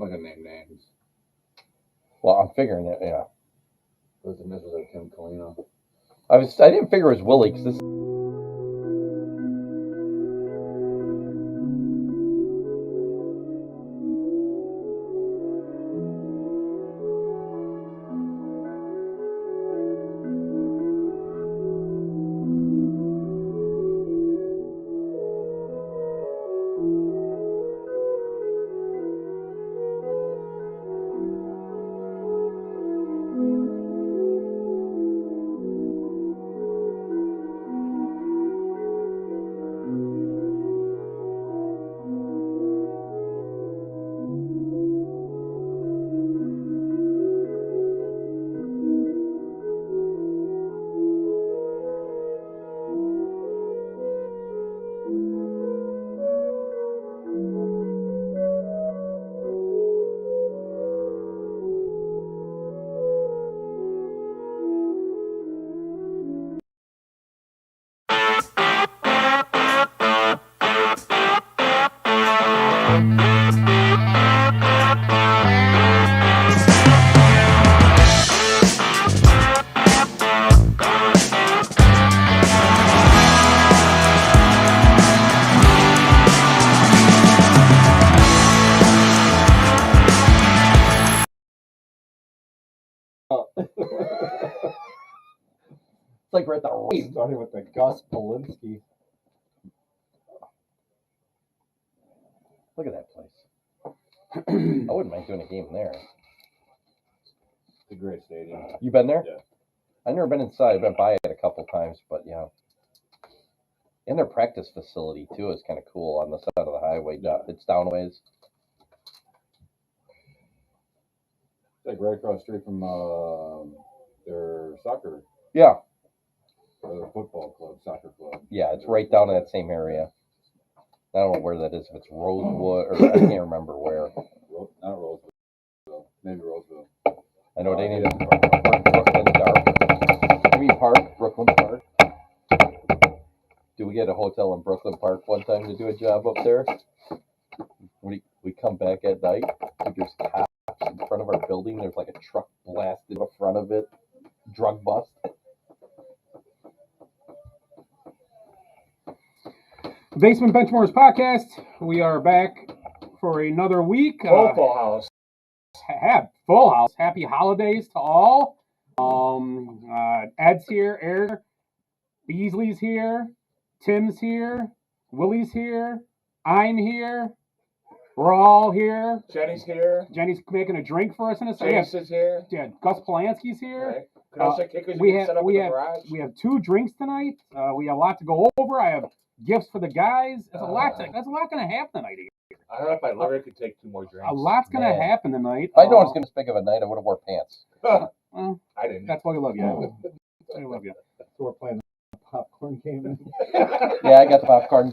I'm not gonna name names. Well, I'm figuring it. Yeah. Those initials are Tim Colino. I didn't figure it was Willie because this. It's like we're at the race. Starting with the Gus Polinsky. Look at that place. I wouldn't mind doing a game there. It's a great stadium. You been there? Yeah. I've never been inside. I've been by it a couple times, but yeah. And their practice facility too is kind of cool on the side of the highway. It's down a ways. It's like right across the street from their soccer. Yeah. Or their football club, soccer club. Yeah, it's right down in that same area. I don't know where that is. If it's Rosewood or I can't remember where. Not Roseville. Maybe Roseville. I know they need Brooklyn Brooklyn Park. Do we get a hotel in Brooklyn Park one time to do a job up there? We come back at night. There's cops in front of our building. There's like a truck blasted in the front of it. Drug bust. Basement Benchmarks Podcast. We are back for another week. Full house. Full house. Happy holidays to all. Ed's here. Eric. Beasley's here. Tim's here. Willie's here. I'm here. We're all here. Jenny's here. Jenny's making a drink for us in a second. James is here. Yeah, Gus Polanski's here. Right. We have 2 drinks tonight. We have a lot to go over. I have gifts for the guys. That's a lot going to happen tonight. I don't know if I literally could take 2 more drinks. A lot's going to happen tonight. If I know it's going to speak of a night, I would have wore pants. I didn't. That's why we love you. I love you. So we're playing the popcorn game. Yeah, I got the popcorn.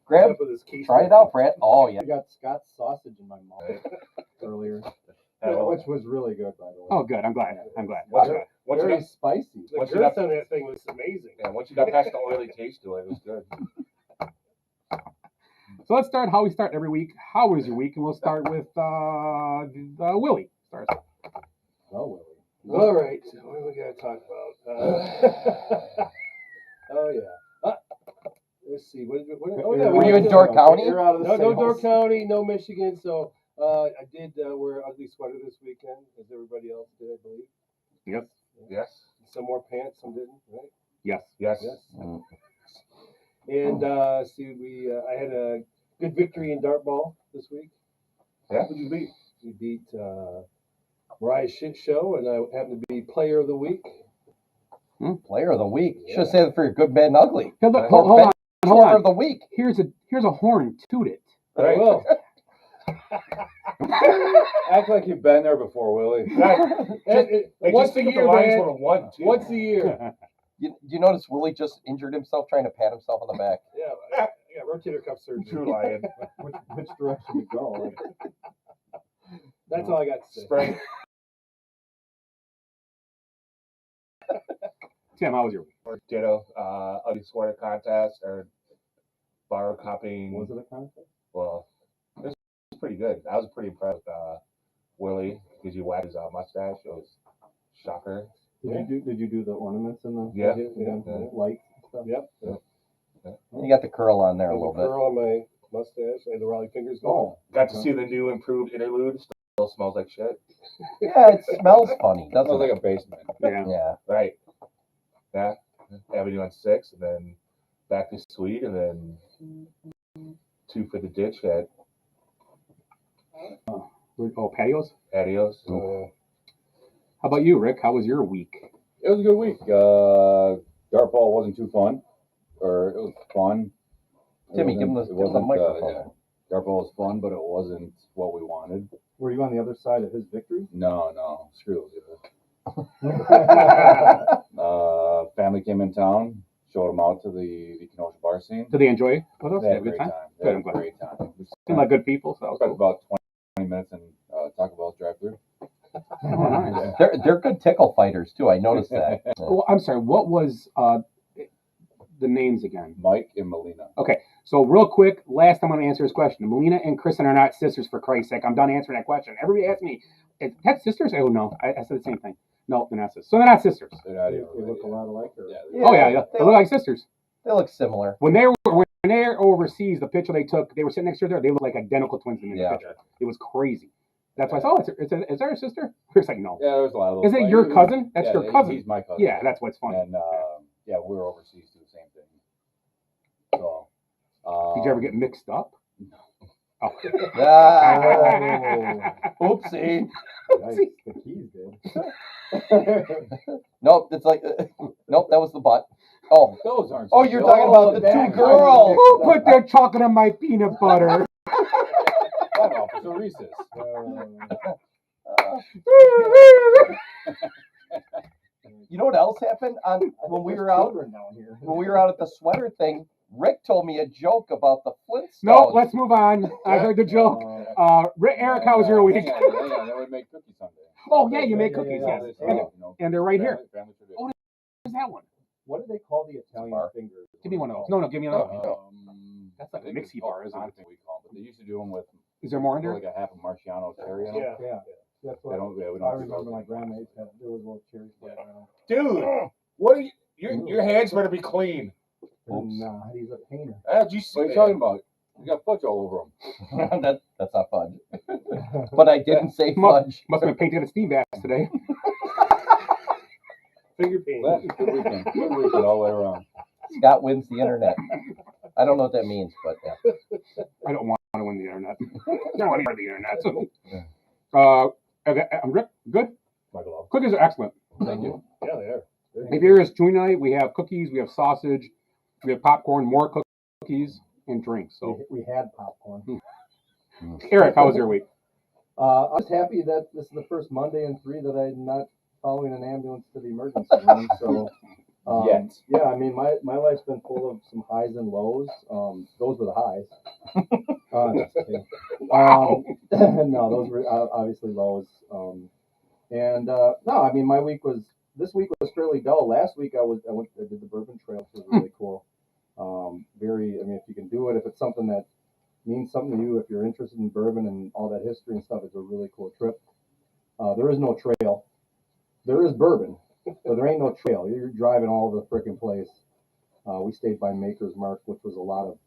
Grab. Try it out, Brett. Oh, yeah. I got Scott's sausage in my mouth earlier, which was really good, by the way. Oh, good. I'm glad. Very spicy. The girth on that thing was amazing. Yeah, once you got past the oily taste to it, it was good. So let's start how we start every week. How was your week? And we'll start with Willie. Oh, Willie. All right, what do we got to talk about? Oh, yeah. Let's see. Were you in Door County? No Door County, no Michigan. So I did wear ugly sweater this weekend, as everybody else did, I believe. Yes. Some more pants, some didn't, right? Yes. And I had a good victory in dart ball this week. Yeah. Who did you beat? We beat Mariah's Shit Show, and I happened to be Player of the Week. Player of the week. Should have said it for your good, bad, and ugly. Hold on. Player of the week. Here's a horn. Toot it. Right. Well, act like you've been there before, Willie. Once a year, man. Once a year. You notice Willie just injured himself trying to pat himself on the back. Yeah, rotator cuff surgery. True lion. Which direction to go? That's all I got to say. Spring. Tim, how was your week? Ditto. Ugly sweater contest or borrow copying. Was it a contest? Well, pretty good. I was pretty impressed with Willie because you whacked his mustache. It was shocker. Did you do the ornaments in the Yeah. lights and stuff? Yep. You got the curl on there a little bit. Curl on my mustache. I had the Raleigh fingers going. Got to see the new improved interlude. Still smells like shit. Yeah, it smells funny, doesn't Smells it? like a basement. Yeah. Yeah. Right. Yeah. Avenue on 6, and then back to Suite, and then 2 for the ditch at Patios? Patios. How about you, Rick? How was your week? It was a good week. Dart ball wasn't too fun, or it was fun. Timmy, give him the microphone. Yeah. Dart ball was fun, but it wasn't what we wanted. Were you on the other side of his victory? No, screw it. Family came in town, showed them out to the Kenosha bar scene. Did they enjoy it with us? They Had had a good time? They had a great time. We Seemed like good people, so that was spent cool. about 20 minutes in Taco Bell's drive-thru. Oh, nice. They're good tickle fighters too. I noticed that. Well, I'm sorry. What was the names again? Mike and Melina. Okay, so real quick, last time I'm going to answer this question. Melina and Kristen are not sisters, for Christ's sake. I'm done answering that question. Everybody asks me, is that sisters? Oh, no. I said the same thing. No, they're not sisters. So they're not sisters. They're not They even look a related. lot alike. Or... Yeah, Oh, yeah. They look like sisters. They look similar. When they're overseas, the picture they took, they were sitting next to each other. They look like identical twins in the Yeah. picture. It was crazy. That's why I said, is there a sister? Rick's like, no. Yeah, there's a lot of those. Is it your cousin? That's your cousin. He's my cousin. Yeah, that's what's funny. And yeah, we were overseas to the same thing. So. Did you ever get mixed up? No. Oh. Ah, oopsie. Nice. The keys did. Nope, it's like nope, that was the butt. Oh, Those aren't. oh, you're talking about the two girls. Who put their chocolate on my peanut butter? I'm Officer Reese's. You know what else happened when we were out down here. when we were out at the sweater thing? Rick told me a joke about the Flintstones. No, let's move on. I heard the joke. Eric, how was your week? Hang on. Then we make cookie Sunday. Oh, yeah, you make cookies, yes. And they're right here. Family tradition. Oh, Where's that one? What do they call the Italian Bar. fingers? Give me one of those. No, give me another one. That's like I a think it's mixie called bar, isn't it? Conte, we call it, but they used to do them with Is there more in there? like a half a Marciano cherry on them. Yeah. That's They what don't. Yeah, we I don't. remember. My grandma used to have. There was a little cherry flavor on Dude, what are you? Your hands better be clean. it. Nah, he's a painter. Did you see What are you talking about? You got fudge all over them. That's not fudge. But I didn't say fudge. Must have been painted at Steve ass today. Finger paint. Good weekend. Good weekend all the way around. Scott wins the internet. I don't know what that means, but yeah. I don't want to win the internet. I don't want to win the internet. Okay, I'm Rick. Good? Michael. Cookies are excellent. Thank you. Yeah, they are. If here is joint night, we have cookies, we have sausage, we have popcorn, more cookies, and drinks. So, We had popcorn. Eric, how was your week? I was happy that this is the first Monday in 3 that I'm not following an ambulance to the emergency room. So, Yet. yeah, I mean, my life's been full of some highs and lows. Those were the highs. Just kidding. No, those were obviously lows. No, I mean, this week was fairly dull. Last week I did the Bourbon Trail, which was really cool. I mean, if you can do it, if it's something that means something to you, if you're interested in bourbon and all that history and stuff, it's a really cool trip. There is no trail. There is bourbon, but there ain't no trail. You're driving all over the frickin' place. We stayed by Maker's Mark, which was a lot of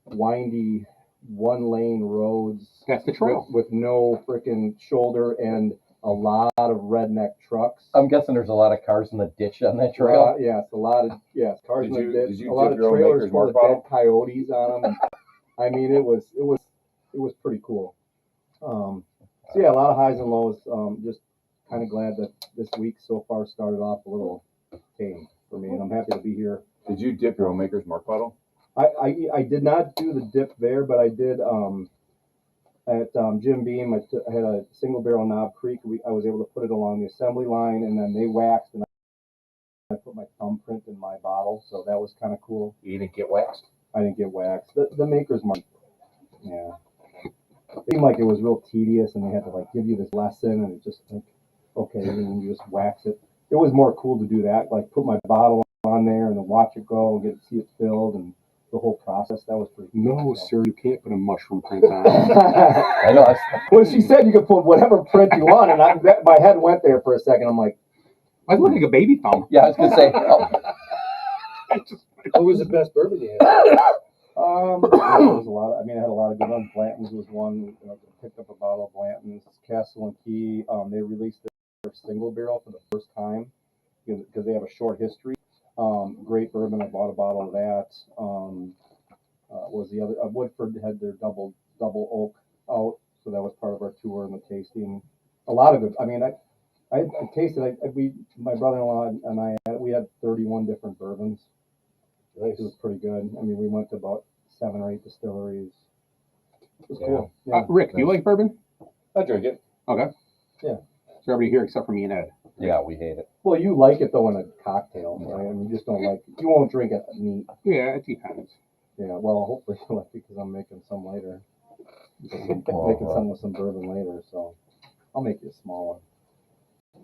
windy, one-lane roads. That's the trail. With no frickin' shoulder and a lot of redneck trucks. I'm guessing there's a lot of cars in the ditch on that trail. Yes, a lot of cars Did in you- the did ditch. you A lot dip of your own trailers Maker's full Mark of bottle? dead coyotes on them. I mean, it was pretty cool. So yeah, a lot of highs and lows. Just kind of glad that this week so far started off a little tame for me, and I'm happy to be here. Did you dip your own Maker's Mark bottle? I did not do the dip there, but I did at Jim Beam. I had a single barrel Knob Creek. I was able to put it along the assembly line, and then they waxed, and I put my thumbprint in my bottle, so that was kind of cool. You didn't get waxed? I didn't get waxed. The Maker's Mark, yeah. It seemed like it was real tedious, and they had to like give you this lesson, and it just like, okay, and then you just wax it. It was more cool to do that, like put my bottle on there and then watch it go and get to see it filled, and the whole process. That was pretty. No, cool. sir, you can't put a mushroom print on. I know. Well, she said you could put whatever print you want, and my head went there for a second. I'm like, I look like a baby thumb. Yeah, I was gonna say. Oh, What was the best bourbon you had? there was a lot. I had a lot of good ones. Blanton's was one. Picked up a bottle of Blanton's. Castle and Key. They released their single barrel for the first time because they have a short history. Great bourbon. I bought a bottle of that. Was the other Woodford had their double oak out, so that was part of our tour and the tasting. A lot of good. I tasted. My brother-in-law and we had 31 different bourbons. Nice. It was pretty good. We went to about 7 or 8 distilleries. It was cool. Yeah. Rick, do you like bourbon? I drink it. Okay. Yeah. So everybody here except for me and Ed. yeah, we hate it. Well, you like it though in a cocktail, right? You just don't like. You won't drink it neat. Yeah, it depends. Yeah. Well, hopefully you like it because I'm making some later. Making some with some bourbon later, so I'll make you a small one.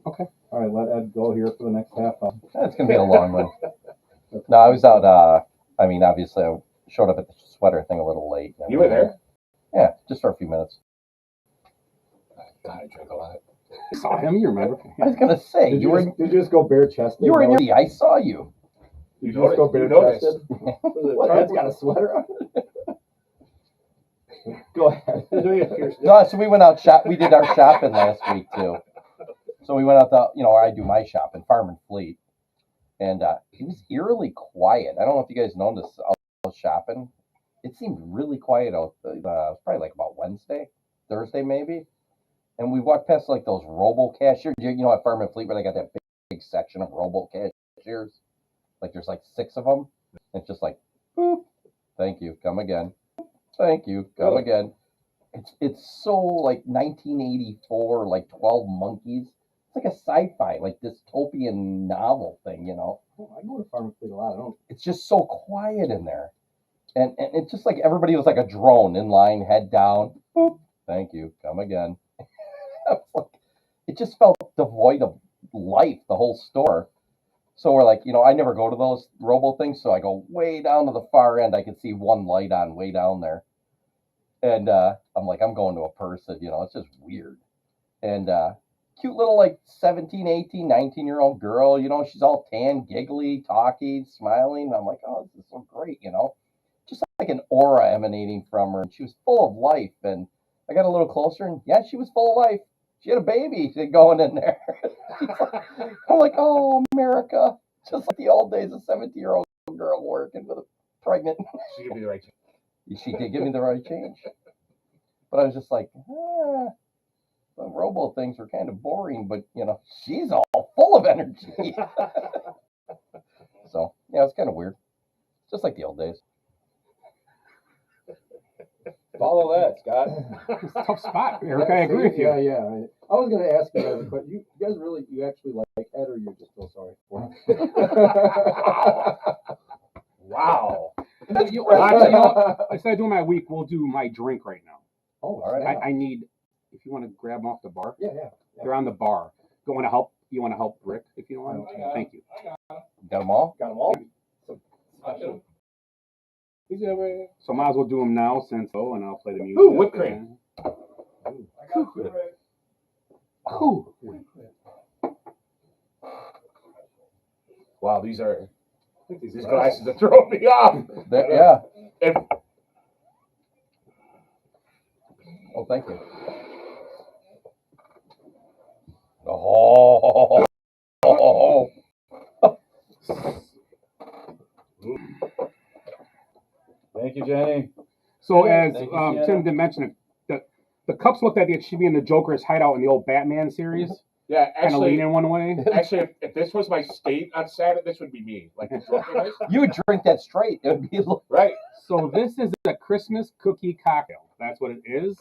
Okay. All right, let Ed go here for the next half hour. It's gonna be a long one. No, I was out. Obviously, I showed up at the sweater thing a little late. You were there? Yeah, just for a few minutes. God, I drink a lot. I saw him, you remember? I was gonna say Did you just go bare chested? you were in your. I saw you. Did you just go bare chested? What? Trump? Ed's got a sweater on. Go ahead. No, so we went out shop. We did our shopping last week too. So we went out to where I do my shopping, Farm and Fleet, and it was eerily quiet. I don't know if you guys noticed. I was shopping. It seemed really quiet out. It was probably like about Thursday maybe. And we walked past like those robo cashiers. At Farm and Fleet where they got that big section of robo cashiers. Like there's like 6 of them. And it's just like, boop, thank you, come again. Thank you, come again. It's so like 1984, like 12 Monkeys. It's like a sci-fi, like dystopian novel thing, I go to Farm and Fleet a lot. I don't. It's just so quiet in there. And it's just like everybody was like a drone in line, head down. Boop, thank you, come again. It just felt devoid of life, the whole store. So we're like, I never go to those robo things, so I go way down to the far end. I can see one light on way down there. And I'm like, I'm going to a person, it's just weird. And cute little like 17, 18, 19-year-old girl, she's all tan, giggly, talky, smiling. I'm like, oh, this is so great, just like an aura emanating from her. And she was full of life. And I got a little closer and yeah, she was full of life. She had a baby going in there. I'm like, oh, America. Just like the old days, a 17-year-old girl working with a pregnant. She gave me the right change. She did give me the right change. But I was just like, the robo things were kind of boring, but, she's all full of energy. So, yeah, it's kind of weird. Just like the old days. Follow that, Scott. It's a tough spot, Eric. I agree with you. Yeah. I was going to ask you guys, but you guys you actually like Ed, or you just feel sorry for him? Wow. Instead of doing my week, we'll do my drink right now. Oh, all right. I need, if you want to grab them off the bar. Yeah. They're on the bar. You want to help Rick, if you don't want? Thank you. Got them all? Got them all. He's over. So might as well do them now and I'll play the music. Ooh, whipped cream. Ooh. Wow, these glasses are throwing me off. Yeah. Oh, thank you. Oh. Thank you, Jenny. So as Thank you, Tim did mention, the cups look like it should be in the Joker's hideout in the old Batman series. Yeah, Kind of actually, leaning one way. actually, if this was my state on Saturday, this would be me. Like the drunken ice. You would drink that straight. It would be Right. So this is a Christmas cookie cocktail. That's what it is.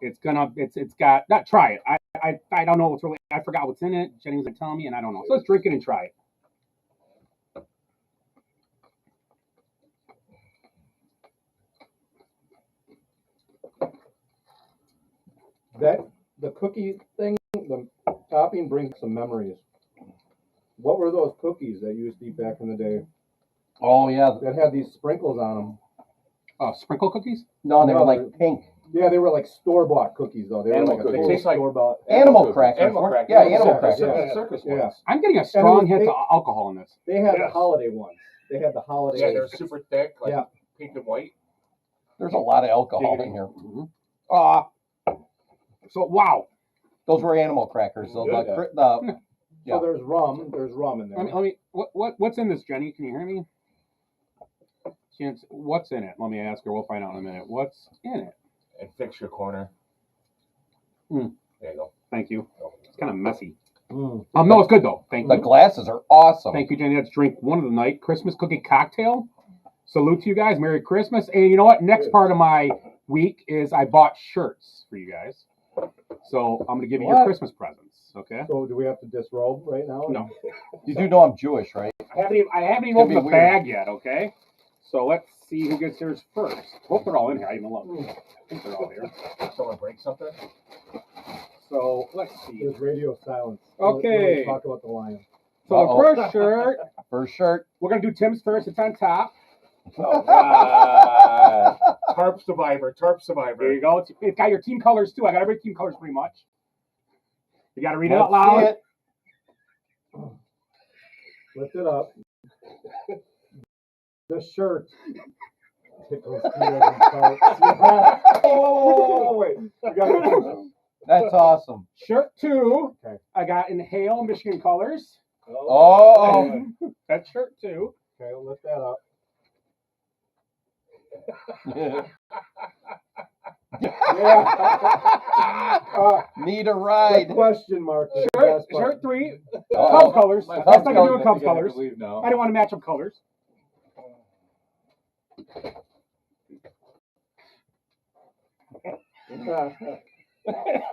It's got not try it. I don't know what's really. I forgot what's in it. Jenny was telling me, and I don't know. So let's drink it and try it. The cookie thing, the topping brings some memories. What were those cookies that you used to eat back in the day? Oh yeah. that had these sprinkles on them. Sprinkle cookies? No, they were No, like pink. Yeah, they were like store-bought cookies though. They were Animal like a cookies. total Tastes like store-bought. Animal crackers. Animal weren't- crackers. Yeah, animal Yeah, crackers. yeah. Circus Yeah. ones. I'm getting a strong was hit big. to alcohol in this. They had the Yes. holiday ones. They had the holiday. Yeah, they're super thick, like Yeah. pink and white. There's a lot of alcohol in here. So wow. Those were animal crackers. So Good. the So there's rum. There's rum in there. Let me what's in this, Jenny? Can you hear me? What's in it? Let me ask her. We'll find out in a minute. What's in it? And fix your corner. Mm. There you go. Thank you. It's kind of messy. Mm. No, it's good though. Thank the you. glasses are awesome. Thank you, Jenny. Let's drink one of the night. Christmas cookie cocktail. Salute to you guys. Merry Christmas. And you know what? Next part of my week is I bought shirts for you guys. So I'm gonna give you your What? Christmas presents. Okay. So do we have to disrobe right now? No. You do know I'm Jewish, right? I haven't even gonna opened be the weird. bag yet, okay? So let's see who gets theirs first. Hope they're all in here. I even look. I think they're all here. Someone break something? So let's see. There's radio silence. Okay. We'll talk about the lion. So Uh-oh. the first shirt, First shirt. we're gonna do Tim's first. It's on top. Tarp survivor. Tarp survivor. There you go. It's got your team colors too. I got every team colors pretty much. You gotta read it out Let's see loud. it. Lift it up. The shirt. Tickles Peter's and Tarts. Yeah. Oh, wait. You got That's awesome. Shirt 2, Okay. I got Inhale Michigan colors. Oh. That's shirt 2. Okay, lift that up. Need a The ride. question mark. is the Shirt, best part. shirt 3, Uh-oh. Cubs colors. My That's not Cubs gonna do a colors. Cubs colors. Leave now. I didn't want to match up colors.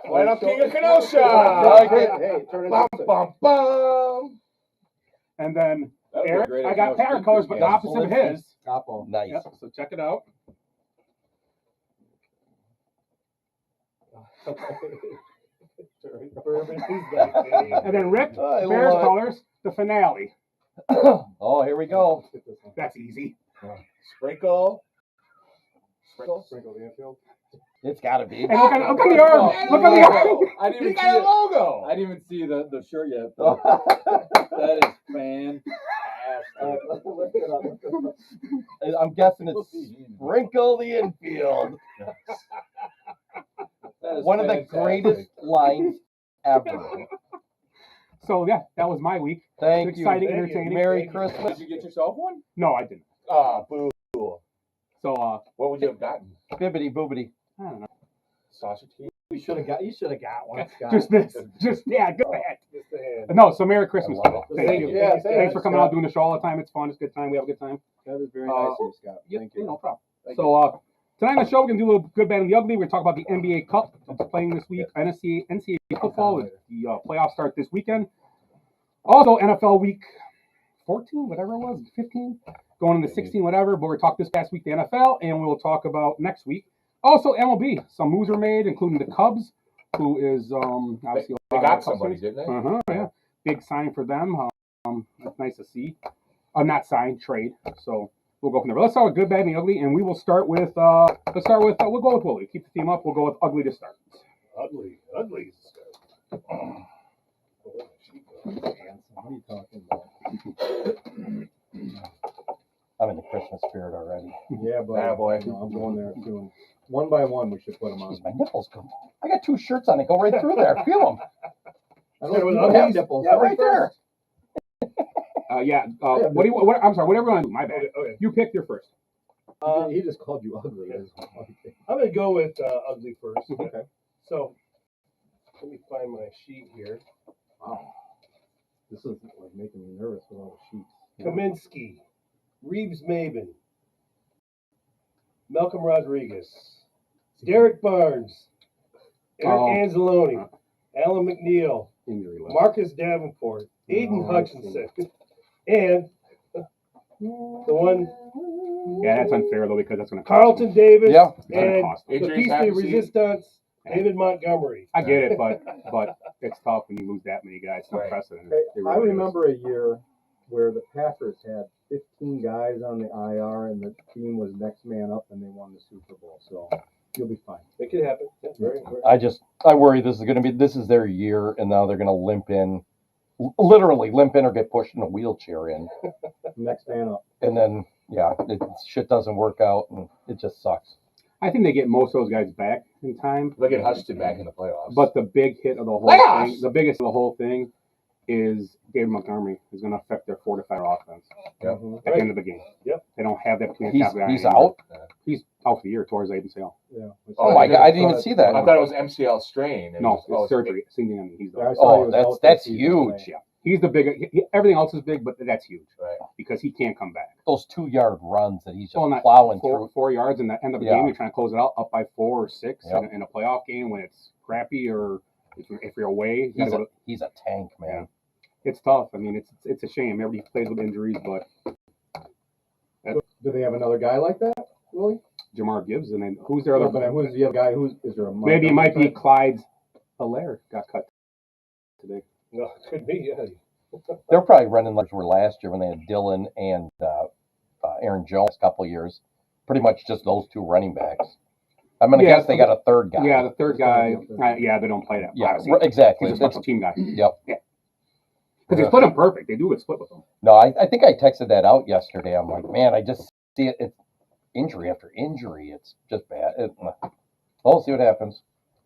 Right up King of Kenosha. Hey, turn it Bum, up. bum, bum. And then That would be Eric, great I if got that was pattern good colors, for but you. the opposite of his. Capo. Nice. Yep, so check it out. And then Rick, I Bears love it. colors, the finale. Oh, here we go. That's easy. Sprinkle. Sprinkle. Sprinkle the infield. It's got to be. And look at the arm. Look at the arm. I didn't You even see got a it. logo. I didn't even see the shirt yet. That is fantastic. Lift it up. Lift it up. I'm guessing it's sprinkle the infield. That is One of the fantastic. greatest lines ever. So yeah, that was my week. Thank you. Exciting, entertaining. Merry Did Christmas. you get yourself one? No, I didn't. Ah, boo. So What would you have gotten? Bibbity boobity. I don't know. Sausage heat? You should have got one, Scott. Just this. Just yeah, go ahead. Just a hand. No, so Merry Christmas. I love Thank you. Yeah, Thanks for coming out doing the show all the time. It's fun. It's a good time. We have a good time. That is very nice of you, Scott. Thank you. No problem. Thank So tonight on the show, we're gonna do a little good, bad, and the ugly. We're gonna talk about the NBA Cup. It's playing this week. NCAA Football. The playoffs start this weekend. Also, NFL Week 14, whatever it was, 15, going into 16, whatever. But we're talking this past week the NFL, and we'll talk about next week. Also, MLB. Some moves are made, including the Cubs, who is obviously They got somebody, didn't they? Yeah, big sign for them. That's nice to see. Not sign, trade. So we'll go from there. But let's start with good, bad, and the ugly, and we will start with we'll go with Willie. Keep the team up. We'll go with ugly to start. Ugly. What are you talking about? I'm in the Christmas spirit already. Yeah, but Attaboy. I'm going there soon. One by one, we should put them on. Jeez, my nipples go. I got 2 shirts on. They go right through there. Feel them. I don't have nipples. Yeah, right there. What do you? What, I'm sorry. Whatever you want to do. My bad. Okay. You pick your first. He just called you ugly. I'm gonna go with ugly first. Okay. So let me find my sheet here. Wow. This is like making me nervous with all the sheets. Kaminsky, Reeves Maben, Malcolm Rodriguez, Derek Barnes, Eric Anzalone, Alan McNeil, Injury list. Marcus Davenport, Aiden Oh, I Hutchinson, and the one Yeah, that's unfair though because that's going to Carlton Davis Yeah. It's gonna and cost. the Injuries piece de happen, see? resistance, David Montgomery. I get it, but it's tough when you lose that many guys. It's Right. unprecedented. Hey, It I really is. remember a year where the Packers had 15 guys on the IR, and the team was next man up, and they won the Super Bowl. So you'll be fine. It could happen. Yeah, very. I worry this is their year, and now they're going to literally limp in or get pushed in a wheelchair in. Next man up. And then, shit doesn't work out, and it just sucks. I think they get most of those guys back in time. They'll get Hutchinson back in the playoffs. But the big hit of the whole Playoffs! thing, the biggest of the whole thing, is David Montgomery is going to affect their fortified offense Yep. at the end of the game. Yep. They don't have that between the top guy. He's anymore. out? He's out for the year towards ACL. Yeah. Oh, my God. I didn't even see that. I thought it was MCL strain. No, it's surgery. He's Yeah, I done. saw he was out that's this season. huge. Yeah. He's the big. Everything else is big, but that's huge Right. because he can't come back. Those 2-yard runs that he's just Well, not plowing four, through. 4 yards in the end of the Yeah. game. You're trying to close it out up by 4 or 6 Yep. in a playoff game when it's crappy or if you're away. You gotta He's a tank, man. It's tough. I mean, it's a shame. Everybody plays with injuries, but Do they have another guy like that, Willie? Jamar Gibbs, and then who's their other? But who's the other guy? Is there a Maybe it might be Clyde Allaire got cut today. No, it could be. Yeah. They're probably running like they were last year when they had Dylan and Aaron Jones a couple of years. Pretty much just those 2 running backs. I'm going to guess they got a third guy. Yeah, the third guy. They don't play that. Yeah, obviously. exactly. He's a special team guy. Yep. Because they split them perfect. They do a split with them. No, I think I texted that out yesterday. I'm like, man, I just see it. It's injury after injury. It's just bad. We'll see what happens.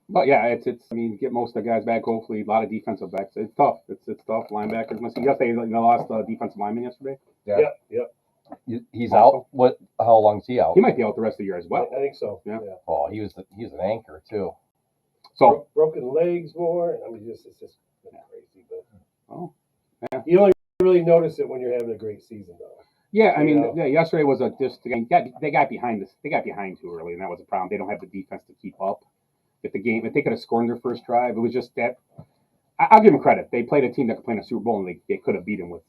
But yeah, it's. I mean, get most of the guys back. Hopefully, a lot of defensive backs. It's tough. It's tough. Linebackers. Yesterday, they lost defensive lineman yesterday. Yeah. Yep. He's Also. out. What? How long is he out? He might be out the rest of the year as well. I think so. Yeah. Oh, he was an anchor too. So Broken legs more. I mean, it's just crazy. But yeah. you only really notice it when you're having a great season, though. Yeah, I mean, Yeah. yesterday was they got behind this. They got behind too early, and that was a problem. They don't have the defense to keep up. If they could have scored in their first drive, it was just that. I'll give them credit. They played a team that could play in a Super Bowl, and they could have beat them with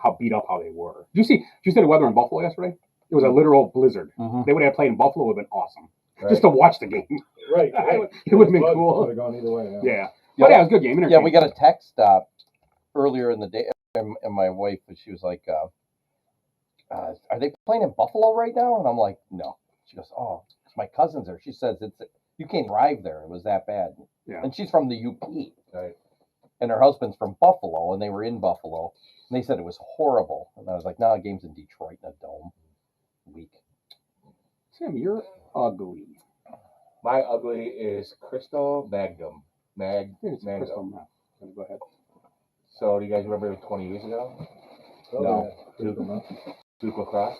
how beat up how they were. Did you see the weather in Buffalo yesterday? It was a literal blizzard. Mm-hmm. They would have played in Buffalo. It would have been awesome Right. just to watch the game. Right. It would have been Could cool. have gone either way. Yeah, but yeah, it was a good game. Yeah, we got a text earlier in the day, and my wife, she was like, "Are they playing in Buffalo right now?" And I'm like, "No." She goes, "Oh, it's my cousin's there." She says you can't drive there. It was that bad. Yeah. And she's from the UP, Right. and her husband's from Buffalo, and they were in Buffalo, and they said it was horrible. And I was like, "No, game's in Detroit in a dome. Weak." Tim, you're ugly. My ugly is Crystal Magnum. It's Magnum. Crystal Meth. Go ahead. So do you guys remember 20 years ago? Oh, No. yeah. Duke lacrosse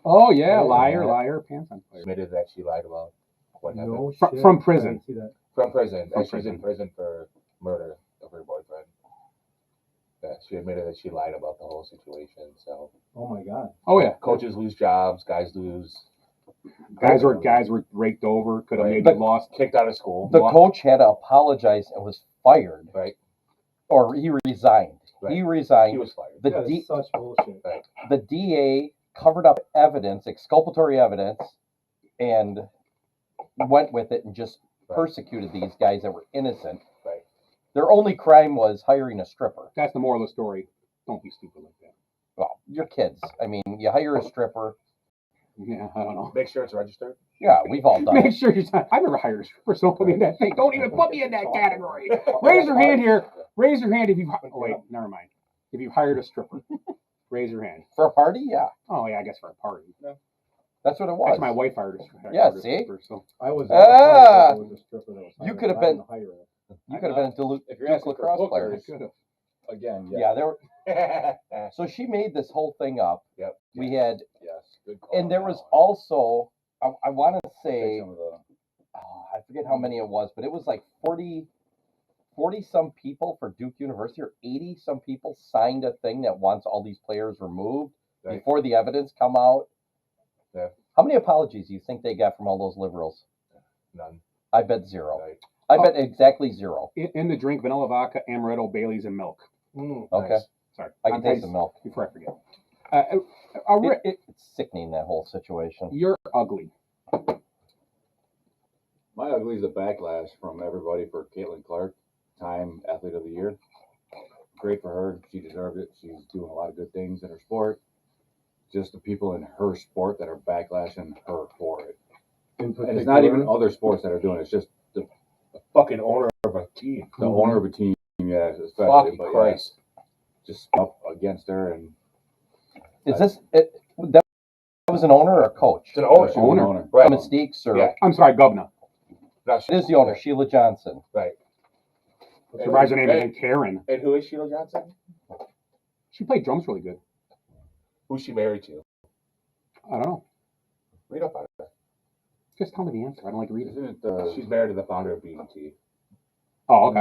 Oh yeah, Oh, liar, pants on fire. admitted that she lied about what happened. No From- shit. from I prison. didn't see that. From prison. From And she's prison. in prison for murder of her boyfriend. Yeah, she admitted that she lied about the whole situation. So Oh my God. Oh yeah, coaches lose jobs, guys lose, guys were raked over. Could have Right. maybe lost. kicked out of school. The coach had to apologize and was fired, Right. or he resigned. Right. He resigned. He was fired. The That is such bullshit. the DA covered up evidence, exculpatory evidence, and went with it and just Right. persecuted these guys that were innocent. Right. Their only crime was hiring a stripper. That's the moral of the story. Don't be stupid like that. Well, you're kids. I mean, you hire a stripper. Yeah, I don't know. Make sure it's registered. Yeah, we've all done Make it. sure you're not. I never hired a stripper, so don't put me in that thing. Don't even put me in that category. Raise your hand here. Raise your hand if you've. Oh, wait, never mind. If you've hired a stripper, raise your hand. For a party, yeah. Oh yeah, I guess for a party. That's what it was. Actually, my wife hired a stripper. Yeah, see? So I was. Ah! There was a stripper that was You hired. could have I been- didn't hire her. You could have been a Duke If you're asking for lacrosse player. hookers, could have. again, Yeah, there were. So she made this whole thing up. Yep. We had, yes, good call. and there on was that one. also, I want to Take say, some of the I forget how many it was, but it was like 40 some people for Duke University, or 80 some people signed a thing that wants all these players removed Right. before the evidence come out. Yeah. How many apologies do you think they got from all those liberals? None. I bet zero. Right. I bet exactly zero. In the drink, vanilla vodka, amaretto, Bailey's, and milk. Okay. Nice. Sorry, I can taste the milk. before I forget. It's sickening, that whole situation. You're ugly. My ugly is a backlash from everybody for Caitlin Clark, Time Athlete of the Year. Great for her. She deserved it. She's doing a lot of good things in her sport. just the people in her sport that are backlashing her for it. In And it's not particular- even other sports that are doing it. It's just the Fucking owner of a team. owner of a team, yeah, especially. Fucking But Christ. just up against her and Is this that was an owner or a coach? It's an owner. she was an Owner. owner. Right. Mistakes or Yeah. I'm sorry, Governor. Now, it is the owner, Sheila Johnson. Right. Surprised her name And- isn't Karen. And who is Sheila Johnson? She played drums really good. Who's she married to? I don't know. Read up on her. Just tell me the answer. I don't like to read it. Isn't it? She's married to the founder of BET. Oh, okay.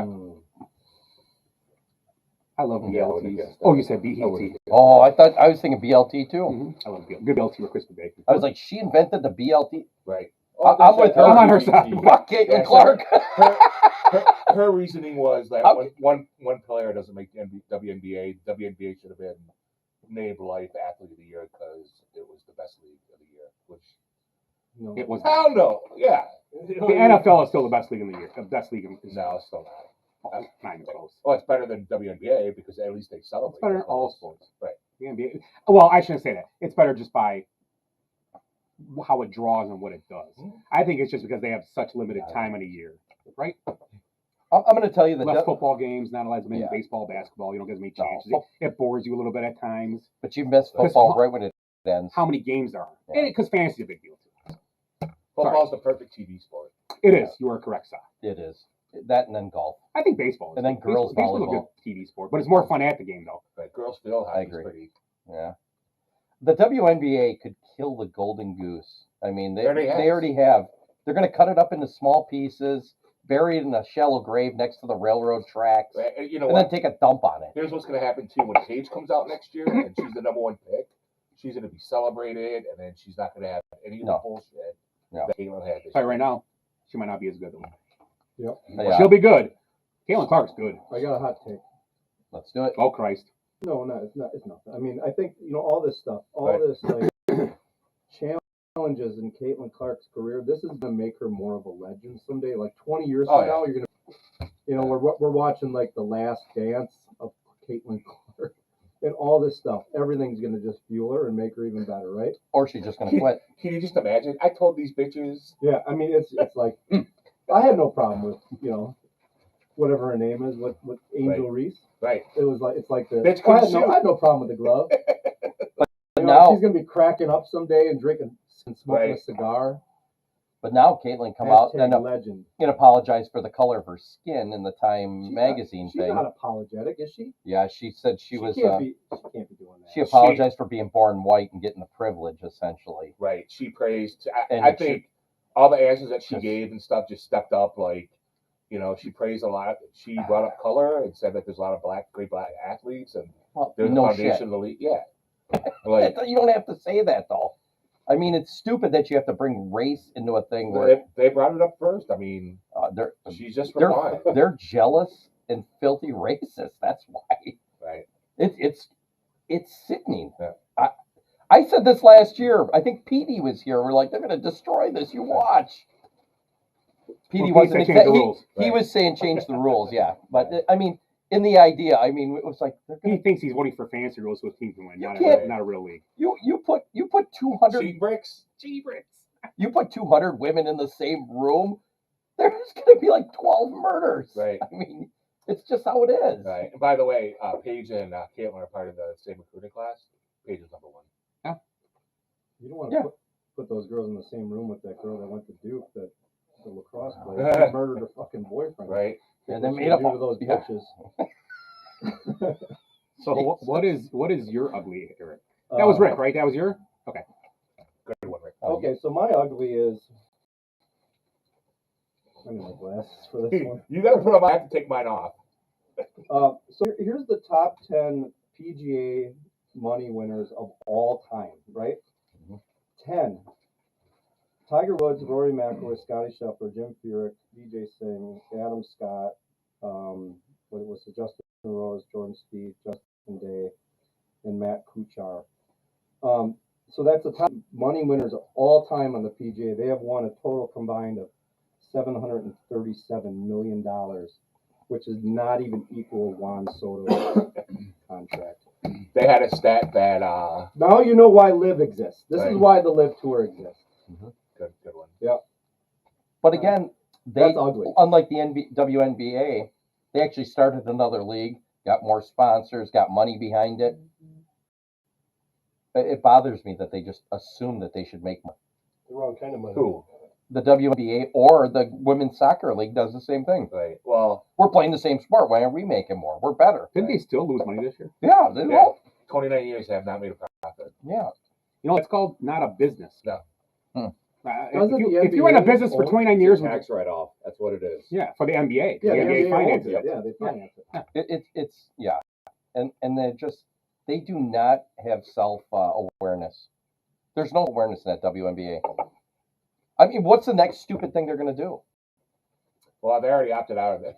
I love Yeah, I wouldn't have BLTs. guessed that. Oh, you said I BET. wouldn't have Oh, I was thinking BLT too. I love BLT. Good BLT with crispy bacon. I was like, she invented the BLT. Right. I'm with her. I'm on her side. Fuck Caitlin Yeah, so Clark. her reasoning was that How- one player doesn't make the WNBA. WNBA should have been named Life Athlete of the Year because it was the best league of the year. Which No. It was. hell no, yeah, The NFL is still the best league in the year. The best league in the no, it's still not. Oh, not even close. Well, it's better than WNBA because at least they celebrate. It's better in all sports. Right. The NBA. Well, I shouldn't say that. It's better just by how it draws and what it does. I think it's just because they have such limited time in a year, right? I'm going to tell you Less that, football games, not as many Yeah. baseball, basketball. You don't get as many No. chances. It bores you a little bit at times. but you missed football right when it ends. How many games there are? Yeah. And because fantasy is a big deal too. Football's the perfect TV sport. It is. You are correct, Si. It is that, and then golf. I think baseball is. And then girls Baseball's a volleyball. good TV sport, but it's more fun at the game though. Right. Girls field I hockey is agree. pretty. Yeah. The WNBA could kill the golden goose. I mean, they Already has. already have. They're going to cut it up into small pieces, bury it in a shallow grave next to the railroad tracks, Right. And you know and what? then take a dump on it. Here's what's going to happen too when Paige comes out next year and she's the #1 pick. She's going to be celebrated, and then she's not going to have any of the No. bullshit No. that Caitlin had. This Tell you year. right now, she might not be as good though. Yeah. She'll be good. Caitlin Clark's good. I got a hot take. Let's do it. Oh Christ. No, it's not. It's nothing. I mean, I think all this stuff, all Right. this like challenges in Caitlin Clark's career. This is gonna make her more of a legend someday. Like 20 years Oh, from yeah. now, you're gonna, we're watching like the last dance of Caitlin Clark, and all this stuff. Everything's gonna just fuel her and make her even better, right? Or she's just going to quit. Can you just imagine? I told these bitches. Yeah. I mean, it's like I had no problem with whatever her name is, what Angel Reese. Right. It was like it's like the Bitch I couldn't had, no, shoot. I had no problem with the glove. But now, she's gonna be cracking up someday and drinking and smoking a Right. cigar. Caitlin come out Hashtag and legend. apologize for the color of her skin in the Time She's magazine She's thing. not apologetic, is she? Yeah, she said she was. Can't be doing that. She apologized for being born white and getting the privilege, essentially. Right. She praised. And I think all the answers that she Just- gave and stuff just stepped up. Like, she praised a lot. She brought up color and said that there's a lot of great black athletes, and Well, they're the no foundation shit. of the league. Yeah. Like, You don't have to say that though. I mean, it's stupid that you have to bring race into a thing where they brought it up first. I mean, they're she's just they're replying. they're jealous and filthy racist. That's why. Right. It's sickening. Yeah. I said this last year. I think Petey was here. We're like, they're going to destroy this. You watch. Petey Well, wasn't. Pete said change the rules. He Right. was saying change the rules. Yeah, but I mean, in the idea, I mean, it was like they're He gonna, thinks he's voting for fancy rules so his team can win. You Not can't- not a real league. you put 200 Cheap bricks. you put 200 women in the same room. There's going to be like 12 murders. Right. I mean, it's just how it is. Right. And by the way, Paige and Caitlin are part of the same recruiting class. Paige is #1. You don't want Yeah. to put those girls in the same room with that girl that went to Duke, that the lacrosse player, that murdered her fucking boyfriend. Right. And they What made she up do to those yeah. bitches. So what is your ugly, Eric? That was Rick, right? That was your. Good one, Rick. Okay, so my ugly is. I need my glasses for this one. You got to put them. I have to take mine off. So here's the top 10 PGA money winners of all time, right? 10. Tiger Woods, Rory McIlroy, Scotty Scheffler, Jim Furyk, Vijay Singh, Adam Scott, what was it, Justin Rose, Jordan Spieth, Justin Day, and Matt Kuchar. So that's the top money winners of all time on the PGA. They have won a total combined of $737 million, which is not even equal Juan Soto's contract. they had a stat that Now you know why Live exists. This is Right. why the Live Tour exists. good one. But again, That's ugly. unlike the WNBA, they actually started another league, got more sponsors, got money behind it. It bothers me that they just assume that they should make money. The wrong kind of money. Who? The WNBA or the women's soccer league does the same thing. Right. Well, We're playing the same sport. Why aren't we making more? We're better. Didn't they still lose money this year? Yeah, they Yeah. will. 29 years they have not made a profit. Yeah. You know, it's called not a business. No. Doesn't If you're in a NBA business for own 29 years, Tax write-off. That's what it is. yeah, for the NBA, Yeah, the NBA owns finances it. it. Yeah, they finance it. It's yeah, and they do not have self awareness. There's no awareness in that WNBA. I mean, what's the next stupid thing they're going to do? Well, they already opted out of it.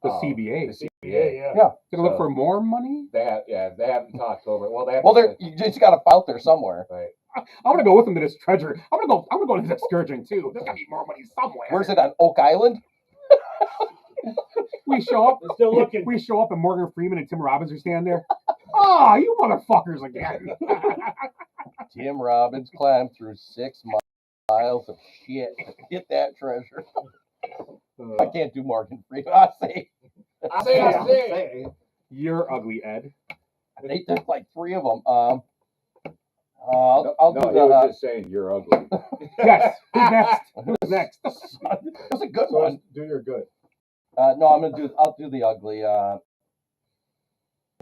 The CBA. The CBA. Yeah. Yeah. They're look So- for more money. They have, they haven't talked over. Well, they have. Well, you just got to out there somewhere. Right. I'm gonna go with them to this treasure. I'm gonna go to this excursion too. There's gotta be more money somewhere. Where's it on Oak Island? We show up. They're still looking. We show up, and Morgan Freeman and Tim Robbins are standing there. Oh, you motherfuckers again! Tim Robbins climbed through 6 miles of shit to get that treasure. I can't do Morgan Freeman. I say I say. You're ugly, Ed. they took like 3 of them. I'll No, do he the. was just saying you're ugly. Yes. Who's next? Who's next? That was a good So one. do your good. No, I'll do the ugly.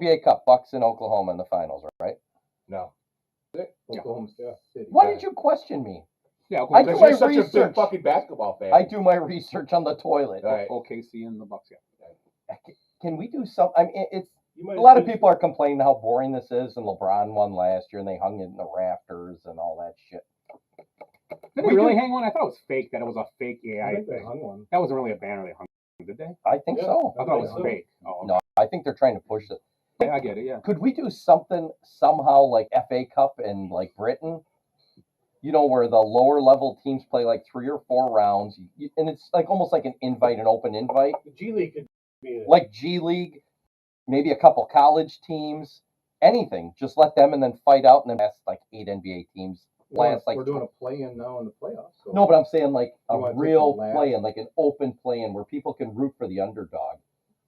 NBA Cup, Bucks in Oklahoma in the finals, right? No. Oklahoma City. Why did you question me? Yeah, I okay. do Because my you're such a research. big fucking basketball fan. I do my research on the toilet. Right. OKC and the Bucks. Yeah. Can we do some? I mean, it's You might a lot of have people are complaining how boring this is, and LeBron won last year, and they hung it in the rafters and all that shit. Did they really hang one? I thought it was fake. That it was a fake I AI think they thing. hung one. That wasn't really a banner they hung, did they? I think Yeah. so. I thought it was so. fake. Oh, No, I think they're trying to push it. okay. I get it. Yeah. Could we do something somehow like FA Cup in like Britain? You know, where the lower level teams play like 3 or 4 rounds, and it's like almost like an open invite, The G League could be in it. like G League, maybe a couple college teams, anything. Just let them and then fight out, and then last like 8 NBA teams. Last like We're doing a play-in now in the playoffs. So. no, but I'm saying like a You wanna take real the last- play-in, like an open play-in where people can root for the underdog.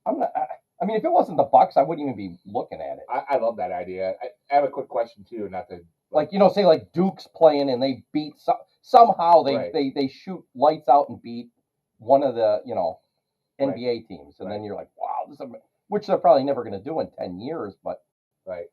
I mean, if it wasn't the Bucks, I wouldn't even be looking at it. I love that idea. I have a quick question too, not to Like, you know, say like Duke's playing and they beat somehow they, Right. they shoot lights out and beat one of the, you know, Right. NBA teams, and then Right. you're like, wow, this is which they're probably never going to do in 10 years, but right.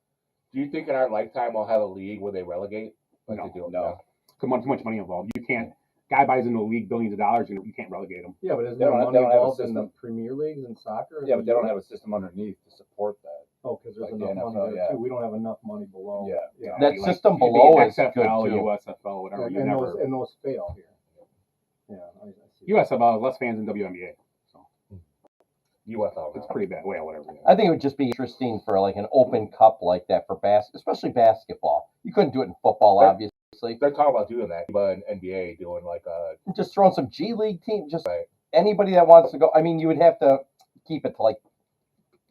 Do you think in our lifetime we'll have a league where they relegate? Like No, they do? no. Too much money involved. You can't. Guy buys into a league billions of dollars, and you can't relegate them. Yeah, but isn't They there don't have- money they don't have a involved in the system. Premier Leagues and soccer? Yeah, but they don't have a system underneath to support that. Oh, because there's like the enough money NFL, there yeah. too. We don't have enough money below. Yeah. that Like, system it'd be below is XFL, good too. USFL, whatever. And, You and never. those fail here. Yeah, I see. USFL has less fans than WNBA, so UFL. it's now. pretty bad. Well, whatever. I think it would just be interesting for like an open cup like that for especially basketball. You couldn't do it in football, Right. obviously. They're talking about doing that, but in NBA doing like Just throwing some G League team, just Right. anybody that wants to go. I mean, you would have to keep it to like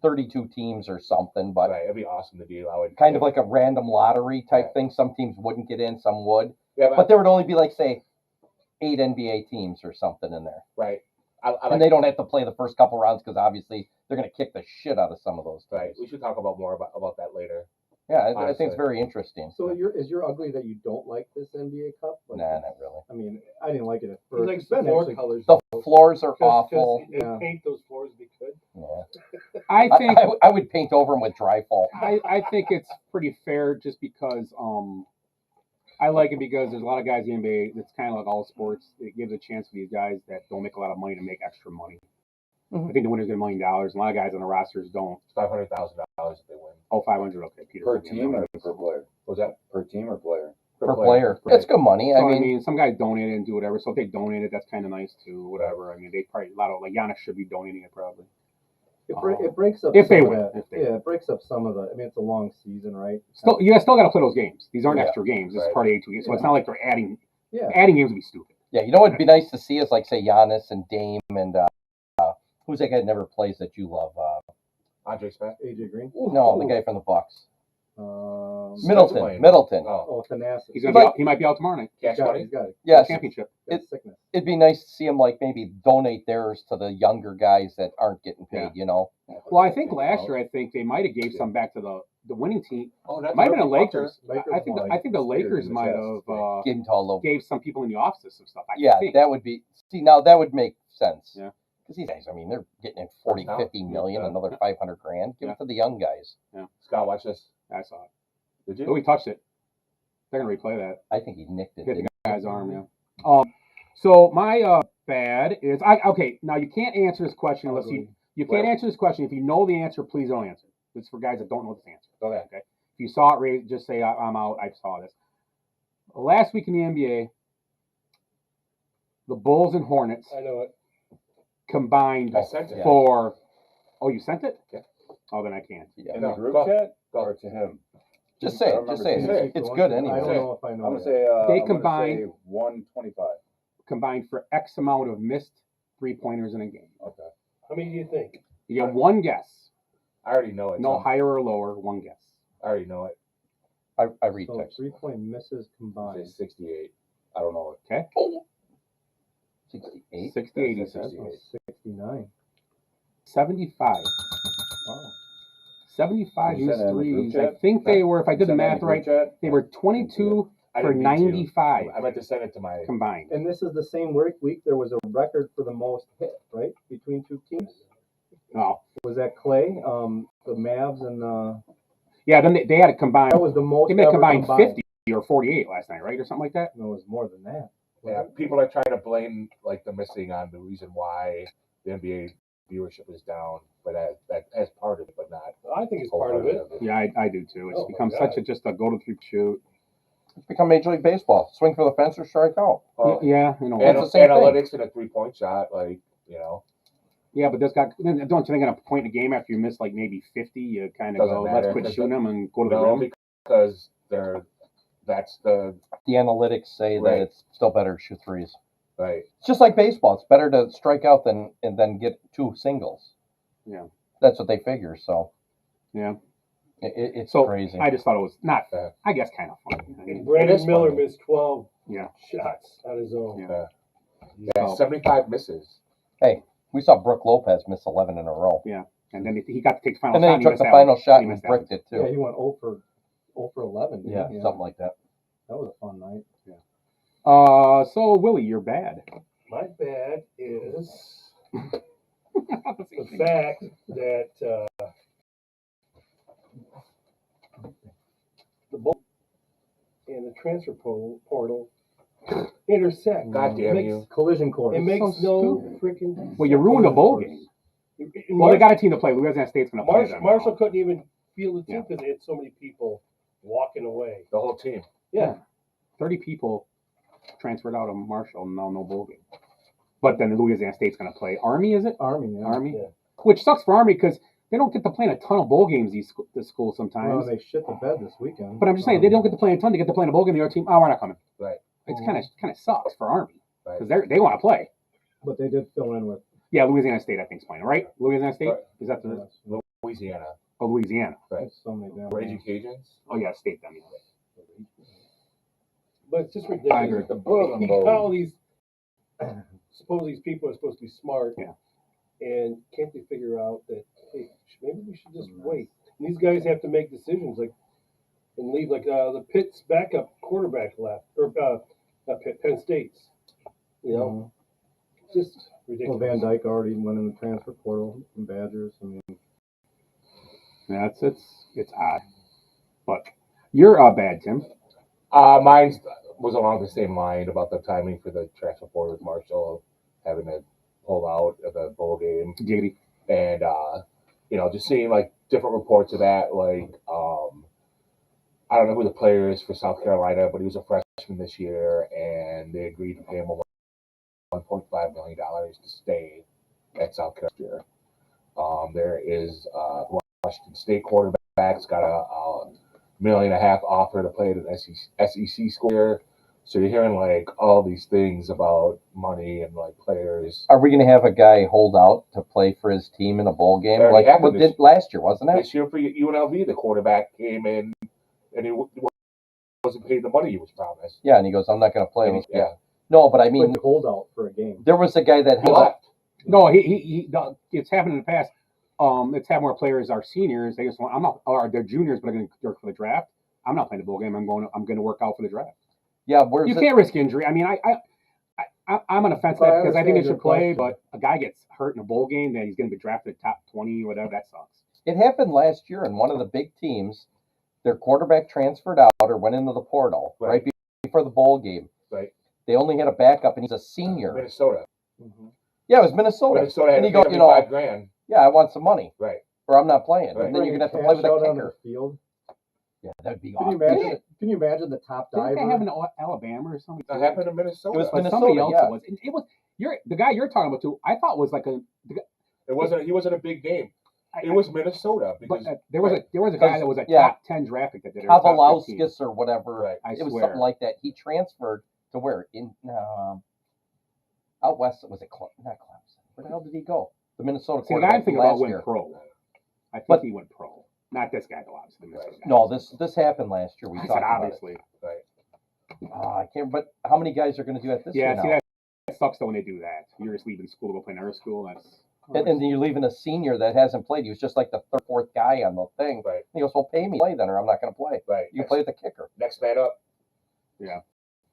32 teams or something, but right. It'd be awesome to be allowed. kind of like a random lottery type Right. thing. Some teams wouldn't get in, some would, Yeah, but there would only be like say 8 NBA teams or something in there, right. I and like they don't have to play the first couple rounds because obviously they're going to kick the shit out of some of those teams. right. We should talk about more about that later. Yeah, I think Honestly. it's very interesting. So is your ugly that you don't like this NBA Cup? Like, Nah, not really. I mean, I didn't like it at He first. likes It's the been floor actually- colors. The floors are awful. Because Yeah. paint those floors if you could. Yeah. I think I would paint over them with dry fall. I think it's pretty fair just because I like it because there's a lot of guys in the NBA that's kind of like all sports. It gives a chance for these guys that don't make a lot of money to make extra money. Mhm. I think the winners get $1 million. A lot of guys on the rosters don't. It's $500,000 if they win. Oh, 500. Okay, Peter. Per forgive me. team or per player? Was that Per team or player? Per player. Right. It's good money. So, I mean, some guys donate it and do whatever. So if they donate it, that's kind of nice too. Whatever. I mean, they probably a lot of like Giannis should be donating it probably. It breaks up. If they some of win, that- if they yeah, it breaks up some of the. I mean, it's a long season, right? Still, you guys still got to play those games. These aren't Yeah. extra games. This is Right. part of 82 games. So it's not like they're adding Yeah. games would be stupid. yeah, you know what'd be nice to see is like say Giannis and Dame and who's that guy that never plays that you love? Andre Smith. AJ Green. No, the guy from the Bucks. Middleton. Middleton. Oh, Thanasis. He might be out tomorrow night. cash money. He's got it. Yes, Championship. Sickness. it'd be nice to see him like maybe donate theirs to the younger guys that aren't getting paid. Well, I think last year they might have gave some back to the winning team. Oh, It might have been the Lakers. Lakers. I think the Lakers might have Give him to all gave some people in the office some stuff. Yeah, think. that would be. See, now that would make sense. Yeah. Because these guys, I mean, they're getting in 40, Now, 50 million, yeah. another 500 grand. Give it to the young guys. Scott, watch this. I saw it. Did you? Oh, he touched it. They're gonna replay that. I think he nicked it. Hit the didn't guy's arm. Yeah. So my bad is okay. Now you can't answer this question unless you can't answer this question if you know the answer. Please don't answer. This is for guys that don't know this answer. Okay. Okay. If you saw it, just say I'm out. I saw this. Last week in the NBA, the Bulls and Hornets I know it. combined I sent it. for. Oh, you sent it? Yeah. Oh, then I can't. Yeah. In the No, group go. chat Go. or to him? Just say it. Just say seeing it. it. It's good I anyway. don't know if I I'm know. gonna Yet. say They I'm combined- gonna say 125. Combined for X amount of missed 3-pointers in a game. Okay. How many do you think? You get one guess. I already know it. No so higher or lower. One guess. I already know it. I read So text. 3-point misses I combined. say 68. I don't know it. Okay. 68. 68, he That's says. 69. 75. Wow. 75 You missed sent it in the group threes. I chat? think they were, if I did the Send that in math group right, chat? they were 22 I for didn't mean to. 95 I meant to send it to my. combined. And this is the same week there was a record for the most hit, right? Between two teams. Oh, Was that Clay? The Mavs and yeah. Then they had it combined. that was the most They made ever combined 50 or 48 last night, right, or something like that. No, it was more than that. Yeah, people are trying to blame like the missing on the reason why the NBA viewership is down, but that as part of it, but not. I think it's part of it. Yeah, I do too. It's Oh, my become God. such a just a go to three shoot. It's become Major League Baseball. Swing for the fence or strike out. Well, Yeah, you know. It's the same thing. analytics and a 3-point shot, like Yeah, but don't you think at a point in the game after you miss like maybe 50, you kind of Doesn't go, matter, let's quit 'cause shooting them and go to the no, rim. because that's the The analytics say Right. that it's still better to shoot threes. right. It's just like baseball. It's better to strike out than and then get 2 singles. Yeah. That's what they figure. So Yeah. it's So crazy. I just thought it was not, Yeah. I guess, kind of funny. I And mean, It Brandon is Miller funny. missed 12 Yeah. shots on his own. Yeah. Yeah, So- 75 misses. We saw Brooke Lopez miss 11 in a row. And then he got to take the final And shot. then he took missed the that final one. shot He and missed that one. bricked it Yeah, too. he went 0 for 11. didn't Yeah, he? something like that. That was a fun night. So Willie, you're bad. My bad is Not the same the thing. fact that the Bulls and the transfer portal intersect. God damn Makes- you. Collision course. It makes So no stupid. freaking. Well, you ruined a bowl game. Well, they got a team to play. Louisiana State's going to play them. Marshall couldn't even feel the Yeah. team because they had so many people walking away. The whole team. Yeah. 30 people transferred out of Marshall, no bowl game. But then Louisiana State's going to play Army, is it? Army. Yeah. Army? Yeah. Which sucks for Army because they don't get to play in a ton of bowl games this school Well, sometimes. they shit the bed this weekend. But I'm just saying, they don't get to play a ton. They get to play in a bowl game. The other team, oh, we're not coming. Right. It's kind of sucks for Army Right. because they want to play. But they did fill in with. Yeah, Louisiana State, I think, is playing, right? Louisiana State? Right. Is that the Louisiana. Louisiana? Right. There's so many damn. Raging Cajuns. Oh, yeah, State then. But it's just I ridiculous. agree. You got all these, suppose these people are supposed to be smart. Yeah. And can't they figure out that, hey, maybe we should just wait? And these guys have to make decisions like, and leave like the Pitt's backup quarterback left, or not Pitt, Penn State's. You know, just Well, ridiculous. Van Dyke already went in the transfer portal from Badgers. I mean, Yeah, it's odd. But you're bad, Tim. Mine was along the same line about the timing for the transfer portal with Marshall having to pull out of the bowl game. Giggity. And just seeing like different reports of that, like I don't know who the player is for South Carolina, but he was a freshman this year, and they agreed to pay him over $1.5 million to stay at South Carolina. There is Washington State quarterback's got a $1.5 million offer to play at an SEC school here. So you're hearing like all these things about money and like players. Are we going to have a guy hold out to play for his team in a bowl game? It already Like happened what did last year, wasn't it? This year for UNLV, the quarterback came in and he wasn't paid the money he was promised. Yeah, and he goes, "I'm not going to play." Yeah. No, but I mean, Like holdout for a game. there was a guy that He held out. left. No, it's happened in the past. It's happened where players are seniors. They just want, I'm not, or they're juniors, but I'm going to work for the draft. I'm not playing the bowl game. I'm going to work out for the draft. Yeah, where's You it? can't risk injury. I mean, I'm on the fence Well, I because I think understand they should your play, question. but a guy gets hurt in a bowl game that he's going to be drafted top 20 or whatever. That sucks. It happened last year in one of the big teams. Their quarterback transferred out or went into the portal right before the bowl game. Right. They only had a backup, and he's a senior. Minnesota. Yeah, it was Minnesota. Minnesota had And to he pay go, him you know, $5,000. Yeah, I want some money, Right. or I'm not playing. Right. And then you're gonna have to play with a Cash out on kicker. the field. Yeah, that'd be Can you awesome. imagine? Can you imagine the top Didn't diver? they have in Alabama or something? That happened in Minnesota. It was But Minnesota, somebody else yeah. was. It was the guy you're talking about too. I thought was like a. He wasn't a big name. It was Minnesota But because there was a guy that was a Yeah. top 10 draft pick that did it. or top 15. Kavalauskas or whatever. Right. I It was swear. something like that. He transferred to where? In out west. Was it not Clemson? Where the hell did he go? The Minnesota See, the guy I'm quarterback thinking from about last went year. pro. I think But- he went pro. Not this guy, though, obviously. This guy. No, this happened last year. We I talked said about obviously. it. I can't. But how many guys are going to do that this year Yeah, now? see, that sucks though when they do that. You're just leaving school to go play another school. That's And then you're leaving a senior that hasn't played. He was just like the third, fourth guy on the thing. Right. He goes, "Well, pay me to play then, or I'm not going to play. right. You play with the kicker." Next man up.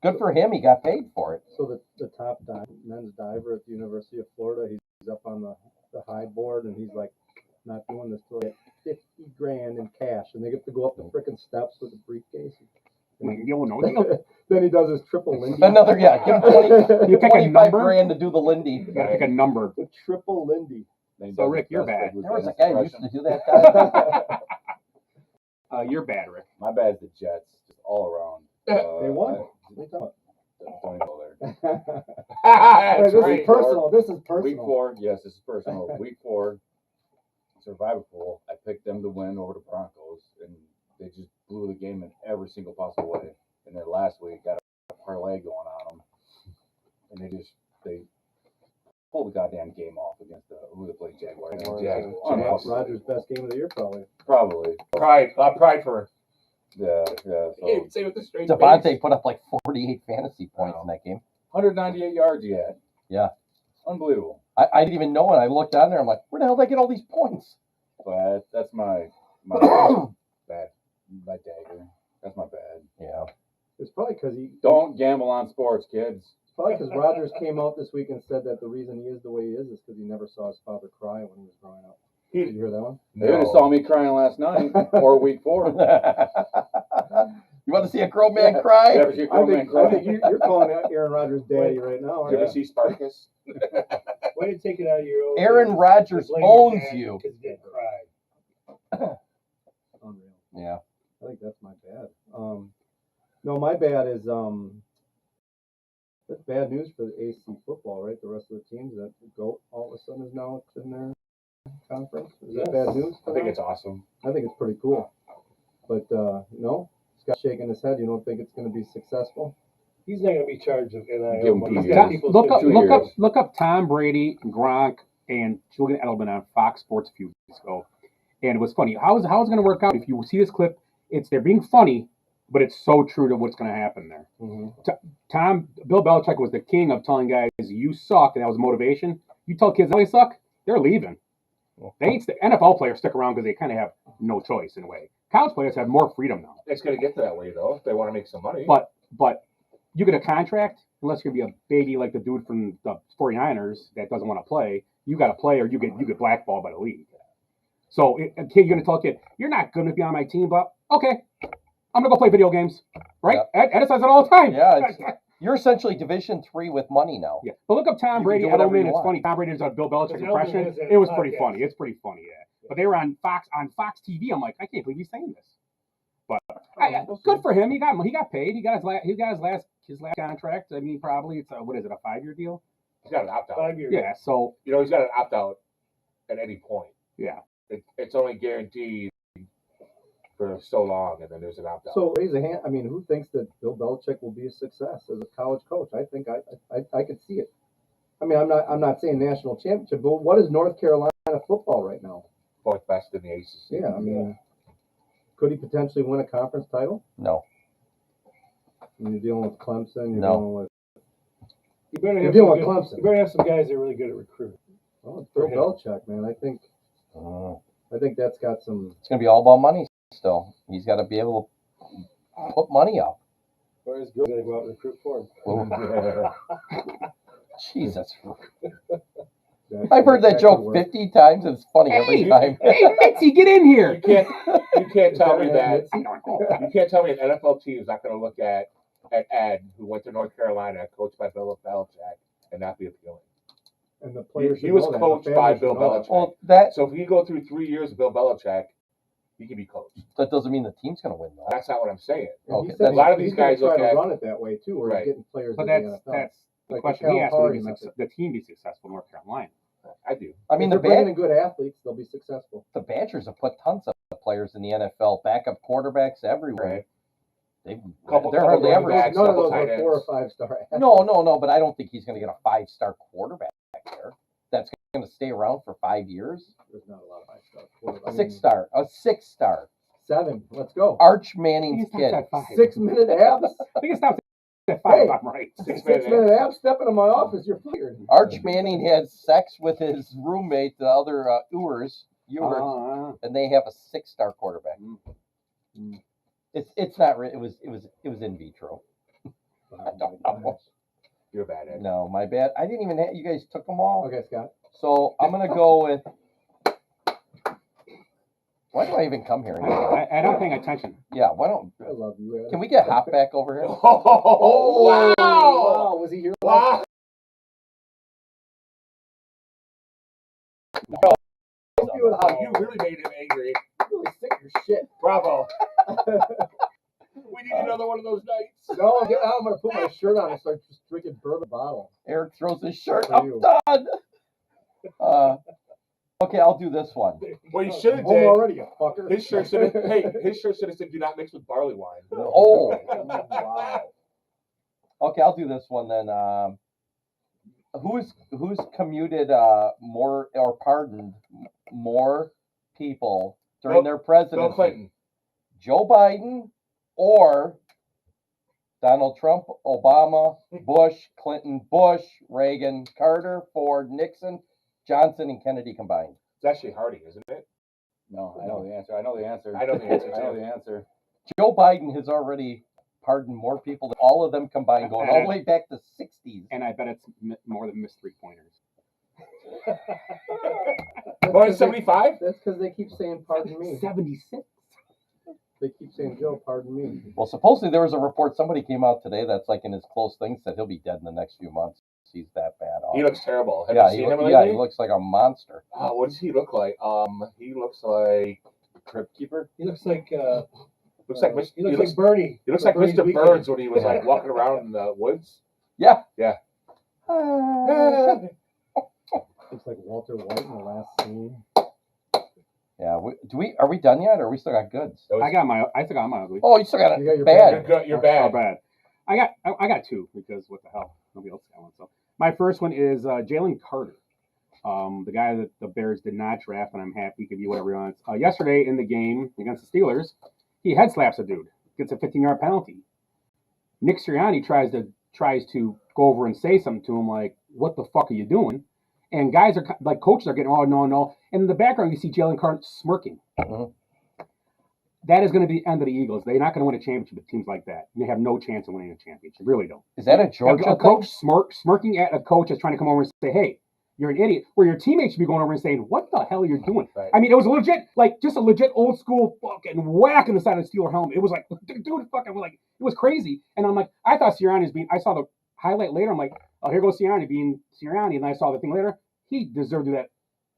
Good for him. He got paid for it. So the top men's diver at the University of Florida, he's up on the high board and he's like, not doing this till he get $50,000 in cash, and they get to go up the frickin' steps with a briefcase. you know. Then he does his triple Lindy. Another, yeah, give him 20, You pick a 25 number. grand to do the Lindy. You gotta pick a number. The triple Lindy. So Rick, you're bad. There was a guy who used to do that guy. You're bad, Rick. My bad's the Jets, just all around. They won. Don't go there. That's This right. is personal. This is Week personal. 4, yes, this is personal. Week 4, Survivor Pool, I picked them to win over the Broncos, and they just blew the game in every single possible way. And then last week, got a parlay going on them, and they pulled the goddamn game off against who they played Jaguars. Rogers' best game of the year, probably. Probably. Pride. Pride for. Yeah. Hey, So say with the straight Devontae face. put up like 48 fantasy points in that game. 198 yards he had. Yeah. Unbelievable. I didn't even know it. I looked on there. I'm like, where the hell did I get all these points? But that's my bad. My dagger. That's my bad. Yeah. It's probably because Don't gamble on sports, kids. Rogers came out this week and said that the reason he is the way he is because he never saw his father cry when he was growing up. Did you hear that one? They just saw me crying last night or week 4. You want to see a grown man cry? You ever see a grown man I think cry? you're calling out Aaron Rodgers' daddy right now. Did you Aren't ever see Spartacus? Way to take it out of your own. Aaron hands. Rodgers Blame your owns dad you. because he didn't cry. Unreal. Yeah. I think that's my bad. No, my bad is that's bad news for the AC football, right? The rest of the teams that GOAT all of a sudden is now in their conference. Is that bad news? I think it's awesome. I think it's pretty cool. But no, Scott's shaking his head. You don't think it's going to be successful? He's not going to be charged of NIL. Give him money. PJ. Got people's Look up, two look up, years. look up Tom Brady, Gronk, and Julian Edelman on Fox Sports a few weeks ago, and it was funny. How is it going to work out? If you see this clip, they're being funny, but it's so true to what's going to happen there. Bill Belichick was the king of telling guys you suck, and that was motivation. You tell kids they suck, they're leaving. They ain't NFL players stick around because they kind of have no choice in a way. College players have more freedom now. It's going to get to that way, though, if they want to make some money. But you get a contract, unless you're going to be a baby like the dude from the 49ers that doesn't want to play, you got to play or you get blackballed by the league. So a kid, you're going to tell a kid, you're not going to be on my team, but okay, I'm going to go play video games. Right? Ed says it all the time. Yeah. You're essentially Division III with money now. Yeah. But look up Tom You can Brady, do whatever Edelman. you It's want. funny. Tom Brady does a Bill Belichick Because impression. Edelman has that It was pretty podcast. funny. It's pretty funny, yeah. But they were on Fox TV. I'm like, I can't believe he's saying this. But good for him. He got paid. He got his last contract. I mean, probably it's a 5-year deal? He's got an opt-out. 5 years. Yeah. So You know, he's got an opt-out at any point. yeah. It's only guaranteed for so long, and then there's an opt out. So raise a hand. I mean, who thinks that Bill Belichick will be a success as a college coach? I think I could see it. I mean, I'm not saying national championship, but what is North Carolina football right now? Fourth best in the ACC. Yeah, I mean, could he potentially win a conference title? No. When you're dealing with Clemson, you're No. dealing with. You better You're have dealing some with good, Clemson. you better have some guys that are really good at recruiting. Oh, it's Bill Belichick, man. I think that's got some. It's going to be all about money still. He's got to be able to put money up. Or is going to go out and recruit for him. Jesus. I've heard that joke 50 times. It's funny every time. Hey, Mitzi, get in here. You can't tell me that. I don't know. You can't tell me an NFL team is not going to look at Ed, who went to North Carolina, coached by Bill Belichick, and not be appealing. And the players He was should know that. coached The by families Bill should know Belichick. Well, that So if you go through 3 years of Bill Belichick, he can be coached. doesn't mean the team's going to win, though. That's not what I'm saying. And Okay, he said a lot of he's these gonna guys try look to at- run it that way too, where Right. he's getting players. But in the that's NFL. the Like question the he Cal asked me. Hardy Be method. the team be successful in North Carolina? I do. I mean, If the they're bringing in good athletes, they'll be successful. the Badgers have put tons of players in the NFL, backup quarterbacks everywhere. Right. They're Couple hardly running ever. backs, None of couple those tight are 4 or ends. 5 star athletes. No, but I don't think he's going to get a 5-star quarterback there. That's going to stay around for 5 years. There's not a lot of 5-star quarterbacks. 6-star, a 6-star. 7. Let's go. Arch I think Manning's it stops kid. at 5. 6-minute abs. I think it stops at 5. Hey. If I'm right. 6-minute abs. Step into my office. You're fired. Arch Manning had sex with his roommate, the other Ewers, and they have a 6-star quarterback. It's not. It was in vitro. I don't know. You're bad at it. No, my bad. I didn't even. You guys took them all. Okay, Scott. So I'm gonna go with. Why do I even come here anymore? I don't paying attention. Yeah. Why don't? I love you, Ed. Can we get Hop back over here? Oh, wow. Wow. Was he here? Wow. You really made him angry. You're really sick of your shit. Bravo. We need another one of those nights. No, I'm going to put my shirt on and start just drinking bourbon bottle. Eric throws his shirt. For I'm you. done. Okay, I'll do this one. What you should I'm have home did. already, you fucker. His shirt should have. Hey, his shirt should have said, "Do not mix with barley wine." Oh. Wow. Okay, I'll do this one then. Who's commuted more or pardoned more people during their presidency? Bill Clinton. Joe Biden or Donald Trump, Obama, Bush, Clinton, Bush, Reagan, Carter, Ford, Nixon, Johnson, and Kennedy combined. It's actually Harding, isn't it? No, I know the answer. I know the answer. I know the answer, I know too. the answer. Joe Biden has already pardoned more people than all of them combined, going all the way back to 60s. And I bet it's more than missed 3-pointers. More than 75? That's because they keep saying, pardon me. 76. They keep saying, Joe, pardon me. Well, supposedly there was a report, somebody came out today that's like in his close things that he'll be dead in the next few months. He's that bad off. He looks terrible. Have yeah, you seen him yeah, lately? he looks like a monster. Oh, what does he look like? He looks like Crypt Keeper? He looks like he looks like Bernie. he looks like Bernie's Mr. Weekend. Burns when he was like walking around in the woods. Yeah. Yeah. Looks like Walter White in the last scene. Yeah, are we done yet, or we still got goods? I still got my ugly. Oh, you still got You got it your bad. You're good. You're Oh, bad. bad. I got 2 because what the hell? Nobody else got one. So my first one is Jalen Carter, the guy that the Bears did not draft, and I'm happy he could be whatever he wants. Yesterday in the game against the Steelers, he head slaps a dude, gets a 15-yard penalty. Nick Sirianni tries to go over and say something to him like, "What the fuck are you doing?" And guys are like, coaches are getting, "Oh no!" And in the background, you see Jalen Carter smirking. Mhm. That is going to be the end of the Eagles. They're not going to win a championship with teams like that. They have no chance of winning a championship. Really don't. Is that a Georgia A thing? coach smirking at a coach that's trying to come over and say, "Hey, you're an idiot," where your teammates should be going over and saying, "What the hell are you doing?" Right. I mean, it was legit, like just a legit old school fucking whack in the side of the Steeler helmet. It was like, dude, fucking, like it was crazy. And I'm like, I thought Sirianni was being. I saw the highlight later. I'm like, oh, here goes Sirianni being Sirianni, and I saw the thing later. He deserved to do that.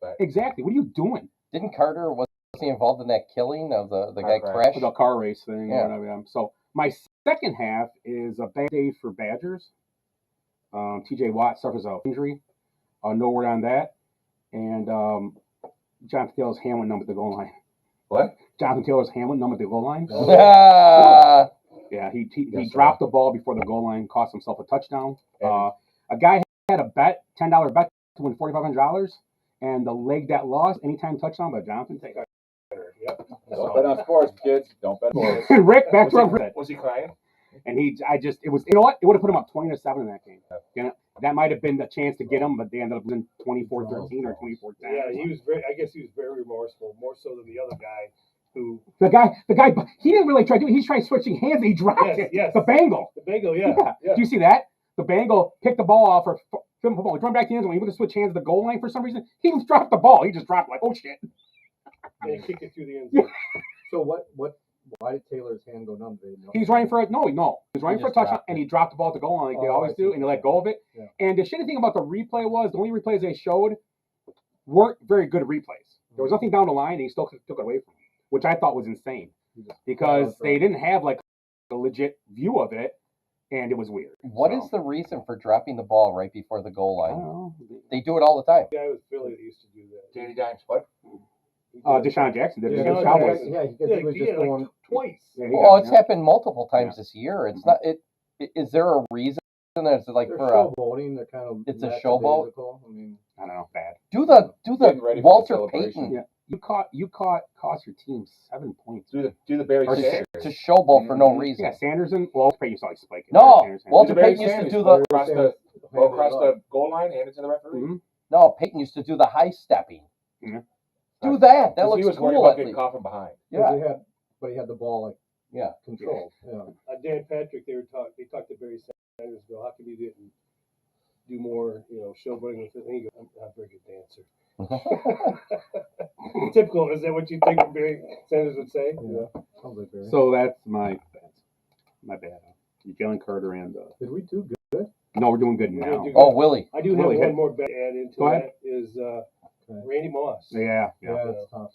Right. Exactly. What are you doing? Didn't Carter, was he involved in that killing of the guy Car crashed? The car race thing. Yeah. Or whatever. So my second half is a bad day for Badgers. TJ Watt suffers an injury. No word on that. And John Patil's hand went numb at the goal line. What? Jonathan Taylor's handling them at the goal line. Ah, Yeah, he Yes, dropped the ball before the goal line, cost himself a touchdown. And- A guy had a bet, $10 bet to win $4,500, and the leg that lost, anytime touchdown by Jonathan Taylor. Yep. Don't bet on sports, kids. Don't bet on sports. And Rick, back to our Was he crying? and it was, you know what? It would have put him up 20-7 in that game. You know, that might have been the chance to get him, but they ended up losing 24-13 or 24-10. Yeah, he was very. I guess he was very remorseful, more so than the other guy who. The guy, he didn't really try to do it. He's trying switching hands, and he dropped it. Yes. The Bengal. The Bengal, Yeah. yeah. Do you see that? The Bengal picked the ball off for football. He run back to the end zone. He went to switch hands at the goal line for some reason. He dropped the ball. He just dropped it like, oh shit. And he kicked it through the end zone. So why did Taylor's hand go numb? He's running for no. He's running for a just touchdown, dropped and he dropped the ball at the goal line like they Oh, always I see. do, and they let go of it. Yeah. And the shitty thing about the replay was the only replays they showed weren't very good replays. There was nothing down the line, and he still took it away from him, which I thought was insane because they didn't have like a legit view of it, and it was weird. what is the reason for dropping the ball right before the goal I line? don't know. They do it all the time. The guy with Philly that used to do that. Danny Dimes, what? Deshaun Jackson did it Yeah, against Deshaun Cowboys. Jackson. Yeah, because he was just like going. twice. Yeah, Oh, it's yeah. happened multiple times this year. It's not. Is there a reason? Is it like They're for showboating. They're kind of. It's a showboat? I mean, I don't know, bad. do the Getting ready for the Walter celebration. Payton Yeah, cost your team 7 points. Do the Barry Or Sanders. to showboat for no Yeah, reason? Sanders and Payton used to like spike it. No, Sanders. Walter Barry Payton used to Sanders do go the across the goal line, hand it to the referee. Mhm. no. Peyton used to do the high stepping. Yeah. Do that. That 'Cause looks he was worried cool. about At getting least. caught from behind. Yeah. But he had the ball like Yeah. controlled. Yeah. Dan Patrick, they talked to Barry Sanders. Go, how come you didn't do more, showboating with it? And he goes, I'm not a very good dancer. Typical. Is that what you think Barry Sanders would say? Yeah. Sounds like Barry. So that's my bad. Jalen Carter and Did we do good? no, we're doing good We're now. gonna do Oh, Willie. I do have Really one good. more bet to add into Go ahead. that is Okay. Randy Moss. Yeah. It's tough.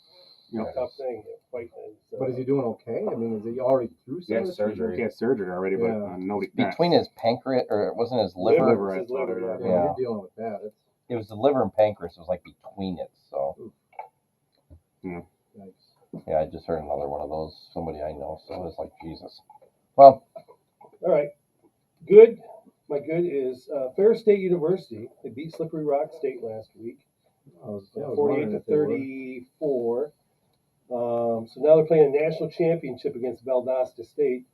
Tough thing. Fight, But is he doing okay? I mean, is he already through He had some surgery. He had surgery already, but Yeah. nobody. Between his pancreas, or it wasn't his liver. Liver. His liver, Yeah, Yeah. you're dealing with that. It's It was the liver and pancreas. It was like between it. So nice. yeah, I just heard another one of those. Somebody I know. So it was like Jesus. Well, all right. Good. My good is Ferris State University. They beat Slippery Rock State last week, I was 48 wondering to if they would. 34. So now they're playing a national championship against Valdosta State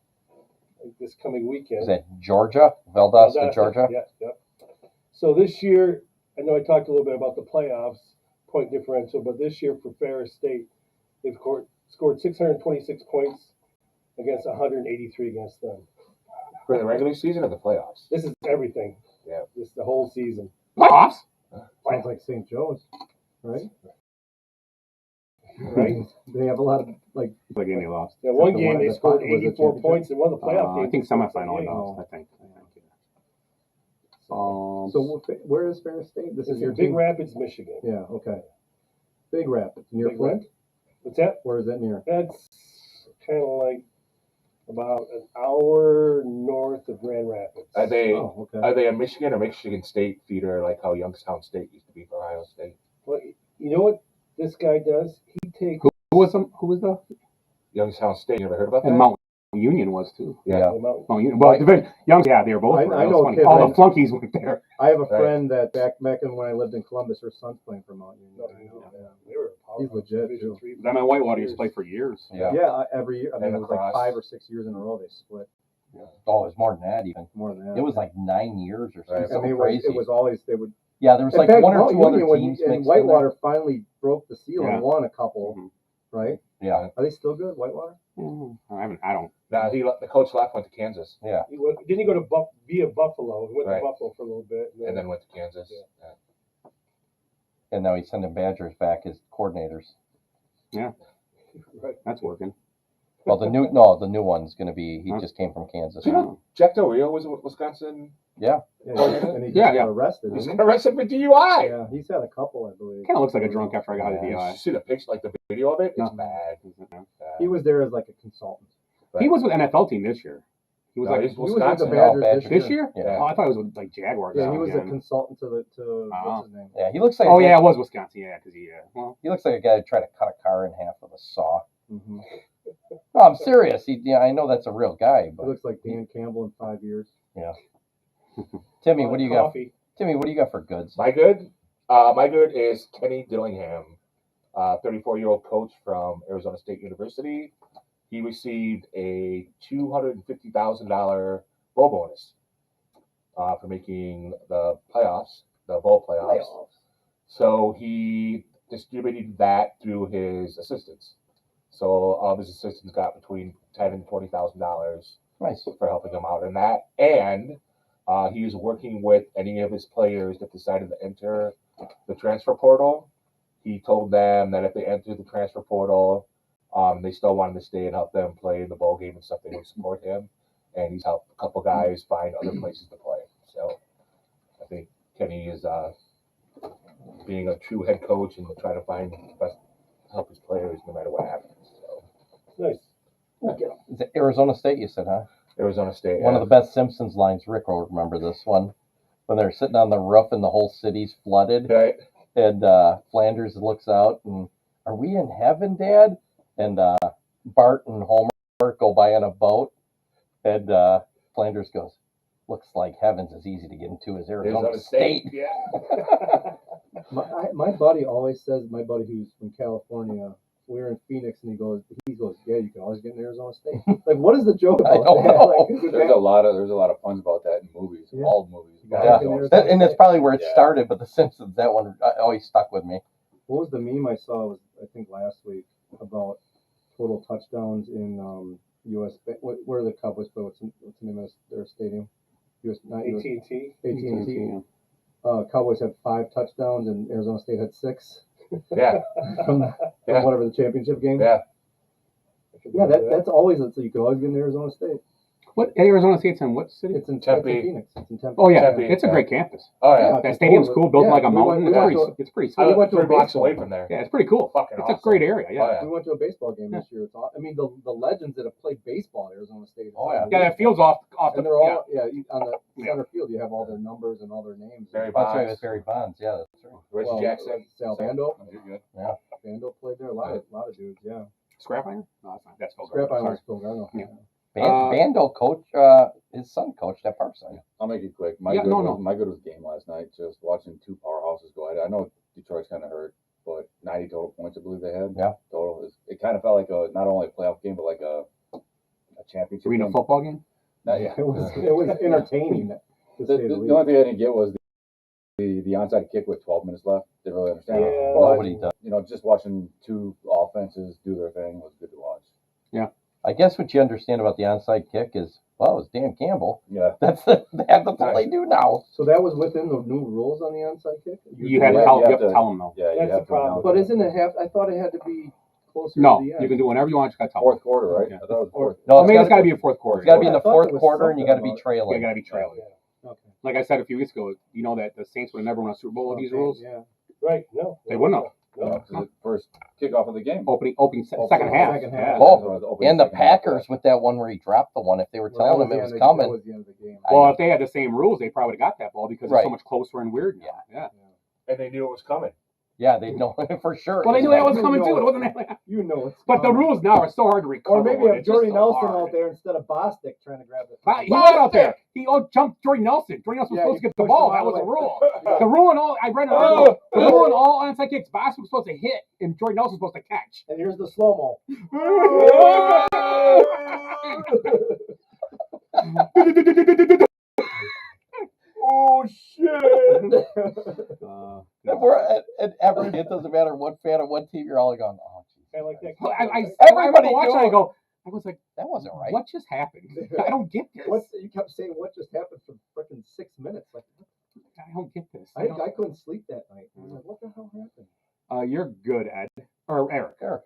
this coming weekend. is that Georgia? Valdosta, Georgia? Yeah. So this year, I know I talked a little bit about the playoffs, point differential, but this year for Ferris State, they've scored 626 points against 183 against them. For the regular season or the playoffs? This is everything. Yeah. This is the whole season. Playoffs. Sounds like St. Joe's, right? Right? They have a lot of like. The game they lost. Yeah, one The game one- they the scored final- was it 84 championship? points, and one of the playoff games. I think they scored semifinal they 78. lost. I think. So where is Ferris State? This This is is your in Big team? Rapids, Michigan. Yeah. Okay. Big Rapids near Big Flint. What's that? Where is that near? That's kind of like about an hour north of Grand Rapids. Are they Oh, okay. are they a Michigan or Michigan State feeder like how Youngstown State used to be for Ohio State? Well, you know what this guy does? He takes Who was the? Youngstown State, you ever heard about that? And Mount Union was too. Yeah. the mountain. Mount Union. Well, Young. Yeah, they were both. I That was know a funny. kid All the that- flunkies went there. I have a Right. friend that back in when I lived in Columbus, her son's playing for Mount Union. They were a He's legit, Division too. III Them and Whitewater used to play for years. Yeah. Yeah, every year. I mean, And it was like across. 5 or 6 years in a row they split. Oh, it was more than that even. More than that. It was like 9 years or something. Right. I Something mean, crazy. it was always they would. Yeah, there was In like fact, one or Mount two other Union, when teams and mixed in there. Whitewater finally broke the seal Yeah. and won a couple, Mhm. right? Yeah. Are they still good, Whitewater? I don't. Now the coach left, went to Kansas, Didn't he go to via Buffalo? He went Right. to Buffalo for a little bit, and then went to Kansas. Yeah. Yeah. And now he's sending Badgers back as coordinators. right. That's working. Well, the new one's going to be. He just came from Kansas. You know, Jack Del Rio was in Wisconsin. Yeah. Yeah, Oh, and he just yeah. got arrested. He's Didn't arrested for DUI. he? Yeah, he's had a couple, I believe. Kind of looks like a drunk after I got out of the You DI. see the picture, like the video of it? It's No. bad. He was there as like a consultant. He was with NFL team this year. He was No, like he's He was with Wisconsin. the Badgers Badgers. this year. Yeah. Oh, I thought it was with like Jaguars. Yeah, he was a again. consultant to what's his name? Yeah, he looks like. Oh yeah, it was Wisconsin. Yeah, because he. Well, He looks like a guy that tried to cut a car in half with a saw. Mm-hmm. No, I'm serious. I know that's a real guy, It but looks like Dan Campbell in 5 years. Timmy, what do you got? Coffee. Timmy, what do you got for goods? My good? My good is Kenny Dillingham, 34-year-old coach from Arizona State University. He received a $250,000 bowl bonus for making the playoffs, the bowl playoffs. So he distributed that through his assistants. So all of his assistants got between $10,000 and $20,000 Nice. for helping him out in that. And he is working with any of his players that decided to enter the transfer portal. He told them that if they entered the transfer portal, they still wanted to stay and help them play in the bowl game and stuff, they would support him. And he's helped a couple guys find other places to play. So I think Kenny is being a true head coach and trying to find best help his players no matter what happens. So Nice. Is it Arizona State, you said, huh? Arizona State. One of the best Simpsons lines. Rick will remember this one. When they're sitting on the roof and the whole city's flooded. Right. And Flanders looks out and, are we in heaven, Dad? And Bart and Homer go by on a boat. And Flanders goes, looks like heaven's as easy to get into as Arizona State. Yeah. My buddy always says, my buddy who's from California, we were in Phoenix, and he goes, yeah, you can always get in Arizona State. Like, what is the joke about I don't that? know. Like, There's a lot of puns about that in movies, Yeah. all movies. Yeah. And that's probably where it Yeah. started, but the Simpsons, that one always stuck with me. What was the meme I saw? Was I think last week about total touchdowns in U.S. Where are the Cowboys play? What's the name of their stadium? Not US, AT&T. AT&T. Cowboys had 5 touchdowns, and Arizona State had 6 Yeah. from Yeah. whatever the championship game. Yeah. Yeah, that's always so you can always get in Arizona State. What Arizona State's in what city? It's in Tempe. Phoenix. It's in Tempe. Oh yeah, Tempe, it's a yeah. great campus. Oh, yeah. That stadium's cool, built Yeah, like a we mountain. went It's pretty I sweet. went live to a 3 blocks baseball. away from there. Yeah, it's pretty cool. Fucking It's awesome. a great area. Yeah. Oh, yeah. We went to a baseball game this year. It's I mean, the legends that have played baseball at Arizona State. Oh, yeah. Yeah, that field's off the. And they're all on the Yeah. center field. You have all their numbers and all their names. Barry That's right, Bonds. with Barry Bonds. Yeah, that's right. Reggie Well, Jackson. Sal Bando. You're good. Bando played there. A lot of dudes. Yeah. Scrap iron? No, that's not. That's Phil Scrap Garner. Island, Phil Garner. Yeah. Bando coach, his son coached at Parkside. I'll make it quick. Yeah, no. My good was game last night. Just watching 2 powerhouses go at it. I know Detroit's kind of hurt, but 90 total points, I believe they had. Yeah. Total. It kind of felt like not only a playoff game, but like a championship Arena game. football game? Not yet. It was entertaining. To say The the only least. thing I didn't get was the onside kick with 12 minutes left. Didn't really understand. Yeah. it. But, Nobody does. just watching 2 offenses do their thing was good to watch. I guess what you understand about the onside kick is, well, it was Dan Campbell. Yeah. That's all they do now. So that was within the new rules on the onside kick. You have to Yeah, tell. you You have have to to- tell them though. Yeah, That's you have the to problem. announce But it. isn't it half? I thought it had to be closer No, to the end. you can do whenever you want. You got to tell them. Fourth quarter, right? Yeah. I thought it was fourth. No, I mean, it's got to be a fourth quarter. It's got to be in I the thought fourth there was quarter, and you got to be something You trailing. got to be trailing. Okay. Like I said a few weeks ago, you know that the Saints would have never won a Super Bowl with these Okay, rules. Yeah. Right. No. They wouldn't have. No. The first kickoff of the game. Opening second Second half. half. Yeah. Oh, And the Packers with that one where he dropped the one. If they were Well, telling that him it the was end of- coming, That was the end of the game. Well, if they had the same rules, they probably would have got that ball because Right. it's so much closer and weird now. Yeah. And they knew it was coming. yeah, they know for sure. Well, they knew that was You coming know too. it. It wasn't that. You know it's But the coming. rules now are so hard to recover. Or maybe with. have It's just Jordy so Nelson hard. out there instead of Bostic trying to grab the. He was out there. He jumped Jordy Nelson. Jordy Nelson was Yeah, supposed to he get the pushed ball. him That out was of a the rule. The rule and all. I read an article. The rule and all onside kicks. Bostic was supposed to hit, and Jordy Nelson was supposed to catch. And here's the slow mo. Oh, shit. And everybody, it doesn't matter what fan of what team you're all going. Oh, geez. I like that. I remember watching. knew I it. go. I was like, That wasn't right. what just happened? I don't get this. You kept saying what just happened for freaking 6 minutes. Like I don't get this. I couldn't sleep that night. I was like, what the hell happened? You're good, Ed or Eric. Eric.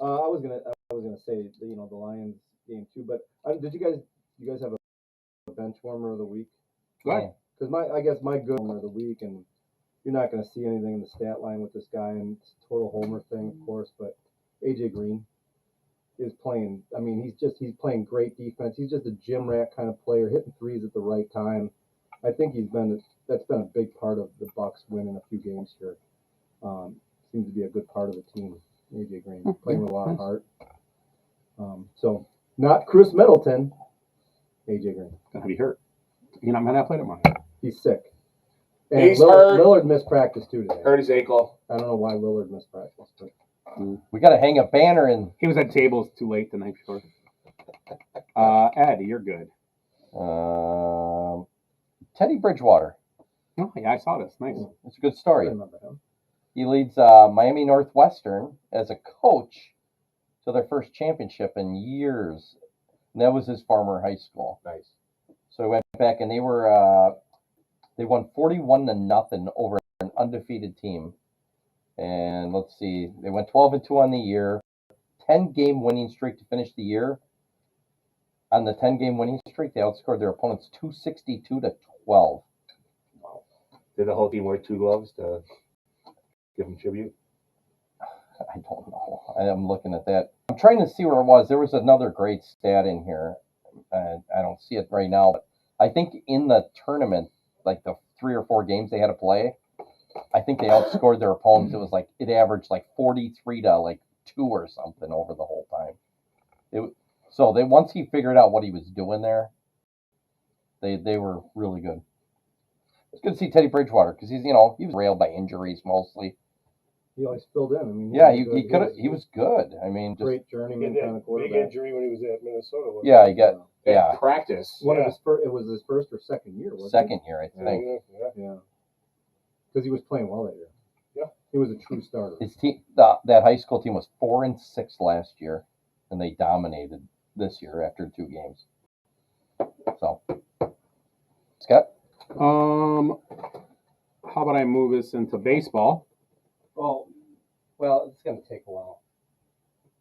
I was gonna say the Lions game too, but did you guys have a bench warmer of the week? Go ahead. Because I guess my good warmer of the week, and you're not gonna see anything in the stat line with this guy, and it's a total homer thing, of course. But AJ Green is playing. I mean, he's playing great defense. He's just a gym rat kind of player, hitting threes at the right time. I think that's been a big part of the Bucks winning a few games here. Seems to be a good part of the team. AJ Green, playing with a lot of heart. So not Chris Middleton, AJ Green. Gonna be hurt. You know, man, I played him on. He's sick. And He's hurt. Lillard missed practice too today. Hurt his ankle. I don't know why Lillard missed practice, but We got to hang a banner and He was at tables too late the night before. Ed, you're good. Teddy Bridgewater. Oh, yeah, I saw this. Nice. It's a good I story. remember him. He leads Miami Northwestern as a coach to their first championship in years. And that was his former high school. Nice. So he went back and they won 41-0 over an undefeated team. And let's see, they went 12-2 on the year, 10-game winning streak to finish the year. On the 10-game winning streak, they outscored their opponents 262-12. Did the whole team wear 2 gloves to give him tribute? I don't know. I'm looking at that. I'm trying to see where it was. There was another great stat in here. I don't see it right now, but I think in the tournament, like the 3 or 4 games they had to play, I think they outscored their opponents. It was like it averaged like 43-2 or something over the whole time. So once he figured out what he was doing there, they were really good. It's good to see Teddy Bridgewater because he was railed by injuries mostly. He always filled in. I mean, He was good. I mean, just great journeyman He kind had of that big quarterback. injury when he was at Minnesota. wasn't yeah, he got In practice. One of his first. It was his first or second year. Wasn't second year, I he? think. Yeah. Yeah. Because he was playing well that year. Yeah. He was a true starter. His team, that high school team was 4-6 last year, and they dominated this year after 2 games. So, Scott, How about I move this into baseball? Well, it's going to take a while.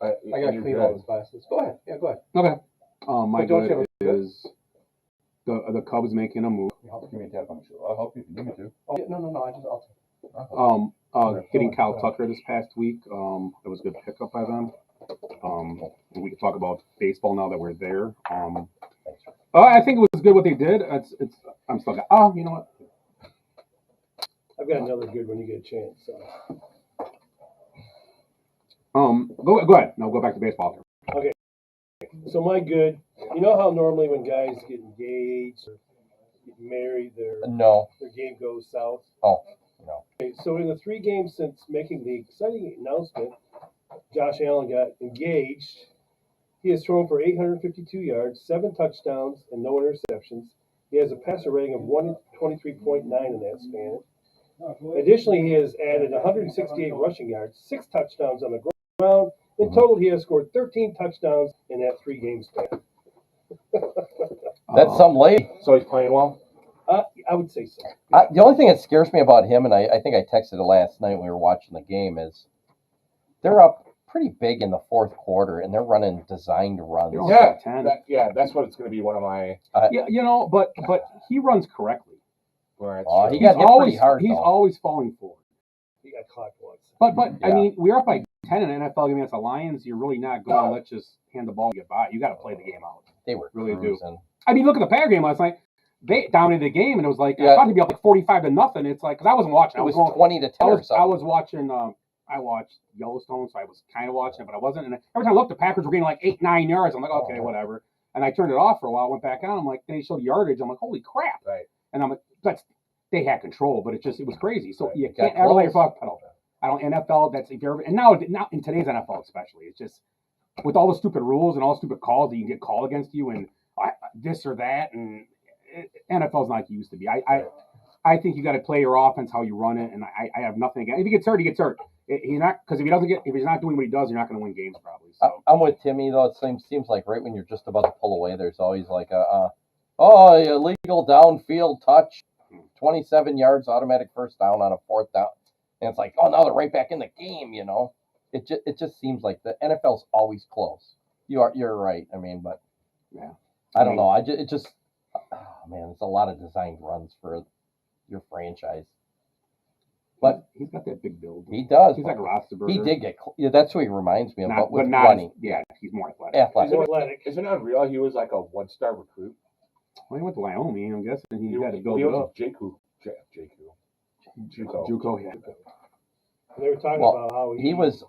I got to You're clean good. all those glasses. Go ahead. Yeah, go ahead. Okay. My But don't good you have is the Cubs making a move. give me a tap on the shoulder. I'll help you if you need me to. Oh, yeah, no. I'll take. Getting Cal Tucker this past week, it was a good pickup by them. And we can talk about baseball now that we're there. I think it was good what they did. I'm still got. Oh, you know what? I've got another good one. You get a chance. So. Go ahead. No, go back to baseball. So my good. You know how normally when guys get engaged or get married, their game goes south. Oh, no. Okay, so in the 3 games since making the exciting announcement, Josh Allen got engaged. He has thrown for 852 yards, 7 touchdowns, and no interceptions. He has a passer rating of 123.9 in that span. Additionally, he has added 168 rushing yards, 6 touchdowns on the ground. In total, he has scored 13 touchdowns in that 3-game span. That's some lady. So he's playing well? I would say so. The only thing that scares me about him, and I think I texted it last night when we were watching the game, is they're up pretty big in the 4th quarter, and they're running designed runs. Yeah, 10. That's what it's going to be one of my. But he runs correctly. He got hit pretty hard. He's always falling forward. He got caught once. But I mean, we're up by 10 in an NFL game against the Lions. You're really not going. Let's just hand the ball and get by. You got to play the game out. They were really cruising. do. I mean, look at the Packer game last night. They dominated the game, and it was like I thought it'd be up like 45-0. It's like because I wasn't watching. It was 20-10 or something. I was watching. I watched Yellowstone, so I was kind of watching it, but I wasn't. And every time I looked, the Packers were getting like 8-9 yards. I'm like, okay, whatever. And I turned it off for a while. Went back on. I'm like, then he showed yardage. I'm like, holy crap! Right. And I'm like, they had control, but it was crazy. So you It can't got ever let your close. foot pedal. I don't NFL. That's if you're ever, and now in today's NFL especially, it's just with all the stupid rules and all the stupid calls that you can get called against you and this or that, and NFL's not like it used to be. I think you got to play your offense how you run it, and I have nothing against. If he gets hurt, he gets hurt. He's not because if he's not doing what he does, you're not going to win games probably. So I'm with Timmy though. It seems like right when you're just about to pull away, there's always like illegal downfield touch, 27 yards, automatic first down on a 4th down, and it's like, oh, now they're right back in the game. It just seems like the NFL's always close. You're right. I mean, but yeah, I don't know. It's a lot of designed runs for your franchise. But he's got that big build. he does. He's like a Roethlisberger. He did get. That's who he reminds me of. But with not running, he's more athletic. He's athletic. Isn't it unreal? He was like a 1-star recruit. Well, he went to Wyoming. I'm guessing he had to build he it was up. JUCO. JUCO, yeah. They were talking about how he was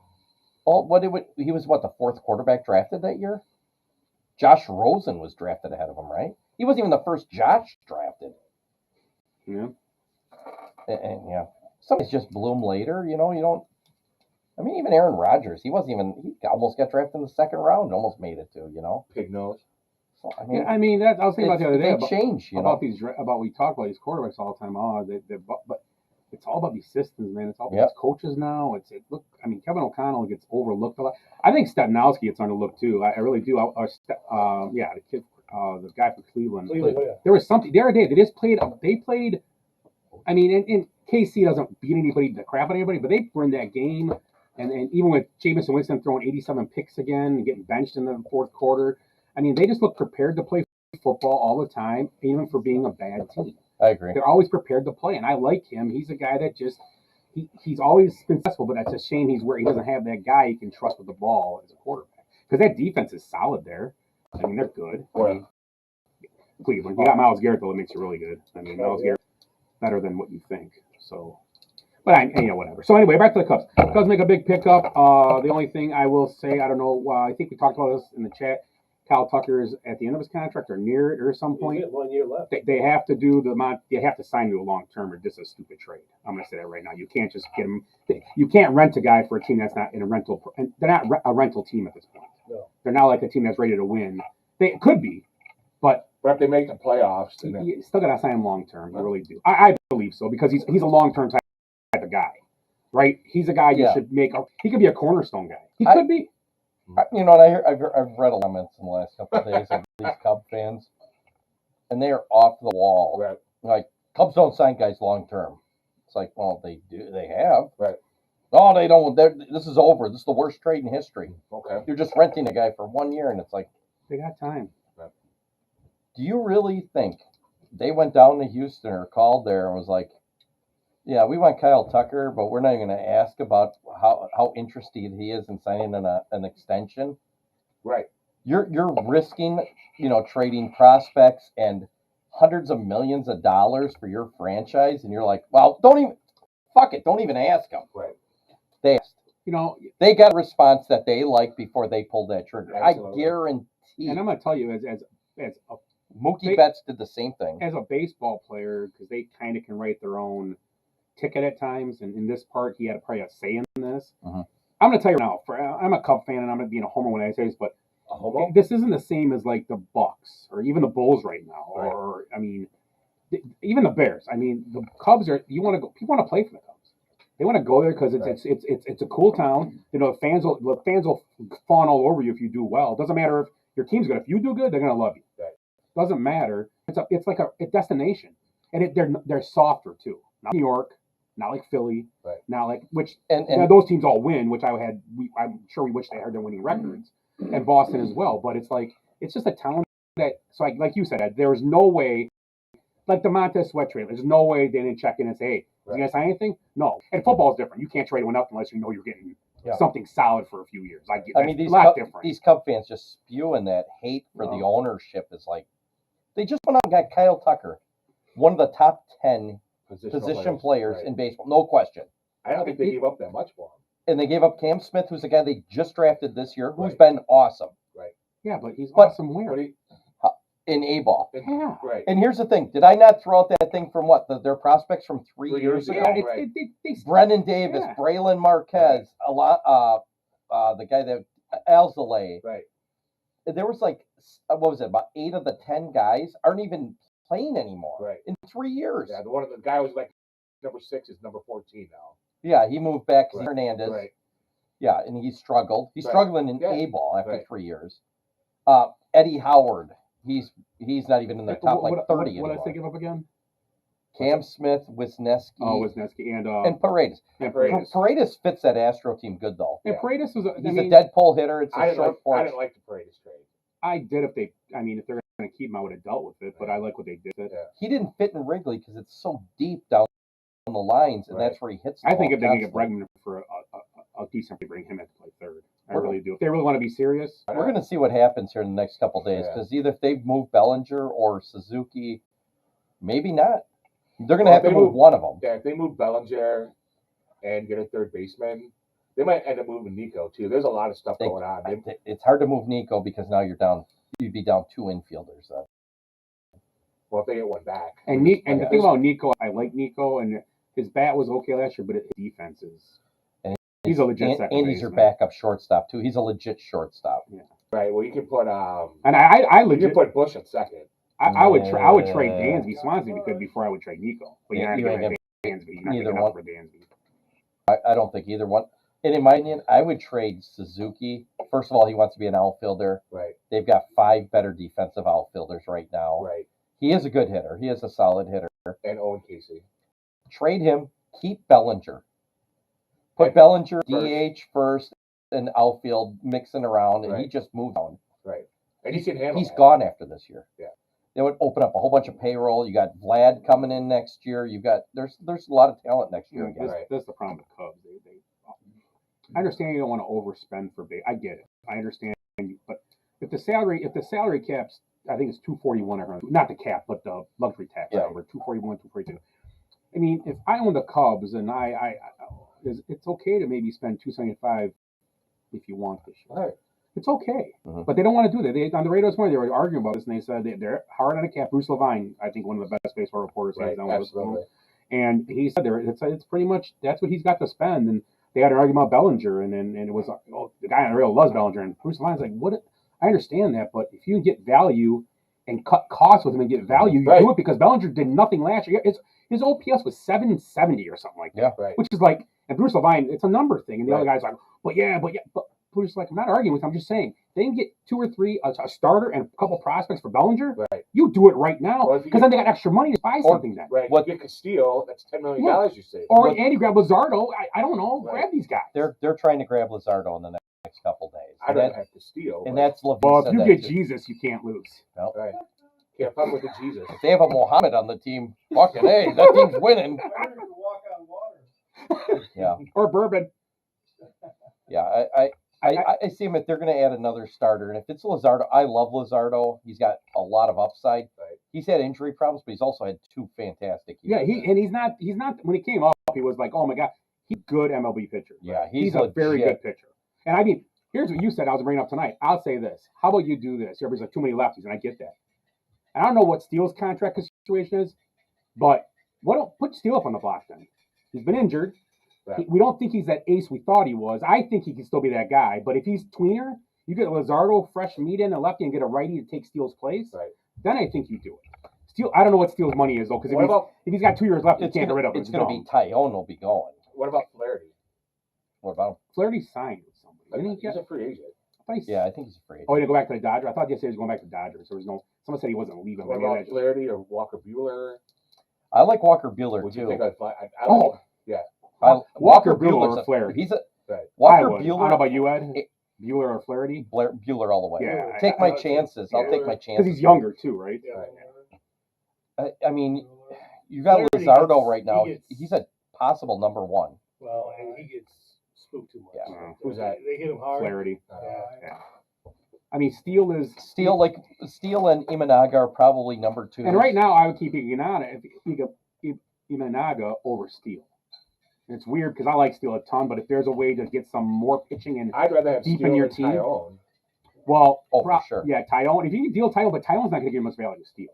He was the fourth quarterback drafted that year? Josh Rosen was drafted ahead of him, right? He wasn't even the first Josh drafted. Yeah. And yeah, some guys just bloom later. You don't. I mean, even Aaron Rodgers, he almost got drafted in the second round, almost made it to. Pig nose. So I mean, I was thinking about the other day they change. We talk about these quarterbacks all the time. But it's all about these systems, man. It's all about these coaches now. Kevin O'Connell gets overlooked a lot. I think Stepnowski gets underlooked too. I really do. The kid, the guy from Cleveland. There was something the other day. They played. I mean, and KC doesn't beat anybody, the crap out of anybody, but they were in that game. And even with Jameson Winston throwing 87 picks again and getting benched in the fourth quarter, I mean, they just look prepared to play football all the time, even for being a bad team. I agree. They're always prepared to play, and I like him. He's a guy that he's always been successful, but that's a shame he doesn't have that guy he can trust with the ball as a quarterback. Because that defense is solid there. I mean, they're good. Cleveland. You got Myles Garrett, though, it makes you really good. I mean, Myles Garrett better than what you think. So, but whatever. So anyway, back to the Cubs. Cubs make a big pickup. The only thing I will say, I don't know. I think we talked about this in the chat. Kyle Tucker is at the end of his contract or near it or at some point. 1 year left. They have to they have to sign to a long term or just a stupid trade. I'm going to say that right now. You can't just get him. You can't rent a guy for a team that's not in a rental. And they're not a rental team at this point. No. They're not like a team that's ready to win. They could be, but if they make the playoffs, you still got to sign him long term. You really do. I believe so because he's a long term type of guy, right? He's a guy you should make. He could be a cornerstone guy. He could be. I've read a comments in the last couple of days of these Cub fans, and they are off the wall. Right. Like, Cubs don't sign guys long term. It's like, well, they do. They have. Right. No, they don't. This is over. This is the worst trade in history. Okay. You're just renting a guy for 1 year, and it's like, they got time. Right. Do you really think they went down to Houston or called there and was like, yeah, we want Kyle Tucker, but we're not even going to ask about how interested he is in signing an extension? Right. You're risking, trading prospects and hundreds of millions of dollars for your franchise, and you're like, well, don't even ask them. Right. They asked. They got a response that they liked before they pulled that trigger. Absolutely. I guarantee. And I'm going to tell you, as a Mookie Betts did the same thing. As a baseball player, because they kind of can write their own ticket at times, and in this part, he had probably a say in this. Uh-huh. I'm going to tell you now, I'm a Cub fan, and I'm going to be a homer when I say this, but a homo? This isn't the same as like the Bucks or even the Bulls right now, Right. or I mean, even the Bears. I mean, the Cubs are. People want to play for the Cubs. They want to go there because it's a cool town. The fans will fawn all over you if you do well. It doesn't matter if your team's good. If you do good, they're going to love you. Right. Doesn't matter. It's like a destination, and they're softer too. Not New York, not like Philly, right. Not like and those teams all win, which I'm sure we wish they had their winning records, and Boston as well. But it's just a town that like you said, there's no way. Like the Montez Sweat trade, there's no way they didn't check in and say, "Hey, you guys sign anything?" No. And football is different. You can't trade one up unless you know you're getting something solid for a few years. These Cub fans just spewing that hate for the ownership is like they just went out and got Kyle Tucker, one of the top 10 position players in baseball, no question. I don't think they gave up that much for him. And they gave up Cam Smith, who's a guy they just drafted this year, who's been awesome. Right. Yeah, but he's awesome where? In A-ball. Yeah. Right. And here's the thing. Did I not throw out that thing from their prospects from 3 years ago? Yeah, right. Brennan Davis, Braylon Marquez, the guy that Alzolay. Right. There was about 8 of the 10 guys aren't even playing anymore in 3 years. Yeah, the guy was like number 6 is number 14 now. Yeah, he moved back to Hernandez. Right. Yeah, and he struggled. He's struggling in A-ball after 3 years. Eddie Howard, he's not even in the top 30 anymore. What did I give up again? Cam Smith, Wisniewski. Oh, Wisniewski and Paredes. Paredes fits that Astro team good though. And Paredes was he's a dead pull hitter. It's a short porch. I didn't like the Paredes trade. I did if they're going to keep him, I would have dealt with it. But I like what they did. Yeah. He didn't fit in Wrigley because it's so deep down the lines, and that's where he hits. I think if they can get Bregman for a decent, they bring him in to play third. I really do. If they really want to be serious, we're going to see what happens here in the next couple of days because either if they move Bellinger or Suzuki, maybe not. They're going to have to move one of them. Yeah, if they move Bellinger and get a third baseman, They might end up moving Nico too. There's a lot of stuff going on. It's hard to move Nico because now you're down. You'd be down 2 infielders then. Well, if they get one back. And the thing about Nico, I like Nico, and his bat was okay last year, but his defense is. He's a legit second and he's your backup shortstop too. He's a legit shortstop. Yeah. Right. Well, you can put and I legit you can put Bush at second. I would trade Dansby Swansea before I would trade Nico. But you're not going to Dansby. You're not either going one for Dansby. I don't think either one. And in my opinion, I would trade Suzuki. First of all, he wants to be an outfielder. Right. They've got 5 better defensive outfielders right now. Right. He is a good hitter. He is a solid hitter. And Owen Casey. Trade him. Keep Bellinger. Put Bellinger DH first and outfield mixing around, and he just moved on. Right. And he can handle He's that. gone after this year. Yeah. They would open up a whole bunch of payroll. You got Vlad coming in next year. You got there's a lot of talent next year again. That's the problem with Cubs. I understand you don't want to overspend for big. I get it. I understand, but if the salary caps, I think it's 241 or not the cap, but the luxury tax over 241, 242. I mean, if I own the Cubs and it's okay to maybe spend 275 if you want this year. Right. It's okay, but they don't want to do that. On the radio this morning, they were arguing about this, and they said they're hard on the cap. Bruce Levine, I think one of the best baseball reporters, Absolutely. And he said it's pretty much that's what he's got to spend. And they had an argument about Bellinger, and it was the guy on the radio loves Bellinger, and Bruce Levine's like, what? I understand that, but if you can get value and cut costs with him and get value, you do it because Bellinger did nothing last year. His OPS was 770 or something like that, which is like, and Bruce Levine, it's a number thing, and the other guy's like, but Bruce, like, I'm not arguing with him. I'm just saying they can get 2 or 3 a starter and a couple prospects for Bellinger. Right. You do it right now because then they got extra money to buy something. Then right. What you get Castillo, that's $10 million you save. Or Andy grab Luzardo. I don't know. Grab these guys. They're trying to grab Luzardo in the next couple days. I don't have Castillo. And that's Levine. Well, if you get Jesus, you can't lose. No. Right. Can't fuck with the Jesus. If they have a Mohammed on the team, fucking hey, that team's winning. Yeah. Or bourbon. Yeah, I see him if they're going to add another starter, and if it's Luzardo, I love Luzardo. He's got a lot of upside. Right. He's had injury problems, but he's also had 2 fantastic years. Yeah, he's not when he came up, he was like, oh my god, he's a good MLB pitcher. Yeah, he's a very good pitcher. And I mean, here's what you said I was bringing up tonight. I'll say this. How about you do this? Everybody's like too many lefties, and I get that. And I don't know what Steele's contract situation is, but put Steele up on the block then. He's been injured. Right. We don't think he's that ace we thought he was. I think he can still be that guy. But if he's tweener, you get Luzardo, fresh meat in a lefty, and get a righty to take Steele's place, then I think you do it. Steele, I don't know what Steele's money is, though, because if he's got 2 years left, you can't get rid of him. It's going to be Tyone will be going. What about Flaherty? What about him? Flaherty signed with somebody. He's a free agent. I think he's a free agent. Oh, he didn't go back to the Dodgers? I thought yesterday he was going back to the Dodgers. There was someone said he wasn't leaving. What about Flaherty or Walker Buehler? I like Walker Buehler, Would too. you think yeah. Walker Buehler or Flaherty? He's a Walker Buehler. I don't know about you, Ed. Buehler or Flaherty? Buehler all the way. Yeah, take my chances. I'll take my chances. Because he's younger too, right? Yeah. I mean, you got Luzardo right now. He's a possible number 1. Well, and he gets spooked too much. Yeah. Who's that? They hit him hard. Flaherty. Yeah. I mean, Steele and Imanaga are probably number 2. And right now, I would keep Imanaga over Steele. And it's weird because I like Steele a ton, but if there's a way to get some more pitching and I'd rather have deep Steele in your than team. Tyone. Well, for sure. Yeah, Tyone. If you can deal Tyone, but Tyone's not going to give much value to Steele.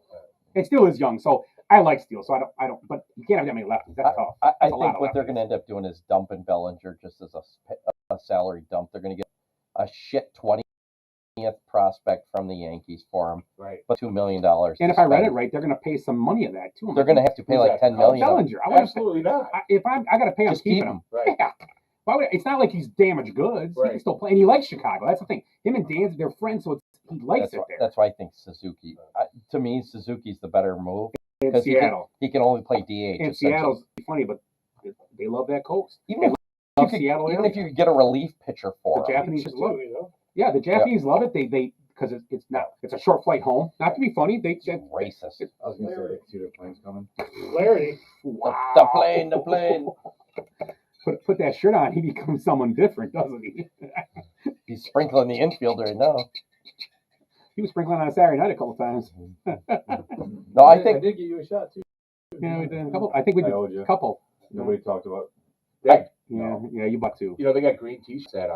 And Steele is young, so I like Steele. So I don't. But you can't have that many lefties. That's tough. I think what they're going to end up doing is dumping Bellinger just as a salary dump. They're going to get a shit 20th prospect from the Yankees for him, right? But $2 million. And if I read it right, they're going to pay some money of that too. They're going to have to pay like $10 million. Bellinger, absolutely not. If I got to pay him, keeping him. Right. Yeah. It's not like he's damaged goods. Right. He can still play, and he likes Chicago. That's the thing. Him and Dan, they're friends, so he likes it there. That's why I think Suzuki. To me, Suzuki's the better move. In Seattle, he can only play DH. And Seattle's funny, but they love that coast. Even if you could get a relief pitcher for the Japanese love it. Yeah, the Japanese love it. They because it's a short flight home. Not to be funny, they racist. I was gonna say they see the planes coming. Flaherty. Wow. The plane. Put that shirt on, he becomes someone different, doesn't he? He's sprinkling the infield right now. He was sprinkling on Saturday night a couple times. No, I think I did give you a shot too. Yeah, we did a couple. I think we did a couple. Nobody talked about Yeah, you bought two. You know, they got green t-shirts at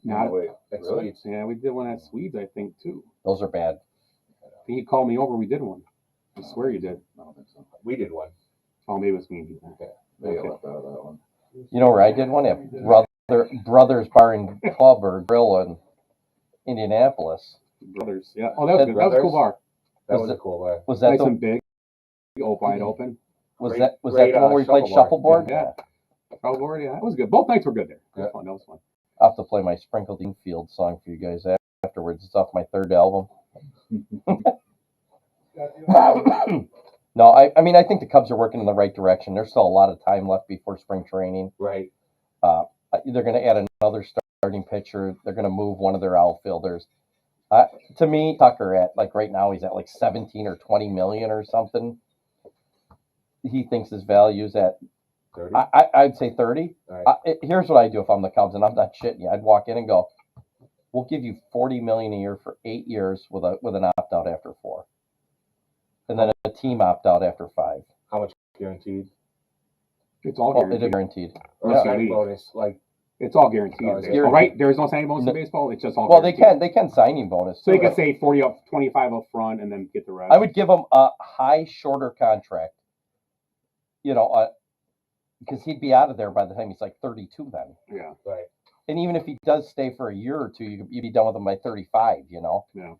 Not, wait, at really? Swedes. yeah, we did one at Swedes, I think, too. Those are bad. I think he called me over. We did one. I swear you did. I don't think so. We did one. Oh, maybe it was me and you. They Okay. left out of that one. You know where I did one? At Brothers Bar and Club or Grill in Indianapolis. Brothers. Yeah. Oh, that was good. That was a cool bar. That Was was a it- cool bar. Was that Nice the and big. Wide open. was Great- that was great, that the one where you played shuffleboard. shuffleboard? Yeah. Shuffleboard, yeah. That was good. Both nights were good there. That was Yeah. fun. That was fun. I'll have to play my Sprinkled Infield song for you guys afterwards. It's off my third album. No, I mean I think the Cubs are working in the right direction. There's still a lot of time left before spring training. Right. They're going to add another starting pitcher. They're going to move one of their outfielders. To me, Tucker at like right now he's at like 17 or 20 million or something. He thinks his value is at 30. I'd say 30. Right. Here's what I do if I'm the Cubs, and I'm not shitting you. I'd walk in and go, "We'll give you 40 million a year for 8 years with an opt out after 4, and then a team opt out after 5. How much guaranteed? It's all Well, guaranteed. it's guaranteed. Or Yeah. signing bonus? Like, It's all guaranteed. Oh, it's in baseball, right? There's no signing bonus in No. baseball. It's just all Well, guaranteed. they can signing bonus. So you too. could say 40 up, 25 up front, and then get the rest. I would give him a high, shorter contract. You know, because he'd be out of there by the time he's like 32 then. Yeah. right. And even if he does stay for a year or two, you'd be done with him by 35. You know. Yeah.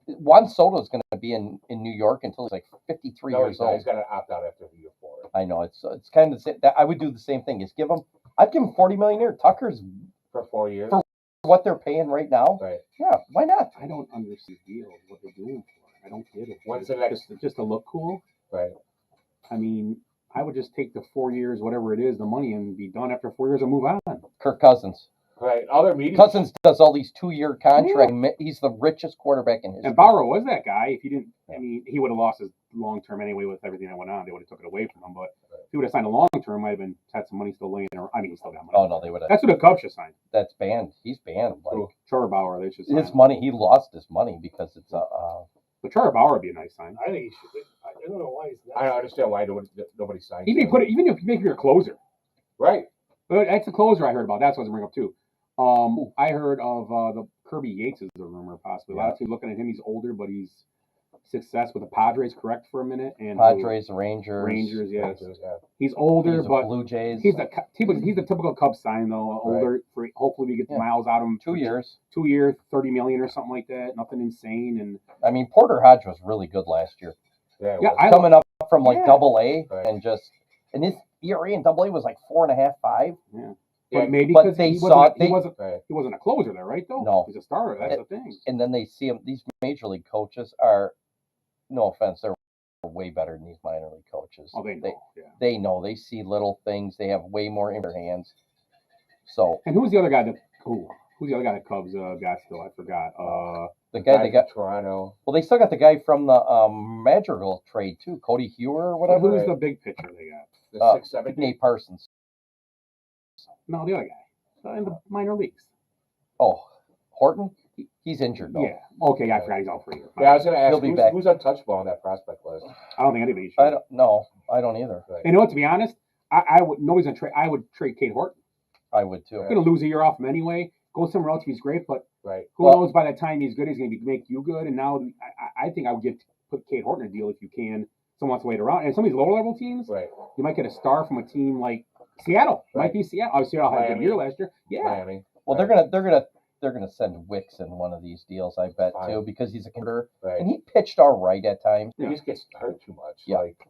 Juan Soto's going to be in New York until he's like 53 No, years he's not. old. He's got to opt out after year 4. I know it's kind of the same. I would do the same thing. Is give him. I'd give him 40 million a year. Tucker's For 4 years. For- what they're paying right now. Right. Yeah, why not? I don't understand the deal, what they're doing for it. I don't get it. When's the next? Just to look cool? Right. I mean, I would just take the 4 years, whatever it is, the money, and be done after 4 years and move on. Kirk Cousins. Right. Other media. Cousins does all these 2-year contracts. He's the richest quarterback in history. And Barrow was that guy. If he didn't, I mean, he would have lost his long term anyway with everything that went on. They would have took it away from him. But if he would have signed a long term, might have been had some money still laying there. I mean, he still got money. Oh no, they would have. That's what the Cubs should sign. That's banned. He's banned. Like Trevor Bauer, they should sign. his money, he lost his money because it's But Trevor Bauer would be a nice sign. I think he should. I don't know why he's not. I don't understand why nobody signed. Even him. even if you make your a closer. Right. But that's a closer I heard about. That's what I was bring up too. I heard of the Kirby Yates is a rumor possibly. A lot of people looking at him. He's older, but he's success with the Padres, correct for a minute, and Padres, Rangers, yeah. Yeah. He's older, he's a but Blue Jays. he's the typical Cubs sign though. Older, for, hopefully we get the miles out of him. 2 years. 2 years, 30 million or something like that. Nothing insane, and I mean, Porter Hodge was really good last year. Yeah. yeah, well, Coming up from like Yeah. Double A Right. and his ERA in Double A was like 4.5, 5. yeah, but maybe but because they he saw- right. wasn't a closer there, right? Though No. he's a starter. That's the thing. And then they see him. These major league coaches are, no offense, they're way better than these minor league coaches. Oh, they know. Yeah. They know. They see little things. They have way more in their hands. So And who's the other guy that? Who's the other guy that Cubs got still? I forgot. the guy they got. from Toronto. Well, they still got the guy from the Madrigal trade too, Cody Hewer or whatever. Who's the big pitcher they got? The 6'7". Nate Parsons. No, the other guy in the minor leagues. Oh, Horton. He's injured though. Yeah. Okay, I forgot he's out for a year. Yeah, I was going to He'll ask be back. who's untouchable on that prospect list. I don't think anybody should. I don't. No, I don't either. Right. You know what? To be honest, I would. Nobody's gonna trade. I would trade Kate Horton. I would too. Right. Gonna lose a year off him anyway. Go somewhere else if he's great, but Right. who Well- knows? By the time he's good, he's gonna make you good. And now, I think I would put Kate Horton in a deal if you can. Someone wants to wait around. And some of these lower level teams, Right. you might get a star from a team like Seattle. Right. Might be Seattle. Oh, Seattle had a good Miami. year last year. Yeah. Miami. Well, Right. they're gonna send Wicks in one of these deals, I bet Fine. too, because he's a kicker Right. and he pitched all right at times. He just gets hurt too much. Yeah. Like,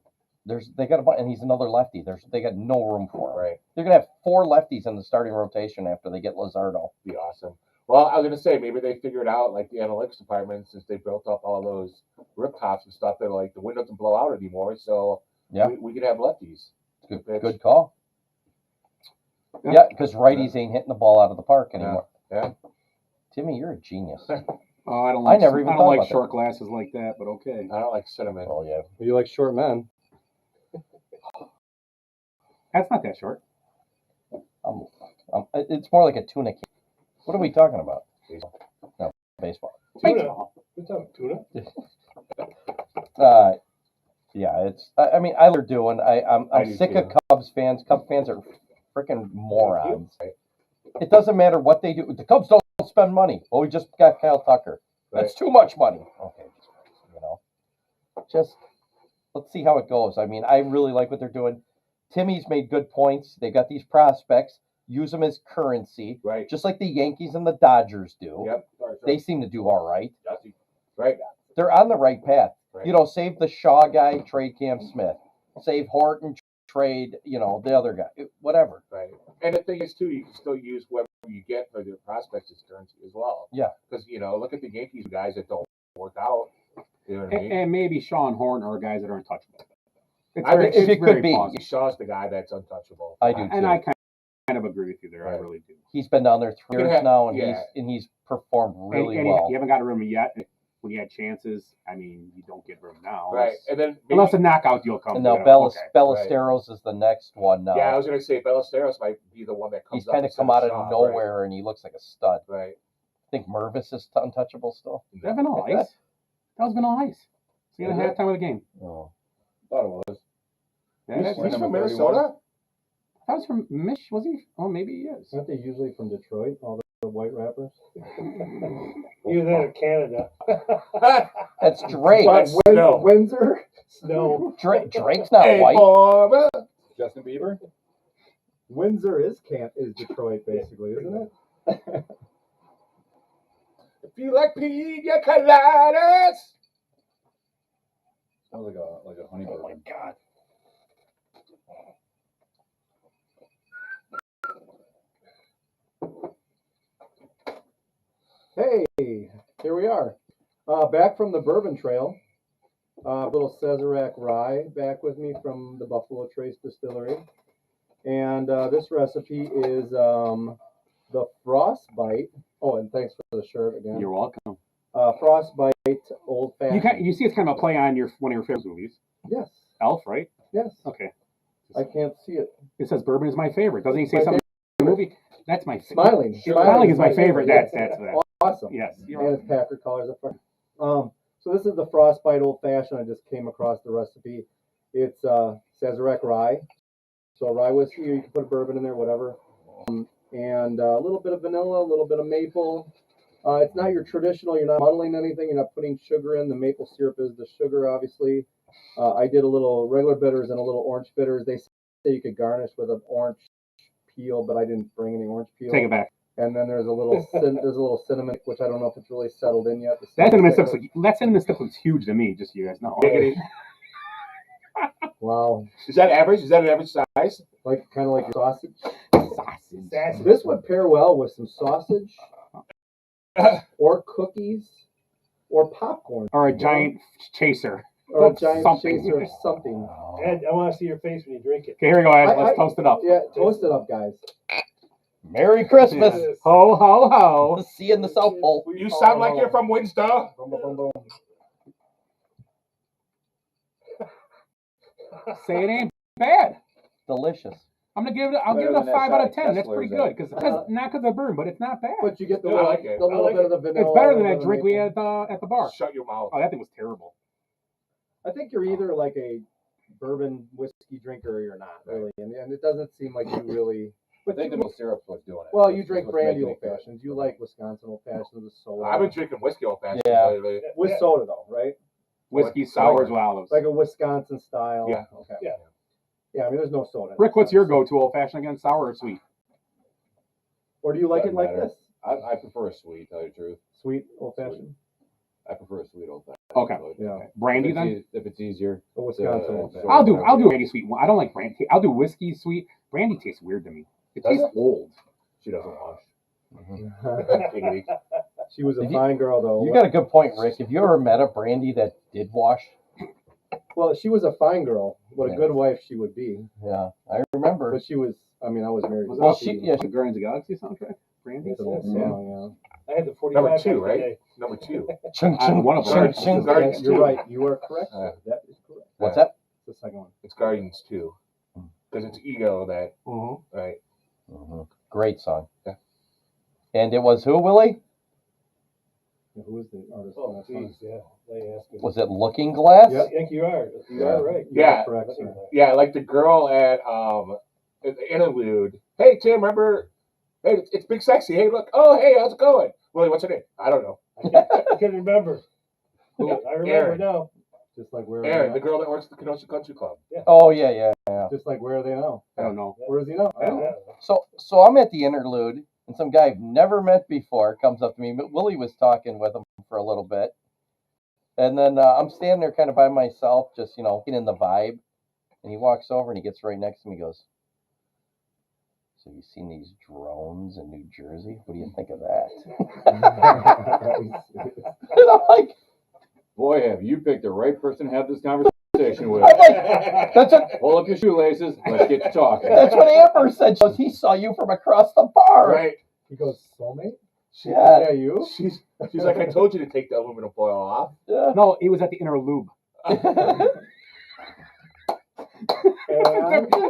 They got and he's another lefty. They got no room for him. right. They're gonna have 4 lefties in the starting rotation after they get Luzardo. Be awesome. Well, I was going to say, maybe they figured out, like, the analytics department, since they built up all those rip tops and stuff, they're like, the wind doesn't blow out anymore, so Yeah. we could have lefties. Good call. Yeah. Yeah, because righties ain't hitting the ball out of the park anymore. Yeah. Timmy, you're a genius. Oh, I don't I like. never even I thought don't like about short glasses like that. But okay. I don't like cinnamon. Oh yeah. You like short men? That's not that short. It's more like a tuna can. What are we talking about? No, baseball. Tuna. What's up, tuna? Yeah, it's. I mean, I love doing. I'm I do sick of too. Cubs fans. Cubs fans are freaking morons. It doesn't matter what they do. The Cubs don't spend money. Well, we just got Kyle Tucker. That's too much money. Okay, just let's see how it goes. I mean, I really like what they're doing. Timmy's made good points. They got these prospects. Use them as currency, Right. just like the Yankees and the Dodgers do. Yep. They seem to do all right. Right. They're on the right path. Right. You know, save the Shaw guy, trade Cam Smith. Save Horton, trade, you know, the other guy. Whatever. Right. And the thing is, too, you can still use whatever you get for the prospects as currency as well. Yeah. Because, you know, look at the Yankees guys that don't work out. You know what I mean? And maybe Shaw and Horton are guys that are untouchable. I think it could be. possible. Shaw's the guy that's untouchable. I do, too. And I kind of agree with you there. Right. I really do. He's been down there 3 years now, and yeah. he's performed really and well. you haven't got rid of him yet. When you had chances, I mean, you don't get rid of him now. Right. And then maybe, Unless a knockout deal comes. And now Ballesteros is the next one now. Yeah, I was going to say Ballesteros might be the one that comes He's kind of come out of nowhere, and he looks like a stud. Right. I think Mervis is untouchable still. Is that Vanilla Ice? That was Vanilla Ice. See you at halftime of the game. Oh. Thought it was. Yeah, He's from Minnesota? That was from Mich, was he? Oh, maybe he is. Aren't they usually from Detroit, all the white rappers? Either that or Canada. That's Drake. Snow. Windsor? Snow. Drake's not Hey, white. boy. Justin Bieber? Windsor is Detroit, basically, isn't it? If you like pina coladas. Sounds like a honey Oh my bourbon. God. Hey, here we are. Back from the Bourbon Trail. Little Sazerac rye back with me from the Buffalo Trace Distillery. And this recipe is the Frostbite. Oh, and thanks for the shirt again. You're welcome. Frostbite Old Fashioned. You see, it's kind of a play on one of your favorite movies, Yes, Elf, right? yes. Okay. I can't see it. It says bourbon is my favorite. Doesn't he say something in the movie? That's my favorite. Smiling. Smiling is my favorite. That's that. Awesome. Yes. And it's Packer colors up front. So this is the Frostbite Old Fashioned. I just came across the recipe. It's Sazerac rye. So rye whiskey, you can put a bourbon in there, whatever. And a little bit of vanilla, a little bit of maple. It's not your traditional. You're not muddling anything. You're not putting sugar in. The maple syrup is the sugar, obviously. I did a little regular bitters and a little orange bitters. They say you could garnish with an orange peel, but I didn't bring any orange peel. Take it back. And then there's a little cinnamon, which I don't know if it's really settled in yet. That cinnamon stick looks huge to me. Just so you guys know. Wow. Is that average? Is that an average size? Like kind of like your sausage. Sausage. This would pair well with some sausage, or cookies, or popcorn, Or a giant chaser. or a giant something. chaser or something. Ed, I want to see your face when you drink it. Okay, here we go, Ed. I- Let's toast it up. Yeah, toast it up, guys. Merry Christmas. Yes. Ho, ho, ho. See you in the South Pole. You sound like you're from Windsor. Boom, boom, boom, boom. Say it ain't bad. Delicious. I'm gonna give it. I'll Better give it a than that 5 out of shot 10. That's Kessler's pretty good because not because of burn, but it's not bad. But you get the, Yeah, I like it. the little I like bit of the vanilla. It's better than a little that bit drink of we maple. had at the bar. Shut your mouth. Oh, that thing was terrible. I think you're either like a bourbon whiskey drinker or you're not, really. And it doesn't seem like you really. I think the syrup's what's doing it. Well, you That's drink what's brandy making old it good. fashions. You like Wisconsin old fashions with soda. I've been drinking whiskey old fashioned Yeah. lately. with soda though, right? Whiskey What? sours with olives. Like a Wisconsin style. Yeah. Okay. Yeah. Yeah, I mean, there's no soda. in it, Rick, what's so- your go-to old fashioned again? Sour or sweet? Or do you like it Doesn't like matter. this? I prefer a sweet, tell you the truth. Sweet old fashioned? I prefer a sweet old fashioned. Okay. Yeah. Brandy then? If it's easier. A Wisconsin old fashioned. I'll do brandy sweet. I don't like brandy. I'll do whiskey sweet. Brandy tastes weird to me. It Does tastes it? old. She doesn't wash. Giggity. She was a Did you- fine girl though. You got a good point, Rick. Have you ever met a brandy that did wash? Well, she was a fine girl. What a Yeah. good wife she would be. Yeah, I remember. But she was, I mean, I was married. Was to Well, it she, Steve. yeah, the Guardians of the Galaxy soundtrack? Brandy? It's an old Yeah. song, I had the 45 Number 2, back in the right? day. Number 2. chung, chung, one of them. chung, It's chung. yeah. Guardians You're 2. right. You are correct. Yeah. That is correct. What's that? It's the second one. It's Guardians 2. Because it's ego that, Mm-hmm. right? Great song. Yeah. And it was who, Willie? Who is the artist? Oh, on that song? jeez, yeah. Now you ask me. Was it Looking Glass? Yep. I think you are. You are right. You are Yeah. correct, sir. Yeah, like the girl at the interlude Hey, Tim, remember? Hey, it's Big Sexy. Hey, look. Oh, hey, how's it going? Willie, what's your name? I don't know. I can remember. Who? I remember Aaron. now. Just like where Aaron, are the they girl that works at the Kenosha Country Club. Oh yeah. now? Just like where are they now? I don't know. Where is he now? I don't know. So I'm at the interlude, and some guy I've never met before comes up to me. But Willie was talking with him for a little bit, and then I'm standing there kind of by myself, just getting in the vibe. And he walks over and he gets right next to me. And goes, "So you seen these drones in New Jersey? What do you think of that?" And I'm like, Boy, have you picked the right person to have this conversation with. I'm like, that's what Pull up your shoelaces. Let's get to talking. that's what Amber said. She goes, he saw you from across the bar. Right. He goes, soulmate? Yeah. Yeah, you? She's like, I told you to take the aluminum foil off. Yeah. No, he was at the interlude. That's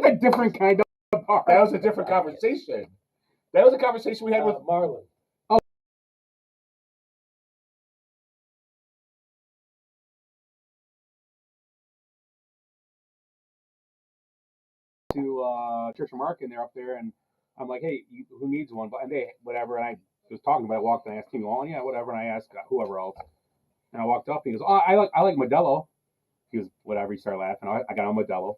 a different kind of bar. That was a different conversation. That was a conversation we had with Marlon. To Church and Mark, and they're up there, and I'm like, hey, who needs one? And they, whatever, and I was talking about it, walked, and I asked him, oh, yeah, whatever, and I asked whoever else, and I walked up, and he goes, oh, I like Modelo. He was, whatever, he started laughing. I got on Modelo.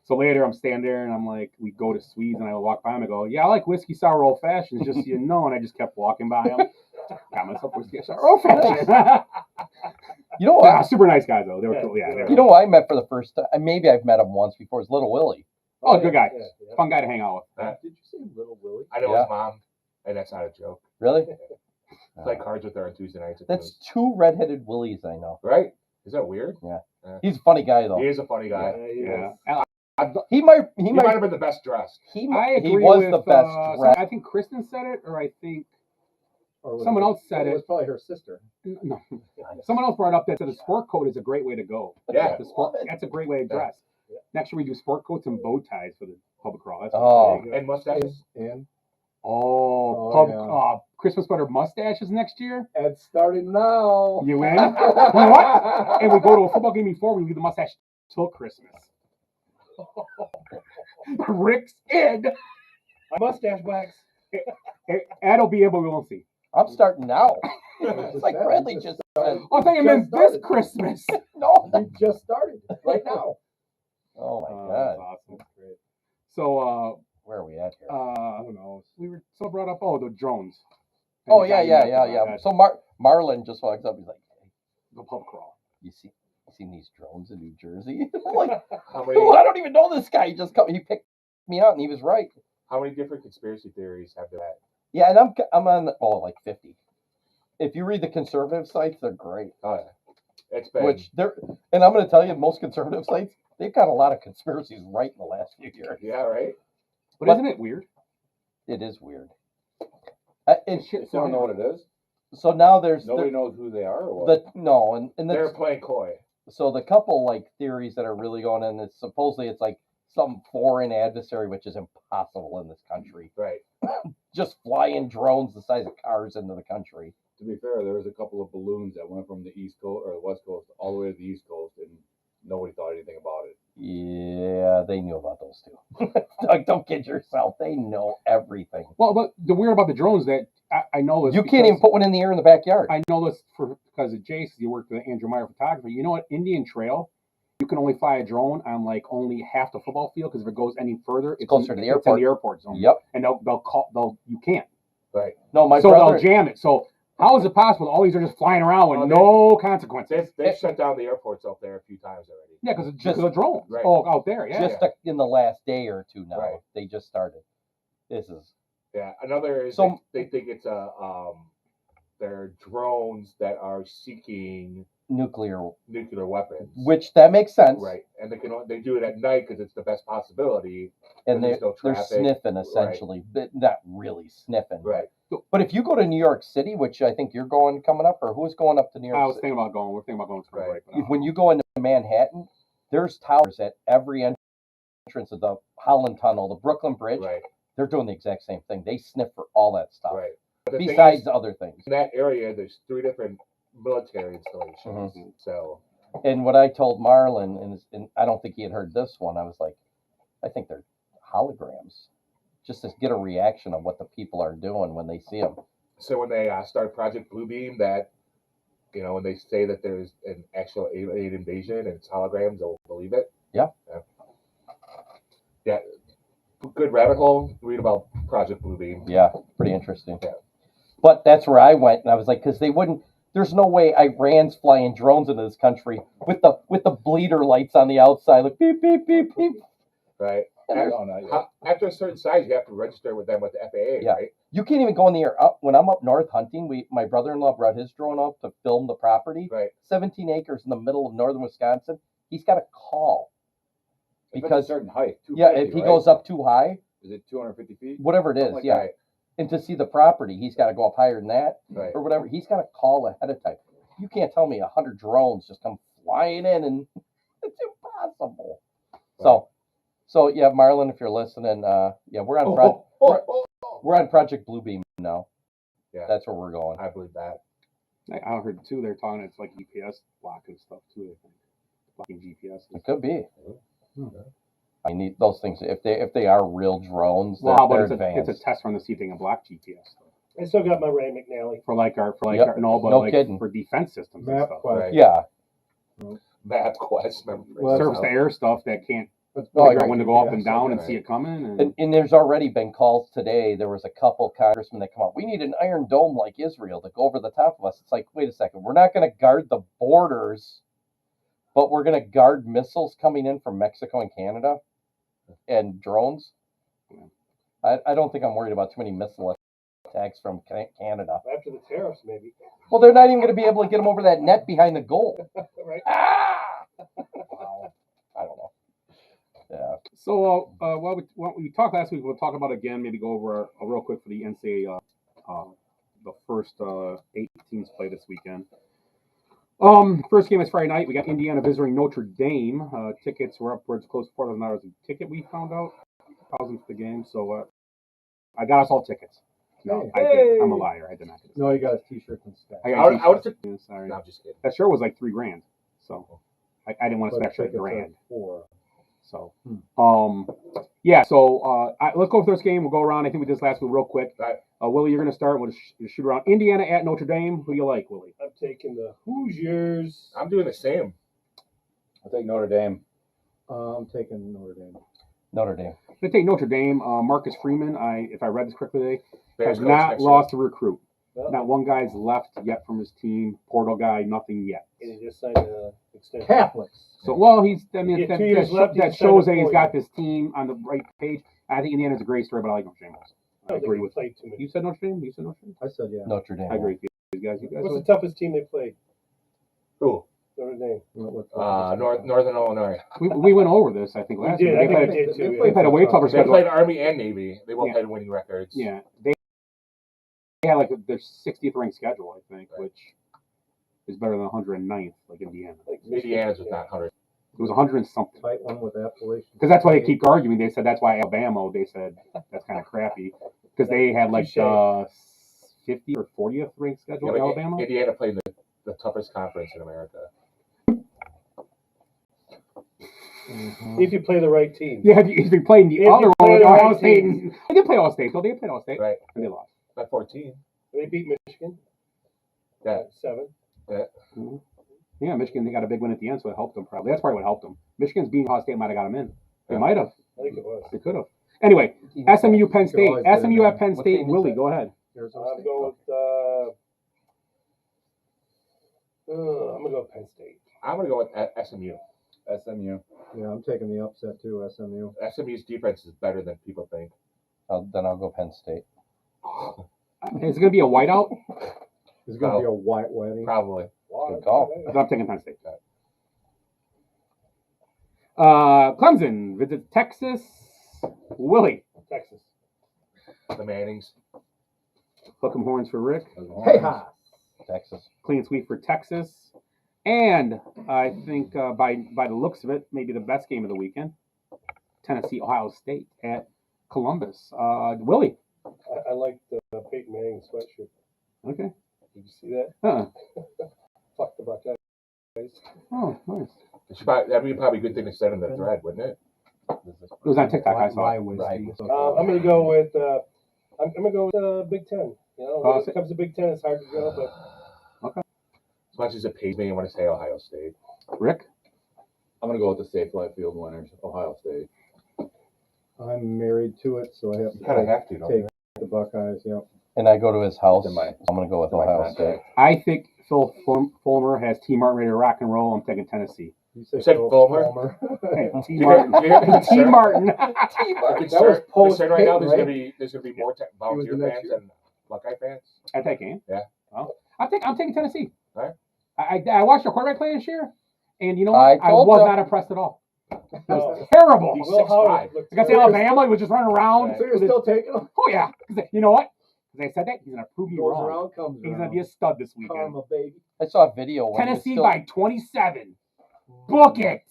So later, I'm standing there, and I'm like, we go to Swedes, and I walk by him, I go, yeah, I like whiskey sour old fashions, just so you know, and I just kept walking by him. Got myself whiskey sour old fashions. You know what? Yeah, super nice guys, though. They were cool, yeah. They were, You know who I met for the first time? Maybe I've met him once before. It's Little Willie. oh, good guy. Yeah. Fun guy to hang out with. Did you say Little Willie? I know Yeah. his mom, and that's not a joke. Really? Play cards with her on Tuesday nights. That's two redheaded Willies I know. right. Is that weird? He's a funny guy though. He is a funny guy. Yeah. He might He might have been the best dressed. he I agree he was with, the best dressed. I think Kristen said it, or I think Or was someone it- else said It it. was probably her sister. No, someone else brought up that the sport coat is a great way to go. Yeah. The sport, that's a great way to dress. Next year we do sport coats and bow ties for the public crawl. That's Oh. And mustaches. And Christmas sweater mustaches next year. it's starting now. You in? You know what? And we go to a football game before we leave the mustache till Christmas. Rick's in. Mustache wax. Ad'll be able to see. I'm starting now. It's It's like Bradley just said. I thought you meant this Christmas. No. We just started right now. Oh my That's god. awesome. So Where are we at here? Who knows? we were so brought up. Oh, the drones. Oh yeah. So Marlon just walks up. He's like, hey, The pub crawl. you seen these drones in New Jersey? I'm like, How many? I don't even know this guy. He picked me out and he was right. How many different conspiracy theories have there? Yeah, and I'm on like 50. If you read the conservative sites, they're great. Oh yeah, it's been. And I'm going to tell you, most conservative sites, they've got a lot of conspiracies right in the last few years. Yeah, right. But isn't it weird? It is weird. You don't know what it is? So now there's Nobody knows who they are or what? They're playing coy. So the couple like theories that are really going in is supposedly it's like some foreign adversary, which is impossible in this country. Right. Just flying drones the size of cars into the country. To be fair, there was a couple of balloons that went from the East Coast or the West Coast all the way to the East Coast, and nobody thought anything about it. Yeah, they knew about those too. Like, don't kid yourself. They know everything. Well, but the weird about the drones that I know this. You can't even put one in the air in the backyard. I know this because of Jace. You worked with Andrew Meyer Photography. You know what? Indian Trail, you can only fly a drone on like only half the football field because if it goes any further, it's closer to the It's airport. in the airport zone. Yep. And you can't. Right. No, my So brother. they'll jam it. So how is it possible? All these are just flying around with no consequences. They've shut down the airports up there a few times already. Yeah, because Just- the drones. Right. Oh, out there. Yeah. Just in the last day or two now, Right. they just started. This is Yeah. Another is So- they think it's they're drones that are seeking nuclear, nuclear weapons. which that makes sense. Right, and they do it at night because it's the best possibility. And There's no they're traffic. sniffing essentially, but not really sniffing. Right. But if you go to New York City, which I think you're going coming up, or who's going up to New York I was City? thinking about going. We're thinking about going to spring Right. break. but I don't When know. you go into Manhattan, there's towers at every entrance of the Holland Tunnel, the Brooklyn Bridge. Right. They're doing the exact same thing. They sniff for all that stuff, Right. But the thing besides is, other things. in that area, there's 3 different military installations. Mhm. So And what I told Marlon, and I don't think he had heard this one, I was like, I think they're holograms. just to get a reaction of what the people are doing when they see them. So when they start Project Bluebeam, that when they say that there's an actual alien invasion and it's holograms, they'll believe it. Yeah. Yeah. Good rabbit hole. Read about Project Bluebeam. Yeah, pretty interesting. Yeah. But that's where I went, and I was like, because they wouldn't. There's no way Iran's flying drones into this country with the bleeder lights on the outside, like beep beep beep beep. Right. After a certain size, you have to register with them with the FAA, Yeah. right? You can't even go in the air. When I'm up north hunting, my brother-in-law brought his drone up to film the property. Right. 17 acres in the middle of northern Wisconsin. He's got a call. If it's Because a certain height. Yeah, if he goes up too high, is it 250 feet? whatever it is, Something like yeah. Right. And to see the property, he's got to go up higher than that Right. or whatever. He's got to call ahead of time. You can't tell me 100 drones just come flying in, and it's impossible. So yeah, Marlon, if you're listening, yeah, we're on we're on Project Bluebeam now. Yeah. That's where we're going. I believe that. I heard too. They're talking it's like GPS blocking stuff too. I think blocking GPS. It could be. Hmm. I mean, those things. If they are real drones, Well, how they're about advanced. it's a test run to see if they can block GPS I still got my Ray McNally. for like our Yep. no, but No like kidding. for defense systems and Map stuff. quest. Right. Yeah. MapQuest. Well, Surface to air stuff that can't Oh, figure out yeah. when to go up and Yeah, down and right. see it coming. And And there's already been calls today. There was a couple congressmen that come up. We need an Iron Dome like Israel to go over the top of us. It's like, wait a second. We're not going to guard the borders, but we're going to guard missiles coming in from Mexico and Canada and drones. I don't think I'm worried about too many missile attacks from Canada. After the tariffs, maybe. Well, they're not even going to be able to get them over that net behind the goal. Right. Ah! Wow. I don't know. Yeah. so, what we talked last week, we'll talk about again. Maybe go over real quick for the NCAA. The first 8 teams play this weekend. First game is Friday night. We got Indiana visiting Notre Dame. Tickets were upwards close to $4,000 a ticket. We found out thousands for the game. So I got us all tickets. No, I did. I'm a liar. I did not. No, you got his t-shirt and stuff. I I got would t-shirts. Yeah, sorry. No, I'm just kidding. That shirt was like $3,000. So I didn't want to spend extra tickets are $1,000. $4,000. So, yeah. So let's go through this game. We'll go around. I think we did this last week real quick. Right. Willie, you're going to start. We'll shoot around. Indiana at Notre Dame. Who do you like, Willie? I'm taking the Hoosiers. I'm doing the same. I'll take Notre Dame. I'm taking Notre Dame. Notre Dame. They take Notre Dame. Marcus Freeman. If I read this correctly today, Bears has coach not next lost a recruit. Well, Not one guy's left yet from his team. Portal guy, nothing yet. and he just signed an extension. Catholics. So, well, I mean, Yeah, that, 2 years left, that he's shows that signed he's a got 4-year. this team on the right page. I think Indiana's a great story, but I like Notre Dame also. I I don't agree think with he played too many. you. Said Notre Dame? You said Notre Dame? I said yeah. Notre Dame. I agree with you guys. You guys. What's the toughest team they played? Who? Notre Dame. Northern Illinois. We went over this, I think, last We did. week. I think we did too. They played a way tougher They schedule. played Army and Navy. They both Yeah. had winning records. Yeah, they had like their 60th ranked schedule, I think, Right. which is better than 109th, like Indiana. Like Indiana's was not 100. It was 100 and something. Tight one with Appalachian. Because that's why they keep arguing. They said that's why Alabama. They said that's kind of crappy because they had like Touche. 50 or 40th ranked schedule Yeah, in but Alabama. Indiana played the toughest conference in America. If you play the right team. Yeah, if you played the If other you one, play with the Ohio right State. team. They did play Ohio State, though. They played Ohio State, Right. and they lost. By 14. They beat Michigan. Yeah. 7. Yeah, Michigan, they got a big win at the end, so it helped them probably. That's probably what helped them. Michigan's beating Ohio State might have got them in. They Yeah. might have. I think it was. They could have. Anyway, SMU, Penn You could State. always get SMU it at in. Penn What State. team is Willie, that? go ahead. Arizona I'm State. going with I'm gonna go with Penn State. I'm going to go with SMU. SMU. Yeah, I'm taking the upset too. SMU. SMU's defense is better than people think. Then I'll go Penn State. Is it going to be a whiteout? Is it going to No. be a white wedding? Probably. Good call. I'm taking Penn State. Clemson visits Texas. Willie, Texas. The Mannings. hook 'em horns for Rick. Hey ha! Texas. Clean sweep for Texas. And I think by the looks of it, maybe the best game of the weekend. Tennessee, Ohio State at Columbus. Willie. I like the Peyton Manning sweatshirt. Okay. Did you see that? Fuck the Buckeyes. Oh, nice. That'd be probably a good thing to send in the thread, wouldn't it? It was on TikTok. I saw it. whiskey. I'm gonna go with Big Ten. You know, when it comes to Big Ten, it's hard to go, but As much as it pays me, I want to say Ohio State. Rick? I'm gonna go with the safe left field winners, Ohio State. I'm married to it, so I have You to kind of have to, don't take you? the Buckeyes. Yep. And I go to his house. In my- I'm going to go with My Ohio State. contact. I think Phil Fulmer has T. Martin ready to rock and roll. I'm taking Tennessee. You You said Fulmer? Hey, T. Yeah, Martin. yeah, T. sure. Martin. Concerned post right now. Peyton, There's gonna be more volunteer the next fans year. than Buckeye fans. At that game. Yeah. Well, I'm taking Tennessee. All right. I watched the quarterback play this year, and you know I what? I told was ya. not impressed at all. It was terrible. He's Will 6'5". Howard looked Against terrible. Alabama, he was just running around. Right. So you're still taking them? Oh yeah. You know what? Because I said that he's gonna prove me Goes wrong. around, comes He's around. gonna be a stud this weekend. Karma, baby. I saw a video when Tennessee he was still, by 27. Book it.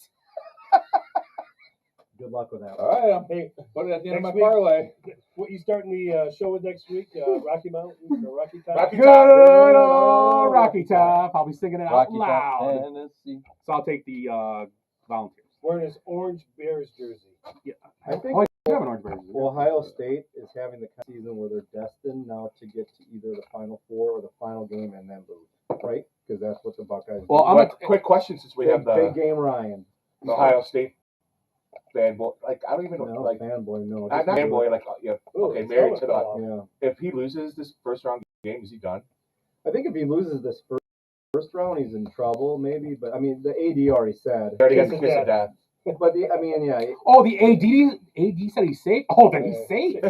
Good luck with that. All right, I'm put it at the end of my Next week. parlay. What you starting the show with next week? Rocky Mountain or Rocky Top? Rocky Good Top. old Rocky Top. I'll be singing it out Rocky loud. Top, Tennessee. So I'll take the Volunteers. Wearing his orange Bears jersey. I think Oh, you have an orange jersey. Ohio State is having the season where they're destined now to get to either the Final Four or the final game and then lose, right? Because that's what the Buckeyes do. Well, I'm But quick question, since we big, have the big game, Ryan. Ohio State fanboy, like I don't even know, No, like fanboy, no. not just fanboy, like yeah, Ooh, okay, it's married helmet to the. fell off. Yeah. If he loses this first round game, is he done? I think if he loses this first round, he's in trouble, maybe. But I mean, the AD already said. He already got Kiss the of kiss of death. death. But I mean, yeah, Oh, the AD said he's safe. Oh, then he's safe.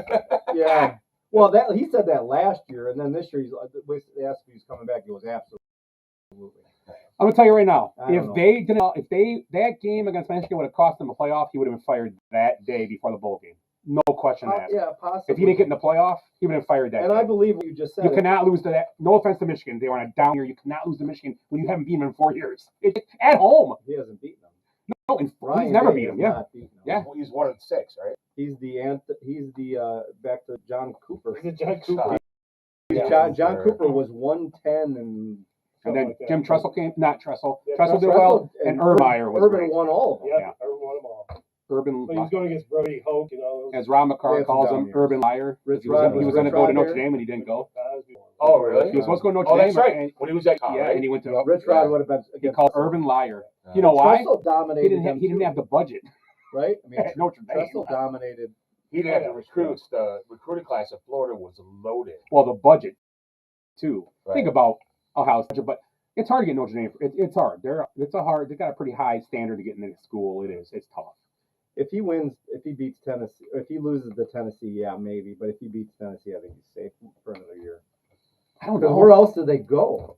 yeah. Well, that he said that last year, and then this year they asked if he's coming back. He was absolutely. I'm gonna tell you right now. I don't If that game against Michigan would have cost him a playoff, he would have been fired that day before the bowl game. No question asked. Yeah, possibly. If he didn't get in the playoff, he would have been fired that And day. I believe what you just said. You cannot lose to that. No offense to Michigan, they were on a down year. You cannot lose to Michigan when you haven't beaten them in 4 years. At home. He hasn't beaten them. No, he's Ryan never Day beat has him. Yeah. not beaten them. Yeah. He's 1-6, right? He's the back to John Cooper. Is it John Cooper? Yeah. John Cooper was 110 and And then like that. Jim Tressel came. Not Tressel. Yeah, Tressel did Tressel well, and and Urban was Urban great. won all of them. Yeah, Yeah. Urban won them all. Urban, But he was going against Brody Hoke, you know. as Ron They McCarr had some calls down him, years. Urban liar. Rich He was Rod going was to Rich go Rod to Notre there? Dame and he didn't go. Oh, really? He was supposed to go to Notre Oh, Dame. that's right. And, When he was at yeah, and he went to. Rich Rod would have been. He against called Tressel. Urban liar. You know why? Tressel He dominated. didn't have. them He didn't too, have the budget right. I mean, at Notre Dame. Tressel dominated. He didn't have the recruits. The recruiting class of Florida was loaded. Well, the budget too. Right. Think about Ohio's budget, but it's hard to get Notre Dame. It's hard. They got a pretty high standard to get into school. It is. It's tough. If he wins, if he beats Tennessee, if he loses to Tennessee, yeah, maybe. But if he beats Tennessee, I think he's safe for another year. I don't Because know. where else do they go?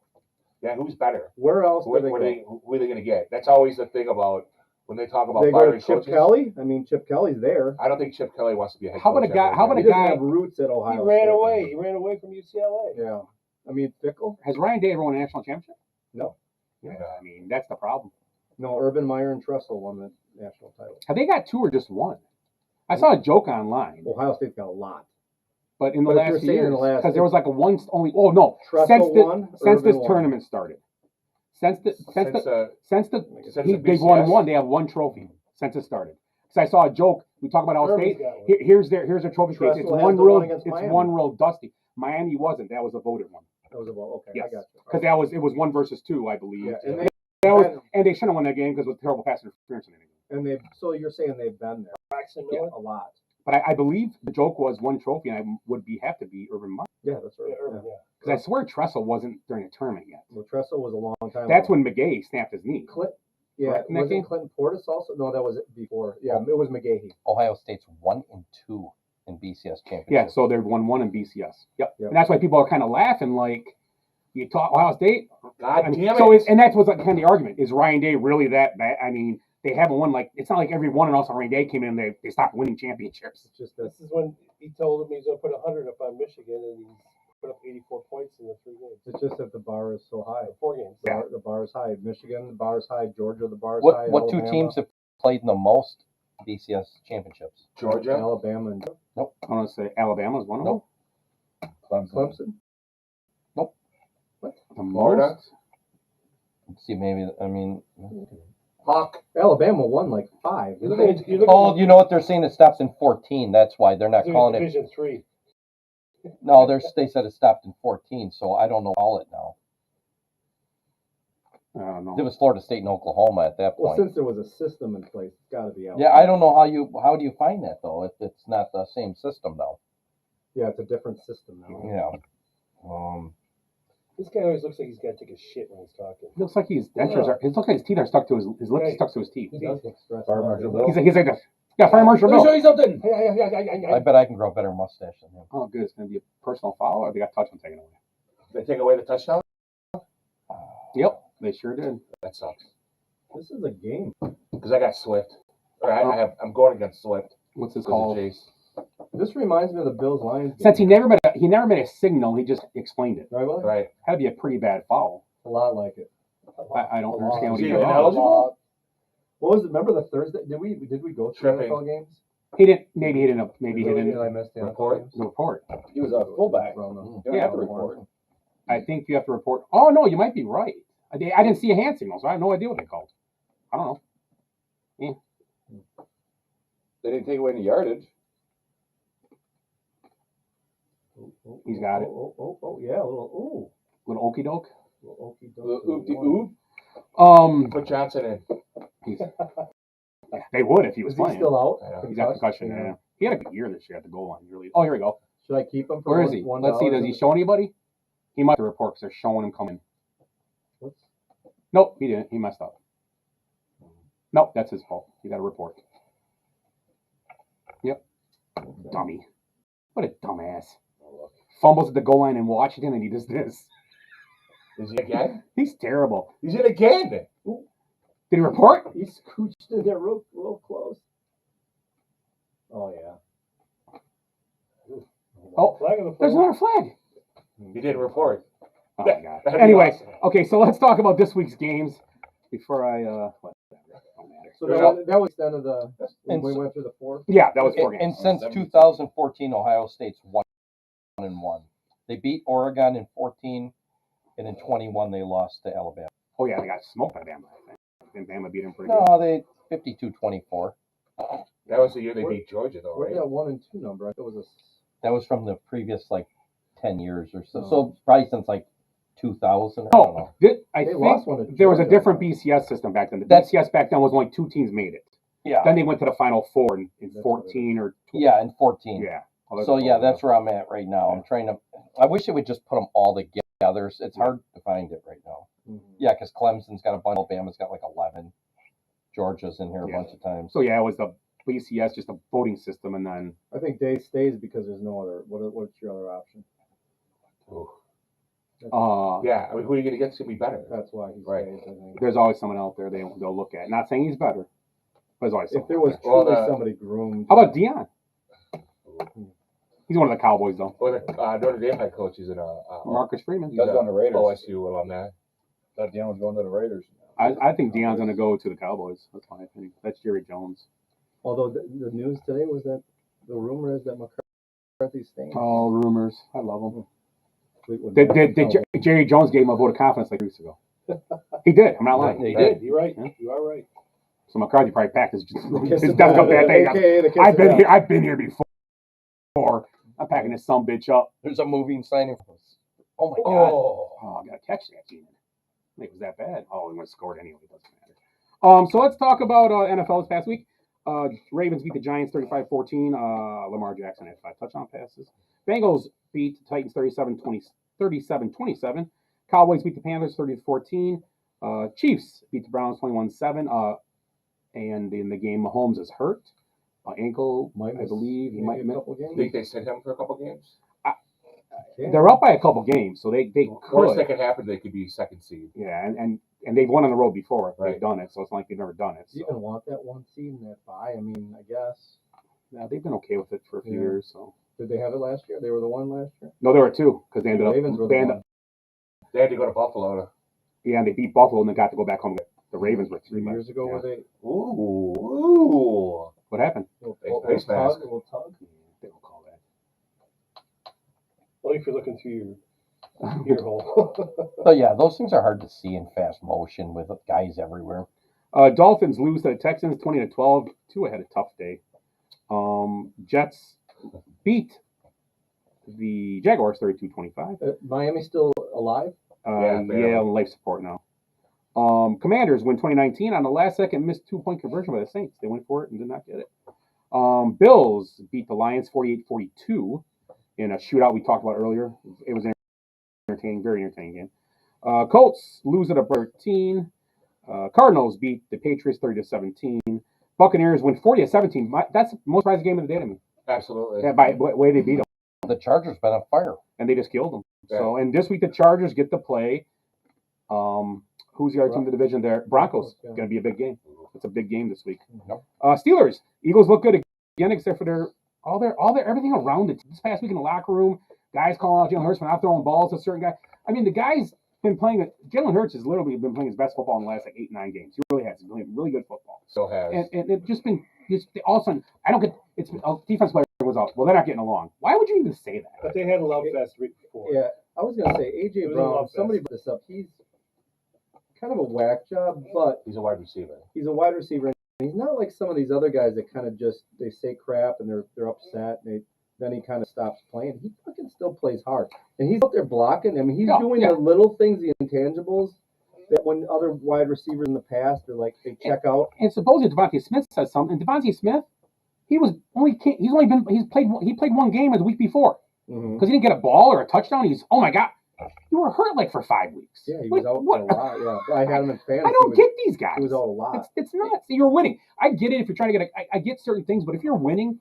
Yeah, who's better? Where else do Who they are go? they going to get? That's always the thing about when they talk about They go to firing Chip coaches. Kelly. I mean, Chip Kelly's there. I don't think Chip Kelly wants to be a head How about coach a guy- ever how about again. He a doesn't guy- have roots at Ohio. He ran State. away. He ran away from UCLA. Yeah. I mean, Fickle? Has Ryan Day ever won a national championship? No. Yeah, I mean that's the problem. No, Urban Meyer and Tressel won the national title. Have they got 2 or just 1? I saw a joke online, Ohio State's got a lot. but in the But if last you're few saying in years, the last- because there was like a one only. Oh no! Tressel Since won, since Urban this won. tournament started, since Since the they've BCS? won 1. They have 1 trophy since it started. Because I saw a joke. We talk about Ohio Urban's State. got one. Here's their trophy case. Tressel It's has one the real. one against It's Miami. one real dusty. Miami wasn't. That was a voted one. That was about okay. Yes. I got you. Because it was 1 versus 2, I believe. Yeah, and And they shouldn't have won that game because with terrible pass interference and everything. so you're saying they've been there Braxton Yeah. Miller. a lot. But I believe the joke was 1 trophy, and I would have to be Urban Meyer. Yeah, that's right. Yeah, Urban, Yeah. yeah. Because I swear Tressel wasn't during the tournament yet. Well, Tressel was a long time. That's ago. when McGahee snapped his knee. Yeah, Correct, Nicky? wasn't Clinton Portis also? No, that was it before. Yeah, it was McGahee. Ohio State's 1-2 in BCS championship. Yeah, so they've won 1 in BCS. Yep. Yep. And that's why people are kind of laughing, like, you talk Ohio State. God I mean, damn it. so and that's what's kind of the argument. Is Ryan Day really that bad? I mean, they haven't won, like, it's not like every one and also Ryan Day came in and they stopped winning championships. It's just that This is when he told him he's going to put 100 up on Michigan, and he's put up 84 points in the 3 games. it's just that the bar is so high. 4 games. The bar is high. Michigan, the bar is high. Georgia, the bar is high. What 2 Alabama, teams have played in the most BCS championships? Georgia, Alabama, and I want to say Alabama is one of them. Nope. Clemson. The Florida. most? Let's see, maybe, I mean, Hawk. Alabama won like 5. You're looking at, Oh, you know what they're saying? It stops in 14. That's why they're not calling it. Division 3. No, they said it stopped in 14, so I don't know call it now. I don't know. It was Florida State and Oklahoma at that Well, point. since there was a system in place, it's got to be Alabama. Yeah, I don't know how do you find that though if it's not the same system now. Yeah, it's a different system now. Yeah. This guy always looks like he's got to take a shit when he's talking. It looks like his dentures are. It looks like his teeth are stuck to his lips. Right. Stuck to his teeth. He does look stressed Fire out. Marshal doesn't Bill. He's like this. Yeah, Fire Marshal Let me show Bill. you something. I bet I can grow a better mustache than him. Oh, good. It's gonna be a personal foul, or they got touchdown taken away. They take away the touchdown. Yep, they sure did. That sucks. he? This is a game. Because I got Swift. Or I'm going against Swift. What's this Because of called? Chase. This reminds me of the Bills Lions game. Since he never made a signal, he just explained it. Right, Willie? Right. Had to be a pretty bad foul. A lot like it. I don't understand what Is he he did. ineligible? What was it? Remember the Thursday? Did we go to Tripping. NFL games? He didn't. Maybe he didn't. Maybe he Did didn't. I miss the Report? games? The report. He was a fullback. Well, no. You don't have to report. I think you have to report. Oh no, you might be right. I didn't see a hand signal, so I have no idea what they called. I don't know. They didn't take away any yardage. He's got it. Yeah, a little, Little okey doke. little okey The doke. oop-de-oop. Put Johnson in. They would if he was Is he playing. still out? I know. He's got concussion. Yeah. He had a good year this year at the goal line. Really. Oh, here we go. Should I keep him for Where is he? $1? Let's see. Does he show anybody? He must have report because they're showing him coming. What's- Nope, he didn't. He messed up. Nope, that's his fault. He got a report. Yep. Dummy. What a dumbass. Fumbles at the goal line in Washington, and he does this. Is he again? He's terrible. He's in again. Did he report? He scooched in there real close. Oh, yeah. Oh, Flag on the there's floor. another flag. He didn't report. Oh my god. That'd be Anyway, awesome. okay, so let's talk about this week's games before I whatever. Don't matter. So There's that was the end of the. And We so- went through the 4. Yeah, that was 4 And games. since 2014, Ohio State's 1-1. They beat Oregon in 14, and in 21 they lost to Alabama. Oh yeah, they got smoked by Bama. I think Bama beat him pretty good. No, they 52-24. That was the year they beat Georgia, though, Where's right? that 1 and 2 number? I thought it was That was from the previous 10 years or so. Oh. So probably since 2000. I don't know. I They think lost one to there was a Georgia. different BCS system back then. The That's- BCS back then was only 2 teams made it. Yeah, Then they went to the Final Four in That's 14 or yeah, in 14. yeah. So yeah, that's where I'm at right now. I'm trying to. I wish they would just put them all together. It's hard to find it right now. Mhm. Yeah, because Clemson's got a bunch. Alabama's got 11. Georgia's in here a Yeah. bunch of times. So yeah, it was the BCS, just a voting system, and then I think Dave stays because there's no other. What's your other option? Ooh. yeah, Yeah, I mean, who are you going to get to be better? That's why he Right. stays. I think. there's always someone out there they'll look at. Not saying he's better, but there's always If someone. there was Well, truly the- somebody groomed. How about Dion? He's one of the Cowboys though. Or the Notre Dame head coach is Marcus Freeman. he's That's a going to Raiders. OSU alumni. Thought Deion was going to the Raiders. I think Dion's going to go to the Cowboys. That's my opinion. That's Jerry Jones. Although the news today was that the rumor is that McCarthy's staying. Oh, rumors. I love him. Fleetwood Jerry Jones gave him a vote of confidence 2 weeks ago. He did. I'm not lying. They Right, did. you're right. Yeah. You are right. So McCarthy probably packed his Kiss his it desk back. up that day. AKA the kiss I've it been back. here. I've been here before. I'm packing this some bitch up. There's a moving signing. Oh my God. Oh, I gotta catch that. Gene. I think it was that bad. Oh, we would have scored anyway. It doesn't matter. So let's talk about NFL this past week. Ravens beat the Giants 35-14. Lamar Jackson had 5 touchdown passes. Bengals beat the Titans 37-27. Cowboys beat the Panthers 30-14. Chiefs beat the Browns 21-7. And in the game, Mahomes is hurt. Ankle, I believe. He might a miss. couple games. Think they sent him for a couple games? They're up by a couple games, so they Worst could. that could happen, they could be second seed. Yeah, and they've won on the road before. Right. They've done it, so it's not like they've never done it. Do you So. even want that 1 seed and that bye? I mean, I guess. Yeah, they've been okay with it for a few Yeah. years. So Did they have it last year? They were the 1 last year. no, there were 2 because they ended up. Ravens were They the ended one. up They had to go to Buffalo. yeah, and they beat Buffalo and they got to go back home. The Ravens were 3 3 years ago, Yeah. were they? Ooh. What happened? Face mask. Little tug. They don't call that. Only if you're looking through your ear hole. So yeah, those things are hard to see in fast motion with guys everywhere. Dolphins lose to the Texans 20-12. Tua had a tough day. Jets beat the Jaguars 32-25. Miami still alive? Yeah, life support now. Commanders win 2019 on the last second missed 2-point conversion by the Saints. They went for it and did not get it. Bills beat the Lions 48-42 in a shootout we talked about earlier. It was entertaining, very entertaining game. Colts lose at a 13. Cardinals beat the Patriots 30-17. Buccaneers win 40-17. That's the most surprising game of the day to me. Absolutely. Yeah, by the way they beat them. The Chargers been on fire. And they just killed them. Yeah. So, and this week the Chargers get to play. Who's the other team in the division there? Broncos. Yeah. Going to be a big game. It's a big game this week. Yep. Steelers. Eagles look good again, except for their everything around it. This past week in the locker room, guys calling out Jalen Hurts for not throwing balls to certain guys. I mean, the guy's been playing. Jalen Hurts has literally been playing his best football in the last 8-9 games. He really has. He's playing really good football. So has. And it's just been all of a sudden. I don't get. It's defense player was out. Well, they're not getting along. Why would you even say that? But they had a love fest the week before. Yeah, I was gonna say It AJ was a Brown. love Somebody fest. brought this up. He's kind of a whack job, but He's a wide receiver. he's a wide receiver. And he's not like some of these other guys that kind of just they say crap and they're upset and then he kind of stops playing. He fucking still plays hard, and he's out there blocking. I mean, he's doing the little things, the intangibles that when other wide receivers in the past are like they check out. And supposedly Devontae Smith says something. And Devontae Smith, he played one game the week before because he didn't get a ball or a touchdown. He's oh my god, you were hurt like for 5 weeks. Yeah, he was out for a lot. Yeah, I had him in fantasy. I don't get these guys. He was out a lot. It's nuts. You're winning. I get it if you're trying to get. I get certain things, but if you're winning,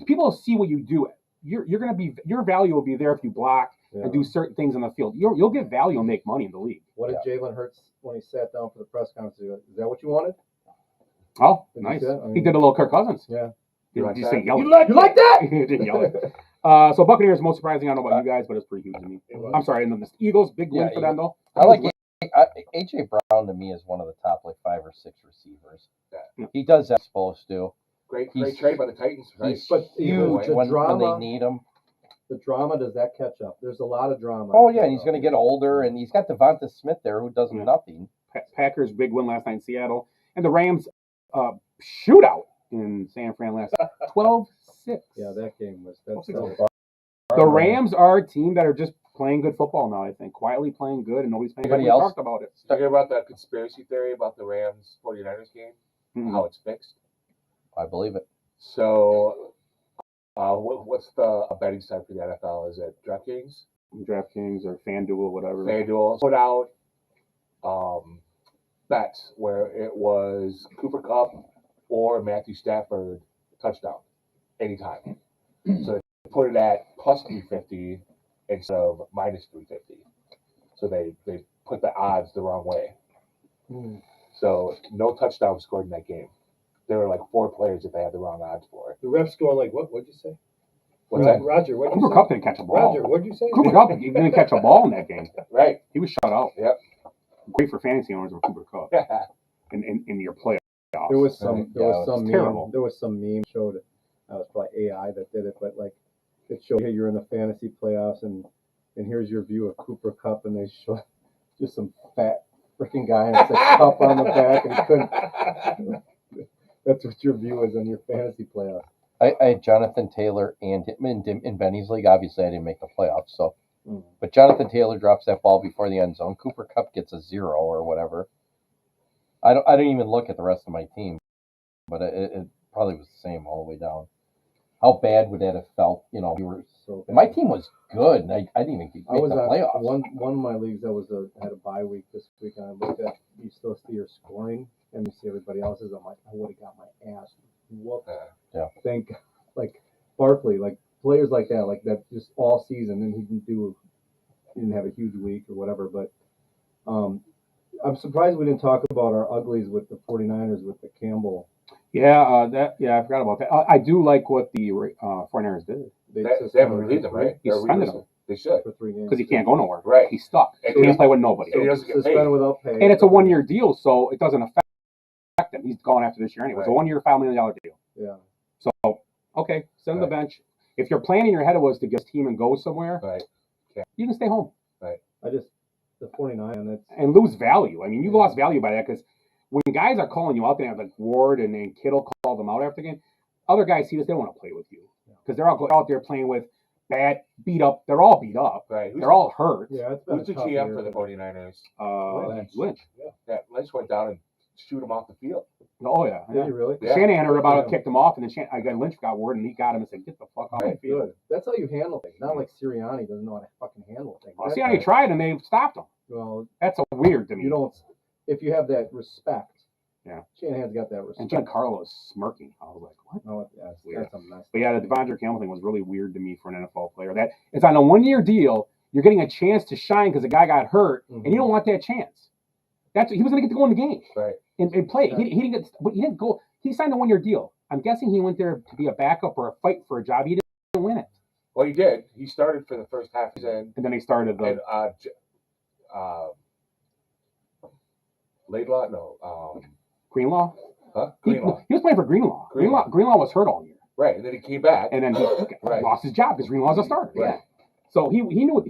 people will see what you do. You're gonna be your value will be there if you block and do certain things on the field. You'll get value and make money in the league. What did Jalen Hurts when he sat down for the press conference? Is that what you wanted? Oh, Did nice. you see that? I mean, He did a little Kirk Cousins. Yeah. Did you say yell? You like that? He didn't yell it. So Buccaneers most surprising. I don't know about you guys, but it's pretty huge to me. I'm sorry. And then the Eagles, big win for them though. I like AJ Brown. To me is one of the top like 5 or 6 receivers. Yeah. He does that supposed to. Great He's- trade by the Titans, right? He's But huge the when drama- they need him. The drama, does that catch up? There's a lot of drama. Oh yeah, and he's going to get older, and he's got Devonta Smith there who does nothing. Packers big win last night in Seattle, and the Rams shootout in San Fran last night. 12-6. Yeah, that game was. The Rams are a team that are just playing good football now. I think quietly playing good, and nobody's playing good. We Anybody else? talked about it. Talking about that conspiracy theory about the Rams 49ers game, how it's fixed. I believe it. So, what's the betting site for the NFL? Is it DraftKings? DraftKings or FanDuel, whatever. FanDuel put out bets where it was Cooper Kupp or Matthew Stafford touchdown anytime. So they put it at plus 350 instead of minus 350. So they put the odds the wrong way. So no touchdown scored in that game. There were like 4 players that they had the wrong odds for. The refs going like, what? What'd you say? What's that? Roger, what'd you Cooper say? Kupp didn't catch a ball. Roger, what'd you say? Cooper Kupp didn't catch a ball in that game. Right. He was shut out. Yep. Great for fantasy owners with Cooper Kupp in your playoffs. There was some. There was some meme. terrible. There was some meme showed. It was probably AI that did it, but like it showed hey, you're in the fantasy playoffs and here's your view of Cooper Kupp, and they show just some fat freaking guy and it's a cup on the back, and he couldn't. That's what your view is on your fantasy playoffs. I had Jonathan Taylor and in Benny's league. Obviously, I didn't make the playoffs, so. But Jonathan Taylor drops that ball before the end zone. Cooper Kupp gets a 0 or whatever. I don't even look at the rest of my team, but it probably was the same all the way down. How bad would that have felt? You know, So my team was good. And I didn't even make I was the playoffs. one of my leagues. Had a bye week this week, and I looked at you still see your scoring, and you see everybody else's. I'm like, I would have got my ass whooped. Yeah. Think like Barkley, like players like that just all season, and he didn't have a huge week or whatever. But I'm surprised we didn't talk about our uglies with the 49ers with the Campbell. Yeah, I forgot about that. I do like what the 49ers did They haven't released him, right? He suspended him They should. for 3 games because he can't go nowhere. Right. He's stuck. And He can't play with nobody. and he doesn't get paid. suspended without pay. And it's a 1-year deal, so it doesn't affect him. He's going after this year anyway. It's a Right. 1-year, $5 million deal. Yeah. So, okay, send him to the Right. bench. If your plan in your head was to get his team and go somewhere, Right. you can stay home I just the 49 and it's and lose value. I mean, you lost value by that because when guys are calling you out there, like Ward and then Kittle called them out after the game, other guys see this, they don't want to play with you because they're all out there playing with bad, beat up. They're all beat up. Right. They're all hurt. Yeah, it's been Who's a the tough GM year. for the 49ers? Lynch. Yeah, Lynch went down and shoot him off the field. Oh, yeah. Did you really? Yeah. Shanahan heard about it, Yeah. kicked him off, and then Lynch got word, and he got him and said, get the fuck off the field. Good. That's how you handle things. Not like Sirianni doesn't know how to fucking handle things. Well, see how he tried, and they stopped him. Well, That's weird to me. you don't. If you have that respect. Yeah. Shanahan's got that And respect. Giancarlo was smirking. I was like, what? No, that's a mess. But yeah, the Devondre Campbell thing was really weird to me for an NFL player. That it's on a 1-year deal. You're getting a chance to shine because the guy got hurt, and you don't want that chance. He was going to get to go in the game Right. and play. Yeah. He didn't go. He signed a 1-year deal. I'm guessing he went there to be a backup or a fight for a job. He didn't win it. Well, he did. He started for the first half of the season. And then they started the. And, Laidlaw? No. Greenlaw? Huh? He Greenlaw. was playing for Greenlaw. Greenlaw was hurt all year. Right. And then he came back. And then he Right. lost his job because Greenlaw's a starter. Right. Yeah. So he knew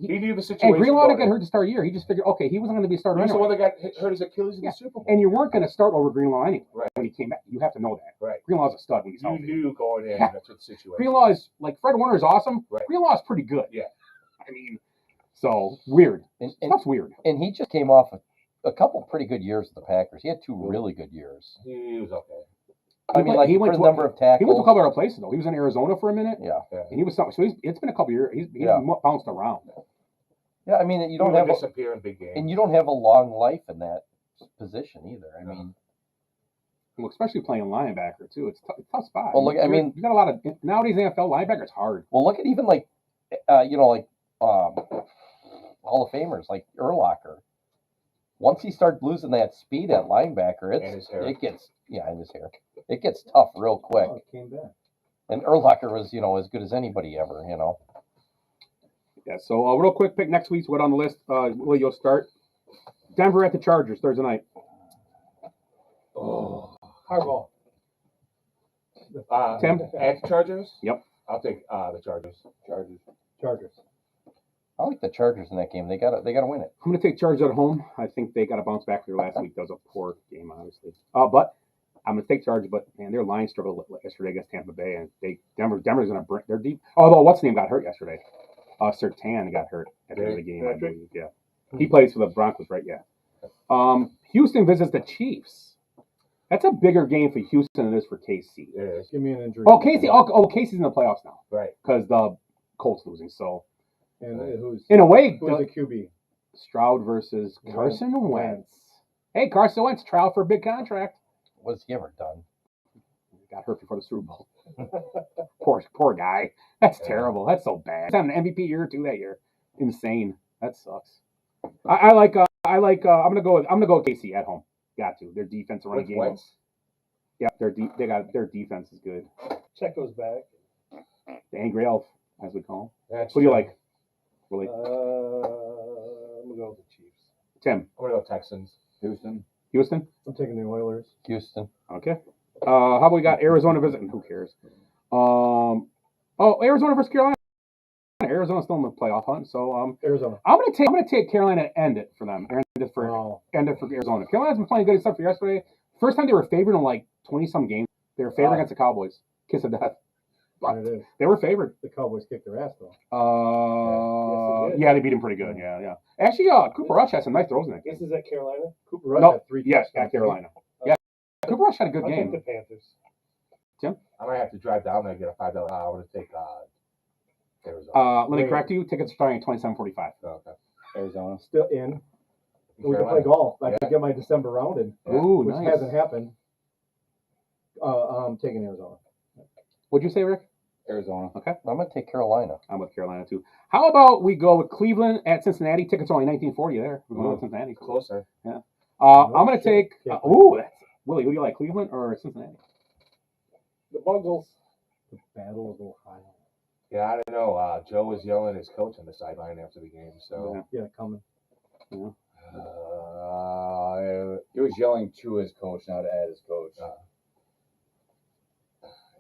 he knew the situation. and Greenlaw didn't going get hurt to start a year. He just figured, okay, he wasn't going to be a starter He was the anyway. one that got hurt his Achilles in Yeah. the Super Bowl. And you weren't going to start over Greenlaw anyway. Right. When he came back, you have to know that. Right. Greenlaw's a stud when he's You healthy. knew going in. Yeah. That's what the situation Greenlaw was. is like Fred Warner is awesome. Right. Greenlaw is pretty good. Yeah. I mean, so weird. Stuff's weird. And he just came off a couple pretty good years with the Packers. He had 2 really good years. He was okay. I mean, like, for the number of tackles. He went to a couple other places though. He was in Arizona for a minute. Yeah. And he was something. So it's been a couple years. He's Yeah. bounced around. Yeah, I mean, you He don't would have disappear in big games. and you don't have a long life in that position either. I mean, Well, especially playing linebacker too. It's a tough spot. Well, look, I mean- you got a lot of nowadays NFL linebacker's hard. well, look at even like, Hall of Famers like Urlacher. Once he starts losing that speed at linebacker, And his hair. it gets and his hair. It gets tough real quick. Oh, it came back. And Urlacher was as good as anybody ever. Yeah. So real quick pick next week's what on the list. Will you'll start? Denver at the Chargers Thursday night. Oh. Hardball. Tim? At the Chargers? Yep. I'll take the Chargers. Chargers. I like the Chargers in that game. They gotta win it. I'm going to take Chargers at home. I think they got to bounce back for their last week. That was a poor game, obviously. But I'm going to take Chargers. But man, their line struggled yesterday against Tampa Bay, and Denver's going to bring. They're deep. Although what's his name got hurt yesterday? Sertan got hurt at the end of the game, I believe. Yeah, he plays for the Broncos, right? Yeah. Houston visits the Chiefs. That's a bigger game for Houston than it is for KC. It is. Give me an injury. Oh, KC's in the playoffs now Right. because the Colts losing. So And who's in a way, the QB? Stroud versus Carson Wentz. Wentz. Hey, Carson Wentz, trial for a big contract. What's he ever done? Got hurt before the Super Bowl. poor guy. That's terrible. That's so bad. He's having an MVP year too that year. Insane. That sucks. I'm gonna go with KC at home. Got to. Their defense running With game. Wentz? Yeah, their defense is good. Check goes back. The angry elf, as we call him. That's What do you true. like? Really? I'm gonna go with the Chiefs. Tim. I'm going to go Texans. Houston? I'm taking the Oilers. Houston. Okay. How about we got Arizona visiting? Who cares? Arizona versus Carolina. Arizona's still in the playoff hunt, so Arizona. I'm gonna take Carolina and end it for them. End it for Wow. Arizona. Carolina's been playing good stuff for yesterday. First time they were favored in like 20-some games. They were favored against the Cowboys. Kiss of death. There it is. They were favored. The Cowboys kicked their ass though. Yes, they did. Yeah, they beat him pretty good. Yeah. Actually, Cooper Rush had some nice throws in that game. Guess is that Carolina? Cooper Rush No, had 3 yes, touchdowns. at Carolina. Yeah, Cooper Rush had a good I'll game. take the Panthers. I might have to drive down there and get a $5. I want to take Arizona. Let me correct you. Tickets are starting at $27.45. Okay. Arizona. Still in. We can Carolina. play golf. I Yeah. can get my December round in, Ooh, which nice. hasn't happened. I'm taking Arizona. What'd you say, Rick? Arizona. Okay, I'm gonna take Carolina. I'm with Carolina too. How about we go with Cleveland at Cincinnati? Tickets are only $19.40 there. We're going with Cincinnati. Closer. I'm gonna shit. take. Can't Willie, who do you like, Cleveland or Cincinnati? The Bungles. The Battle of Ohio. Yeah, I don't know. Joe was yelling at his coach on the sideline after the game. So Yeah, coming. He was yelling to his coach, not at his coach.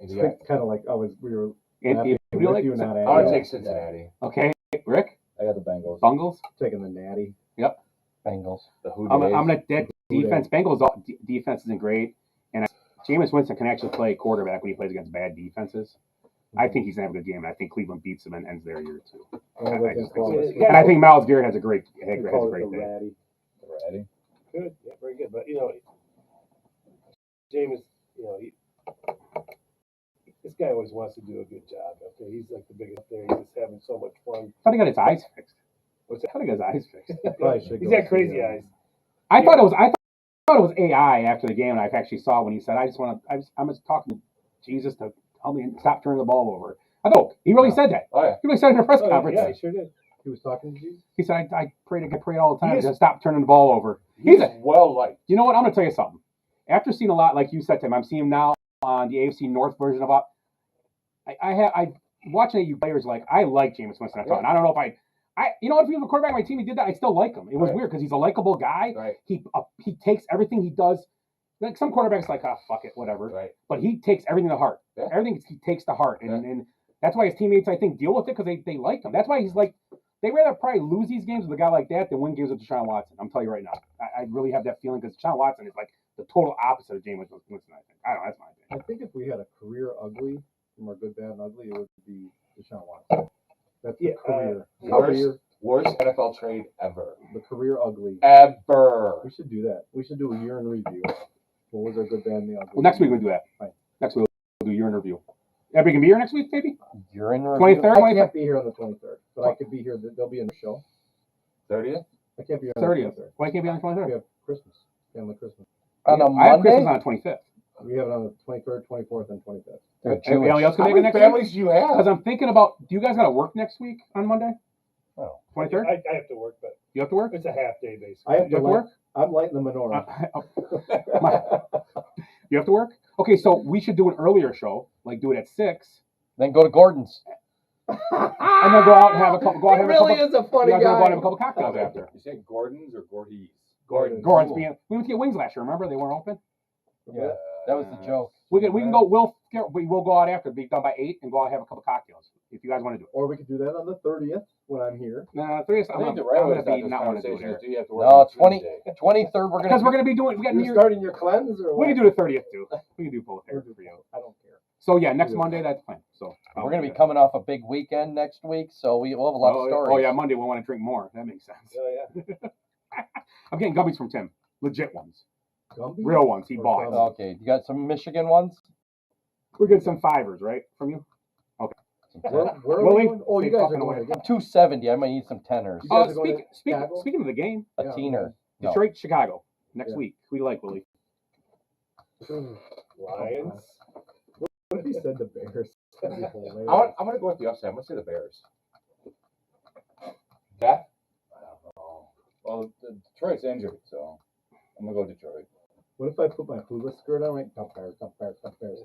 It's yeah, kind of like we were And laughing who do you with like? you, not I at want you. to take Cincinnati. Okay, Rick, I got the Bengals. Bungles. Taking the Natty. Bengals. The Who I'm Days. gonna that defense. Bengals defense isn't great, and Jameis Winston can actually play quarterback when he plays against bad defenses. I think he's gonna have a good game, and I think Cleveland beats him and ends their year too. I just think so. And I think Myles Garrett has a great day. Ready? Good, yeah, very good. But Jameis, this guy always wants to do a good job. Okay, he's like the biggest up there. He's just having so much fun. I thought he got his eyes fixed. What's I thought he got his eyes fixed. He's got crazy eyes. I thought it was AI after the game, and I actually saw when he said, I'm just talking to Jesus to help me stop turning the ball over. I thought he really said that. Oh, yeah. He really said it in a press conference. Yeah, he sure did. He was talking to Jesus? He said, I pray all the time to stop turning the ball over. He's well liked. You know what? I'm going to tell you something. After seeing a lot, like you said, Tim, I'm seeing him now on the AFC North version of it. I watching you players I like Jameis Winston. I don't know if if he was a quarterback on my team, he did that. I still like him. It was weird because he's a likable guy. Right. He takes everything he does. Like some quarterbacks, fuck it, whatever. Right. But he takes everything to heart. Yeah. Everything he takes to heart, and that's why his teammates, I think, deal with it because they like him. That's why he's they rather probably lose these games with a guy like that than win games with Deshaun Watson. I'm telling you right now, I really have that feeling because Deshaun Watson is the total opposite of Jameis Winston. I think. I don't know. That's my opinion. I think if we had a career ugly from our good, bad, and ugly, it would be Deshaun Watson. That's the career. Worst NFL trade ever. The career ugly. Ever. We should do that. We should do a year in review. What was our good, bad, and the ugly? Well, next week we'll do that. Right. Next week we'll do your interview. Everybody can be here next week, maybe? You're in review. 23rd? I can't be here on the 23rd, but I could be here. There'll be a show. 30th? I can't be here on 30th. the 23rd. Why can't be on the 23rd? We have Christmas. Family Christmas. On a I have Christmas Monday? on the 25th. We have it on the 23rd, 24th, and 25th. Anybody else can How make it many next week? families do you have? Because I'm thinking about, do you guys got to work next week on Monday? Oh. 23rd? I have to work, but You have to work? it's a half day basically. I have You to have to work? I'm lighting the menorah. You have to work? Okay, so we should do an earlier show, do it at 6, Then go to Gordon's. and then go out and have a couple. Go out He and have really a couple. is a funny Go out and guy. have a couple cocktails after. You say Gordon's or Gordy's? Gordon. Gordon's being. We went to get wings last year. Remember they weren't open. Yeah, that was the joke. We can go. We'll go out after. Be done by 8 and go out and have a couple cocktails if you guys want to do it. Or we could do that on the 30th when I'm here. No, 3 I think the right way to start this not want to do conversation is it. do you have to work No, on Tuesday? 23rd, we're Because gonna we're gonna be doing. We got New You're Year. starting your cleanse or We what? can do the 30th too. We can do both there for you. I don't care. So yeah, next Monday that's fine. So we're gonna be coming off a big weekend next week, so we'll have a lot of stories. Oh yeah, Monday we want to drink more. That makes sense. Oh yeah. I'm getting gummies from Tim. Legit ones. Gumby? Real ones. He Or bought. gummies? Okay, you got some Michigan ones? We're getting some 5ers, right? From you? Where are Willie? we going? Oh, you Stay guys are fucking going away. again. 270. I might need some tenors. You guys are going to Speaking Chicago? of the game, A Yeah. teener. No. Detroit, Chicago next Yeah. week. Who do you like, Willie? Lions. What if he said the Bears? That'd be hilarious. I'm going to go with the upset. I'm going to say the Bears. Yeah? I don't know. Well, Detroit's injured, so I'm gonna go Detroit. What if I put my hula skirt on? Right? Dump Bears, dump Bears, dump Bears.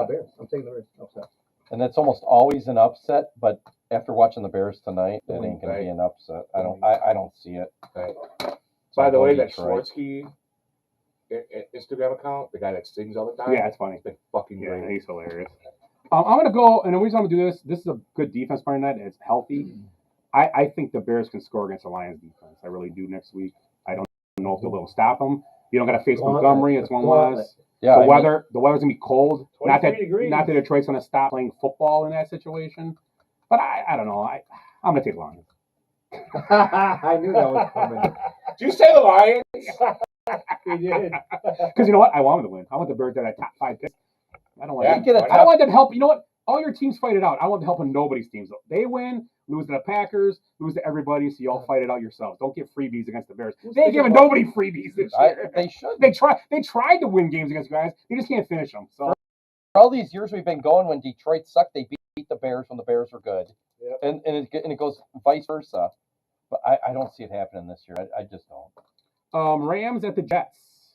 Bears. I'm taking the Bears. Upset. And that's almost always an upset, but after watching the Bears tonight, it ain't gonna Right. be an upset. I don't see it. Right. So By I'll the go way, that Detroit. Schwartzky Instagram account, the guy that sings all the time, Yeah, it's funny. it's been fucking Yeah, great. he's hilarious. I'm gonna go, and the reason I'm gonna do this is a good defense part tonight. It's healthy. I think the Bears can score against the Lions defense. I really do next week. I don't know if they'll be able to stop them. You don't got to face Montgomery. It's one less. Yeah, The weather's gonna be cold. Not 23 that degrees. not that Detroit's gonna stop playing football in that situation. But I don't know. I'm gonna take Lions. I knew that was coming. Did you say the Lions? We did. Because you know what? I want them to win. I want the Bears to have top 5 picks. I don't want. Yeah, them. get a why I not? want them to help. You know what? All your teams fight it out. I want to help in nobody's teams. They win, lose to the Packers, lose to everybody, so you all fight it out yourselves. Don't get freebies against the Bears. They ain't giving nobody freebies this year. They should. They tried to win games against you guys. They just can't finish them. So For all these years we've been going, when Detroit sucked, they beat the Bears when the Bears were good, Yep. and it goes vice versa. But I don't see it happening this year. I just don't. Rams at the Jets.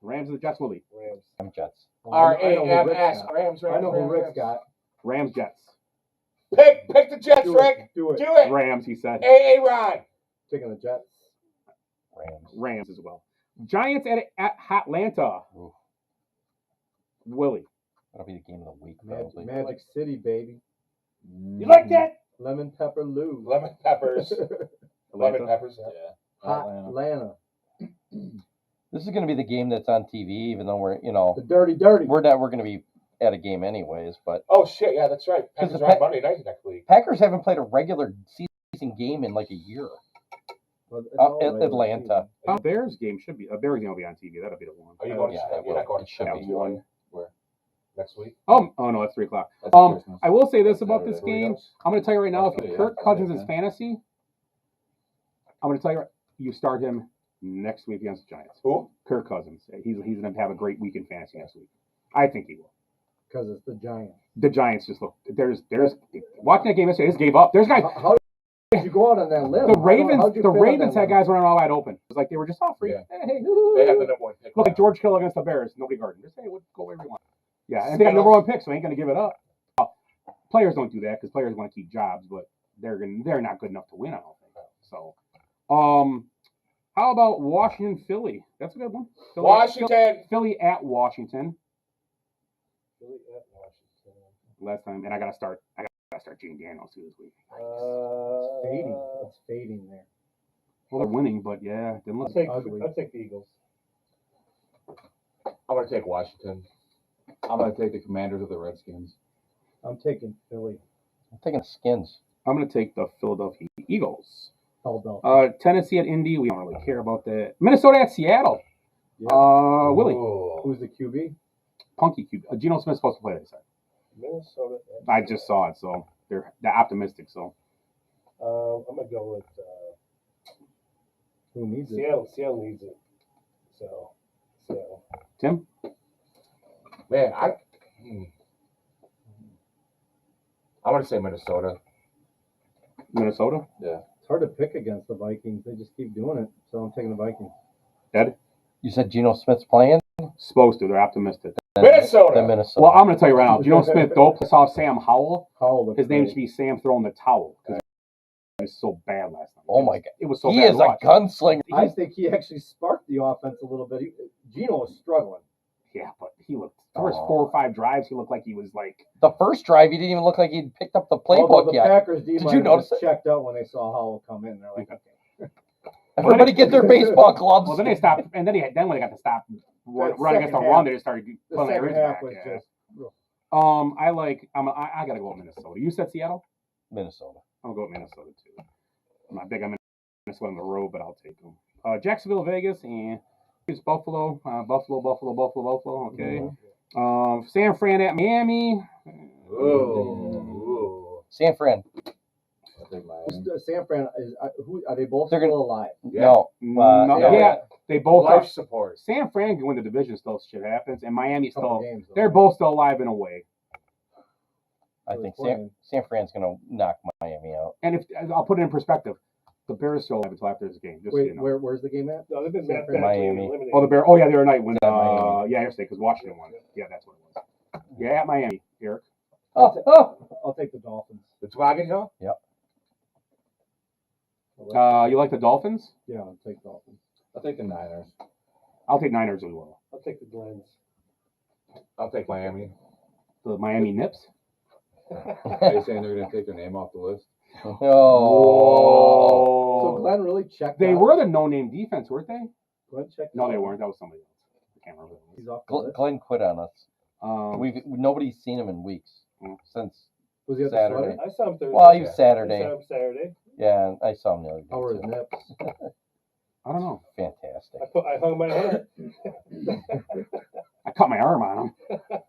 Rams at the Jets, Willie. Rams. I'm Jets. R-A-M-S. Rams, I know who Rams, Rick's Rams. got. Rams, Jets. Pick the Jets, Do Rick. it. Do it. Do it. Rams, he said. A-Ron. Taking the Jets. Rams. Rams as well. Giants at Atlanta. Oof. Willie. That'll be the game of the week, Magic, probably. Magic City, baby. You like that? Lemon pepper Lou. Lemon peppers. Atlanta. Lemon peppers. Yeah. Hot Atlanta. Atlanta. This is going to be the game that's on TV, even though we're, The dirty. we're going to be at a game anyways. But Oh shit! Yeah, that's right. Packers the are on Monday night next week. Packers haven't played a regular season game in like a year. Well, it's all regular Atlanta. Bears game should be a Bears game will be on TV. That'll be the one. Are you going? Yeah, to, it you're will. not going It to should check be. one next week. Oh no, that's 3:00. That's Christmas. I will say this That's about Saturday. this game. Doritos. I'm going to tell you right now, if That's you good, Kirk yeah. Cousins is Yeah. fantasy, I'm going to tell you, you start him next week against the Giants. Who? Kirk Cousins. He's going to have a great week in fantasy next week. I think he will. because it's the Giants. The Giants just look. There's watching that game yesterday. They just gave up. There's guys. How did you go out on that limb? The Ravens. How'd you The fit on Ravens that had limb? guys running all wide open. It was like they were just all free. Yeah. Hey, They have the number one pick. look like George Kittle against the Bears. Nobody guarded. Just hey, go wherever you want. Yeah, and they got number one pick, so I ain't gonna give it up. Players don't do that because players want to keep jobs, but they're not good enough to win. I don't think so. How about Washington, Philly? That's a good one. Philly at Washington. Philly at Washington. Last time, and I gotta start Gene Daniels too this week. It's fading there. Well, they're winning, but yeah, didn't look ugly. I'll take the Eagles. I'm going to take Washington. I'm going to take the Commanders of the Redskins. I'm taking Philly. I'm taking Skins. I'm gonna take the Philadelphia Eagles. Philadelphia. Tennessee at Indy. We don't really care about that. Minnesota at Seattle. Yeah. Willie, Ooh. Who's the QB? Punky Cube. Geno Smith's supposed to play this side. Minnesota. I just saw it, so they're optimistic. So I'm gonna go with Who needs it? Seattle. Seattle needs it. So Seattle. Tim, Man, I'm going to say Minnesota. Minnesota. It's hard to pick against the Vikings. They just keep doing it. So I'm taking the Vikings. Ed, You said Geno Smith's playing? supposed to. They're optimistic. Minnesota. Then Minnesota. Well, I'm gonna tell you right now. Geno Smith don't piss off Sam Howell. Howell looks His name great. should be Sam throwing the towel because it was so bad last night. Oh my God. It was so He bad. is to a watch. gunslinger. I think he actually sparked the offense a little bit. Geno was struggling. Yeah, but he looked. First 4 or 5 drives, he looked like he was like. The first drive, he didn't even look like he'd picked up the Although playbook the yet. Packers D Did might you have notice just it? checked out when they saw Howell come in. They're like, okay. Everybody get their baseball gloves. Well, then they stopped, and then when they got to stop running against the second run, half- they just started The pulling their second ears half back. was Yeah. just. I gotta go with Minnesota. You said Seattle. Minnesota. I'll go with Minnesota too. I'm not big on Minnesota on the road, but I'll take them. Jacksonville, Vegas, and it's Buffalo. Buffalo. Okay. San Fran at Miami. Ooh. San Fran. I think Miami. San Fran is. Who are they both? They're gonna- still alive. Yeah. No. No, yeah. yeah, they both are. Life support. San Fran can win the division still. Shit happens, and Miami Couple still. games, though. They're both still alive in a way. I think San Fran's going to knock Miami out. And if I'll put it in perspective, the Bears still alive until after this game. Just so Wait, you know. where's the game at? No, they've been San Fran. Miami. eliminated. Oh, the Bears. Oh, yeah, the other night when. Yeah, Miami. Yeah, yesterday because Washington won. Yeah, that's what it was. Yeah, at Miami, Eric. I'll take the Dolphins. The Twagon Hill? You like the Dolphins? Yeah, I'll take Dolphins. I'll take the Niners. I'll take Niners as well. I'll take the Glens. I'll take Miami. The Miami Nips. Are you saying they're going to take their name off the list? So Oh. Glenn really checked. They out? were the no-name defense, weren't they? Glenn checked. No, out. they weren't. That was somebody else. I can't remember. Who it He's off the list. Glenn quit on us. was. Nobody's seen him in weeks since Was he at the Saturday. sweater? I saw him Thursday. Well, he was I Saturday. saw him Saturday. Yeah, I saw him the other day. How were his too. nips? I don't know. Fantastic. I hung my head. I cut my arm on him.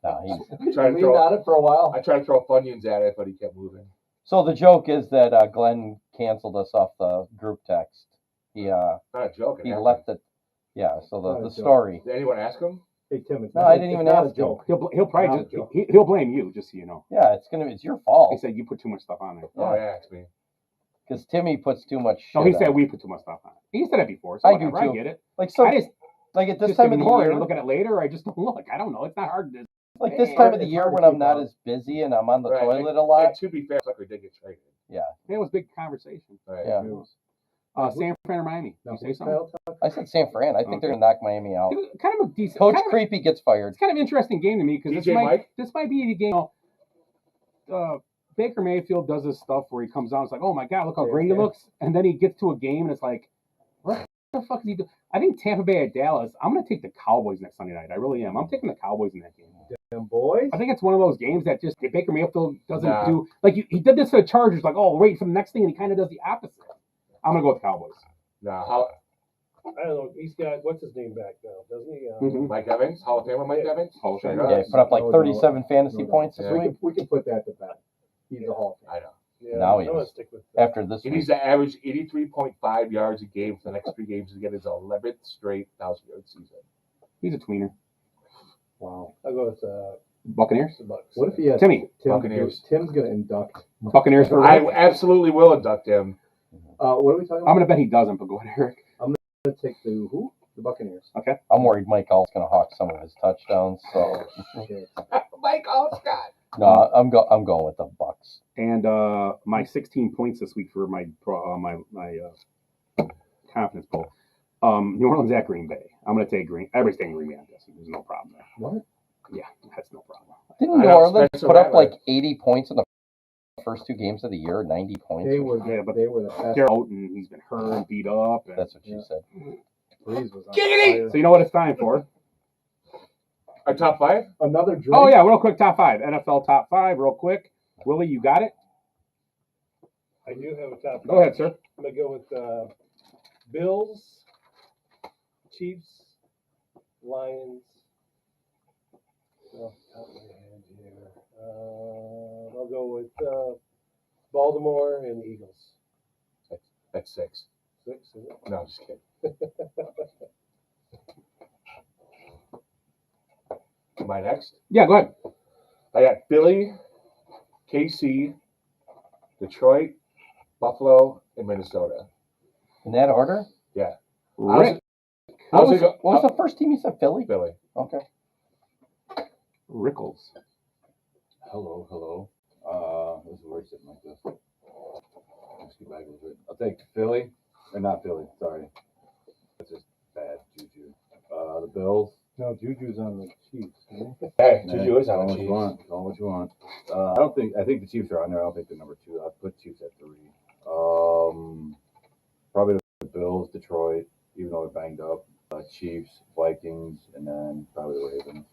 No, I tried to Leaned throw, on it for a while. I tried to throw Funyuns at it, but he kept moving. So the joke is that Glenn canceled us off the group text. He Not a joke. he left it. Yeah. So Not a the joke. story. Did anyone ask him? Hey Tim, it's No, not, I didn't it's even not ask a joke. He'll probably Not a just joke. he'll blame you, just so you know. Yeah, it's your He fault said you put too much stuff on there. Oh, yeah, asked me. because Timmy puts too much. No, shit he said on. we put too much stuff on it. He said it before, so I do whatever, I too. get it. Like so. I just Like at this just time of the ignore it year. and look at it later, or I just don't look. I don't know. It's not hard to. Like this Man, time of the it's year hard to when I'm keep not up. as busy and I'm on the Right, toilet and- a lot. And to be fair, Sucker did get traded. Yeah, It was a big conversation. Right. yeah. San Fran or Miami? No, You say who's something? Kyle Tucker? I said San Fran. I think they're gonna knock Miami out. It was kind of a decent. Coach kind of, Creepy gets fired. it's kind of an interesting game to me because DJ Mike? this might be the game. Baker Mayfield does this stuff where he comes out, it's like, oh my God, look how great he looks. And then he gets to a game and it's like, what the fuck is he doing? I think Tampa Bay at Dallas, I'm going to take the Cowboys next Sunday night. I really am. I'm taking the Cowboys in that game. Damn boys. I think it's one of those games that just Baker Mayfield doesn't do. Like, he did this to the Chargers, like, oh, wait for the next thing, and he kind of does the opposite. I'm going to go with the Cowboys. No, I don't know. He's got what's his name back now, doesn't he? Mike Evans, Hall of Famer Mike Evans. Hall of Sure Famer. Yeah, does. he put up like 37 fantasy points this Yeah. week. We can put that to bed. He's a Hall of Famer. I know. Yeah, Now he I'm gonna is. stick with that. After this He week. needs to average 83.5 yards a game for the next 3 games to get his 11th straight 1,000-yard season. He's a tweener. Wow. I'll go with Buccaneers? the Bucks. What if he has Timmy. Buccaneers. Tim's going to induct. Buccaneers for I Rick? absolutely will induct him. What are we talking I'm about? going to bet he doesn't, but go ahead, Eric. I'm going to take the who? The Buccaneers. I'm worried Mike All's going to hawk some of his touchdowns. So Okay. Mike Scott. no, I'm going with the Bucks. And my 16 points this week for my confidence poll. New Orleans at Green Bay. I'm going to take Green. Everybody's taking Green Bay. I'm guessing. There's no problem there. What? Yeah, that's no problem. Didn't I New know, Orleans Spencer put up Rattler. like 80 points in the first 2 games of the year? 90 points? They were, Yeah, but they were the best. They're out and he's been hurt and beat up. And, That's what she Yeah. said. Breeze was on Giggity! fire. so you know what it's time for? Our top 5? Another drink. Oh, yeah, real quick, top 5. NFL top 5, real quick. Willie, you got it? I do have a top. Go ahead, sir. I'm gonna go with Bills, Chiefs, Lions. Oh, top of my head here. I'll go with Baltimore and the Eagles. That's 6. 6, is it? No, just kidding. Am I next? Yeah, go ahead. I got Philly, KC, Detroit, Buffalo, and Minnesota. In that order? Rick. I was What was the first team you said? Philly? Philly. Okay. Rickles. Hello. This is where it's sitting like this. Let's get back a little bit. I'll take Philly, or not Philly. Sorry, that's just bad juju. The Bills. No, Juju's on the Chiefs. Hey, Nah, Juju is call on the what you Chiefs. want. Call what you want. I think the Chiefs are on there. I'll take the number 2. I'll put Chiefs at 3. Probably the Bills, Detroit, even though they're banged up. Chiefs, Vikings, and then probably the Ravens.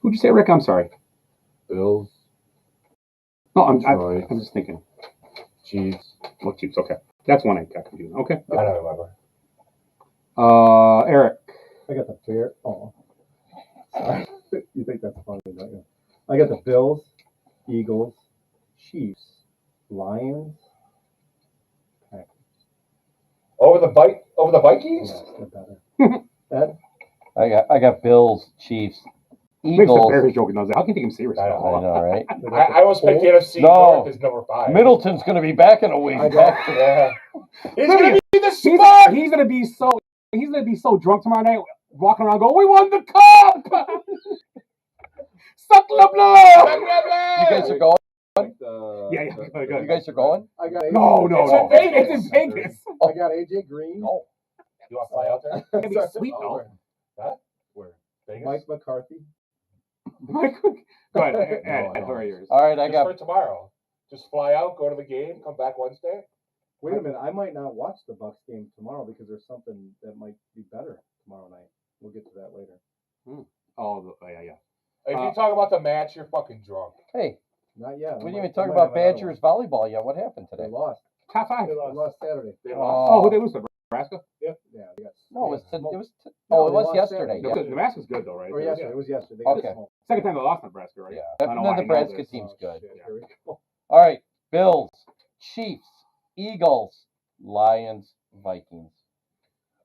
Who'd you say, Rick? I'm sorry. Bills, No, Detroit, I'm just thinking. Chiefs. Well, Chiefs, okay. That's one I got confused. Okay. I don't remember. Eric. I got the Bear. Oh, sorry. You think that's funny, don't you? I got the Bills, Eagles, Chiefs, Lions. Packers. Over the Vikings? Yeah, they're better. Ed? I got Bills, Chiefs, Makes the Eagles. Bears joking those. How can you take him seriously? I I know, right? I almost picked NFC No. North as number 5. Middleton's going to be back in a week. I got Yeah. He's going to be the He's spot! gonna be so drunk tomorrow night, walking around going, "We won the cup! Suck the blood!" You guys are going? Yeah. Go. You guys are going? I got No. It's in Vegas. It's in Vegas. I got AJ Green. Oh. You want to fly out there? It's gonna be sweet though. Where? Vegas? Mike McCarthy. Mike, go ahead. Ed, No. who are yours? All right, I Just got for tomorrow. Just fly out, go to the game, come back Wednesday. Wait a minute. I might not watch the Bucks game tomorrow because there's something that might be better tomorrow night. We'll get to that later. Yeah. If you talk about the match, you're fucking drunk. Hey, Not yet. we didn't even talk about Badgers volleyball yet. What happened They today? lost. Top 5. They lost Saturday. They Oh. lost. Who they lose to? Nebraska? Yeah, they got. No, it yeah, was No, oh, it they was lost yesterday. Saturday. Yeah. Nebraska's good though, right? Or yesterday. It was yesterday. They got Okay. smoked. Second time they lost Nebraska, right? Yeah. I don't know The why I know Nebraska this. team's good. Shit, here we go. All right, Bills, Chiefs, Eagles, Lions, Vikings.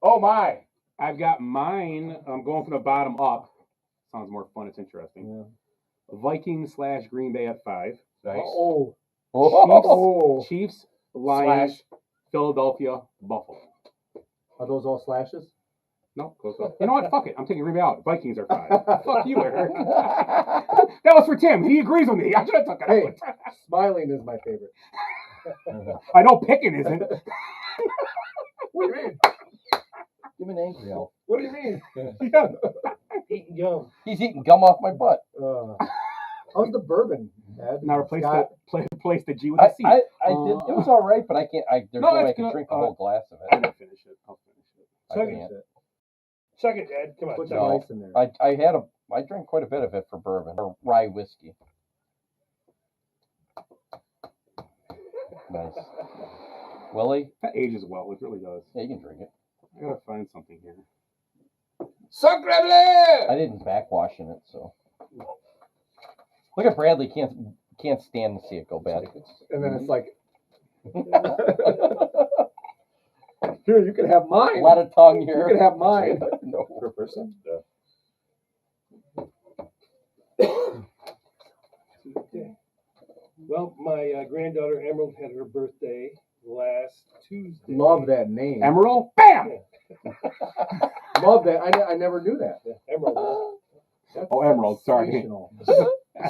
Oh my! I've got mine. I'm going from the bottom up. Sounds more fun. It's interesting. Yeah. Vikings / Green Bay at 5. Nice. Oh. Chiefs, Chiefs, Lions, Slash. Philadelphia, Buffalo. Are those all slashes? No, close enough. You know what? Fuck it. I'm taking Green Bay out. Vikings are 5. Fuck you, Eric. That was for Tim. He agrees with me. I should have took it Hey. out. Smiling is my favorite. I know picking isn't. What do you mean? Give me an angry elf. What do you mean? Eating gum. He's eating gum off my butt. How's the bourbon? Ted, Now replace Scott. replace the G with I a C. did. It was all right, but I can't. There's no way I that's can good. drink the whole glass of I'm it. gonna finish it. I'll finish it. I Second. can't. Second, Ed. Come on. Put second. some No. ice in there. I drank quite a bit of it for bourbon or rye whiskey. Nice. Willie, That ages well. It really does. yeah, you can drink it. I gotta find something here. I didn't backwash in it, so. Look at Bradley. Can't stand to see it go bad. And then it's like, here, you can have A mine. lot of tongue You here. can have mine. No. Per person? Okay. Well, my granddaughter Emerald had her birthday last Tuesday. Love that name. Emerald, bam! Love that. I never knew that. Yeah, Emerald. That's Oh, Emerald, sorry. sensational.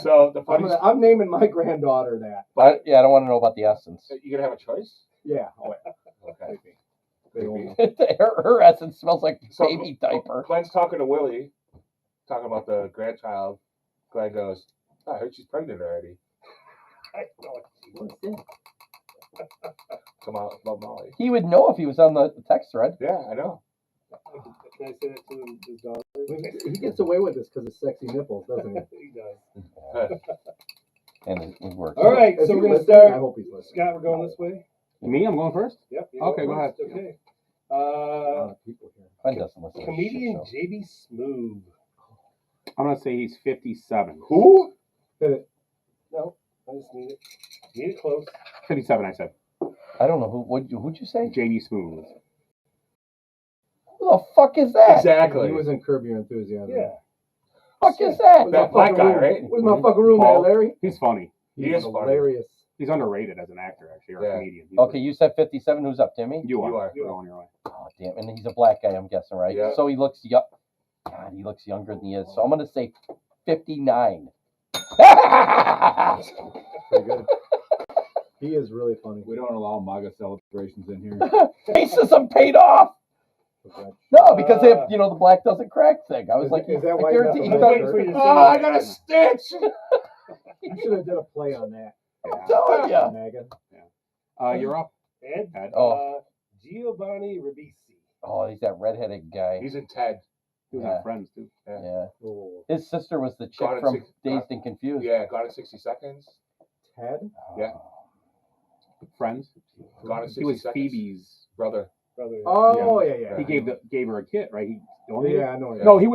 So the funny, I'm naming my granddaughter that. but I don't want to know about the essence. you gonna have a choice. Yeah. Oh, yeah. Okay. Big old- her essence smells like So baby diaper. Glenn's talking to Willie, talking about the grandchild. Glenn goes, "I heard she's pregnant already." I know it. What's that? Come on, about Molly. He would know if he was on the text thread. Yeah, I know. Can I say that to his daughter? He gets away with this because of sexy nipples, doesn't he? He does. And it works. All right, Is so he we're gonna listening? I start. hope he's listening. Scott, we're going this way. Me, I'm going first. Yep. you Okay, go first. ahead. Okay. A lot of people here. Glenn doesn't listen to Comedian shit JB Smoove. I'm gonna say he's 57. Who? Hit it. No, I just need it. Need it close. 57, I said. show. I don't know who'd you say? JD Smooth. Who the fuck is that? Exactly. He was in Curb Your Enthusiasm. Yeah. Fuck is that? Where's That my black fucking guy, room? right? Where's my fucking room, Paul. at, Larry? He's funny. He is funny. hilarious. He's underrated as an actor, actually, or Yeah. a comedian. He's Okay, you said 57. Who's up, Timmy? You are. You are. You're going your way. Oh damn! And he's a black guy, I'm guessing, right? Yeah. So he looks young. God, he looks younger than he is. So I'm gonna say 59. Pretty good. He is really funny. We don't allow MAGA celebrations in here. Racism paid off. No, because the black doesn't crack thing. I was Is like, that I why you got guarantee the he red thought- shirt? for you to say Oh, I that. got a stitch. You should have did a play on that. I'm telling ya. Megan. You're up. Ed. Ed. Oh. Giovanni Ribisi. Oh, he's that redheaded guy. He's in Ted. He was Yeah. on Friends, too. Yeah. Oh. His sister was the chick Gone in from six- Dazed and Confused. Yeah, Gone in 60 Seconds. Ted? Yeah. Friends. Gone in 60 He was Seconds. Phoebe's. Brother. Brother. Oh, yeah. He gave her a kid, right? Yeah, I know. No, he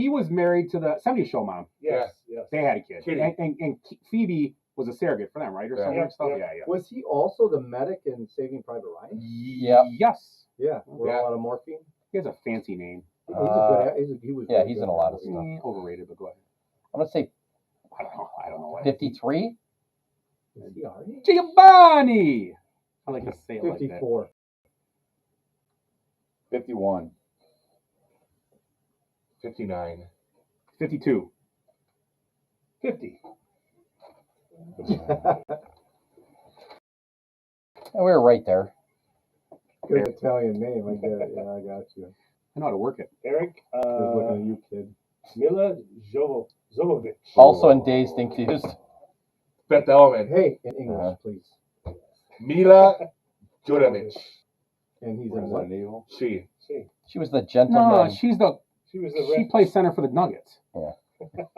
was married to the 70s show mom. Yes. Yes. They had a kid. Kitty. And Phoebe was a surrogate for them, right? Or Yeah. some Yeah, weird stuff? yeah. Yeah. Was he also the medic in Saving Private Ryan? Yep. Yes. Yeah. With Yeah. a lot of morphine? He has a fancy name. He's a good he was yeah, really he's good in a at lot that of movie. stuff. Overrated, but go ahead. I'm gonna say I don't know. 53. Is he already? Giovanni! I like to say it like that. 54. 51. 59. 52. 50. And we were right there. Good Italian name. I get it. Yeah, I got you. I know how to work it. Eric. Just looking at you, kid. Mila Jovovich. Also in Dazed and Confused. Fifth Element. Hey, in English, please. Mila Jovovich. And he's in what? Resident Evil. She. She was the No, gentleman. she was the she plays center for the Nuggets. I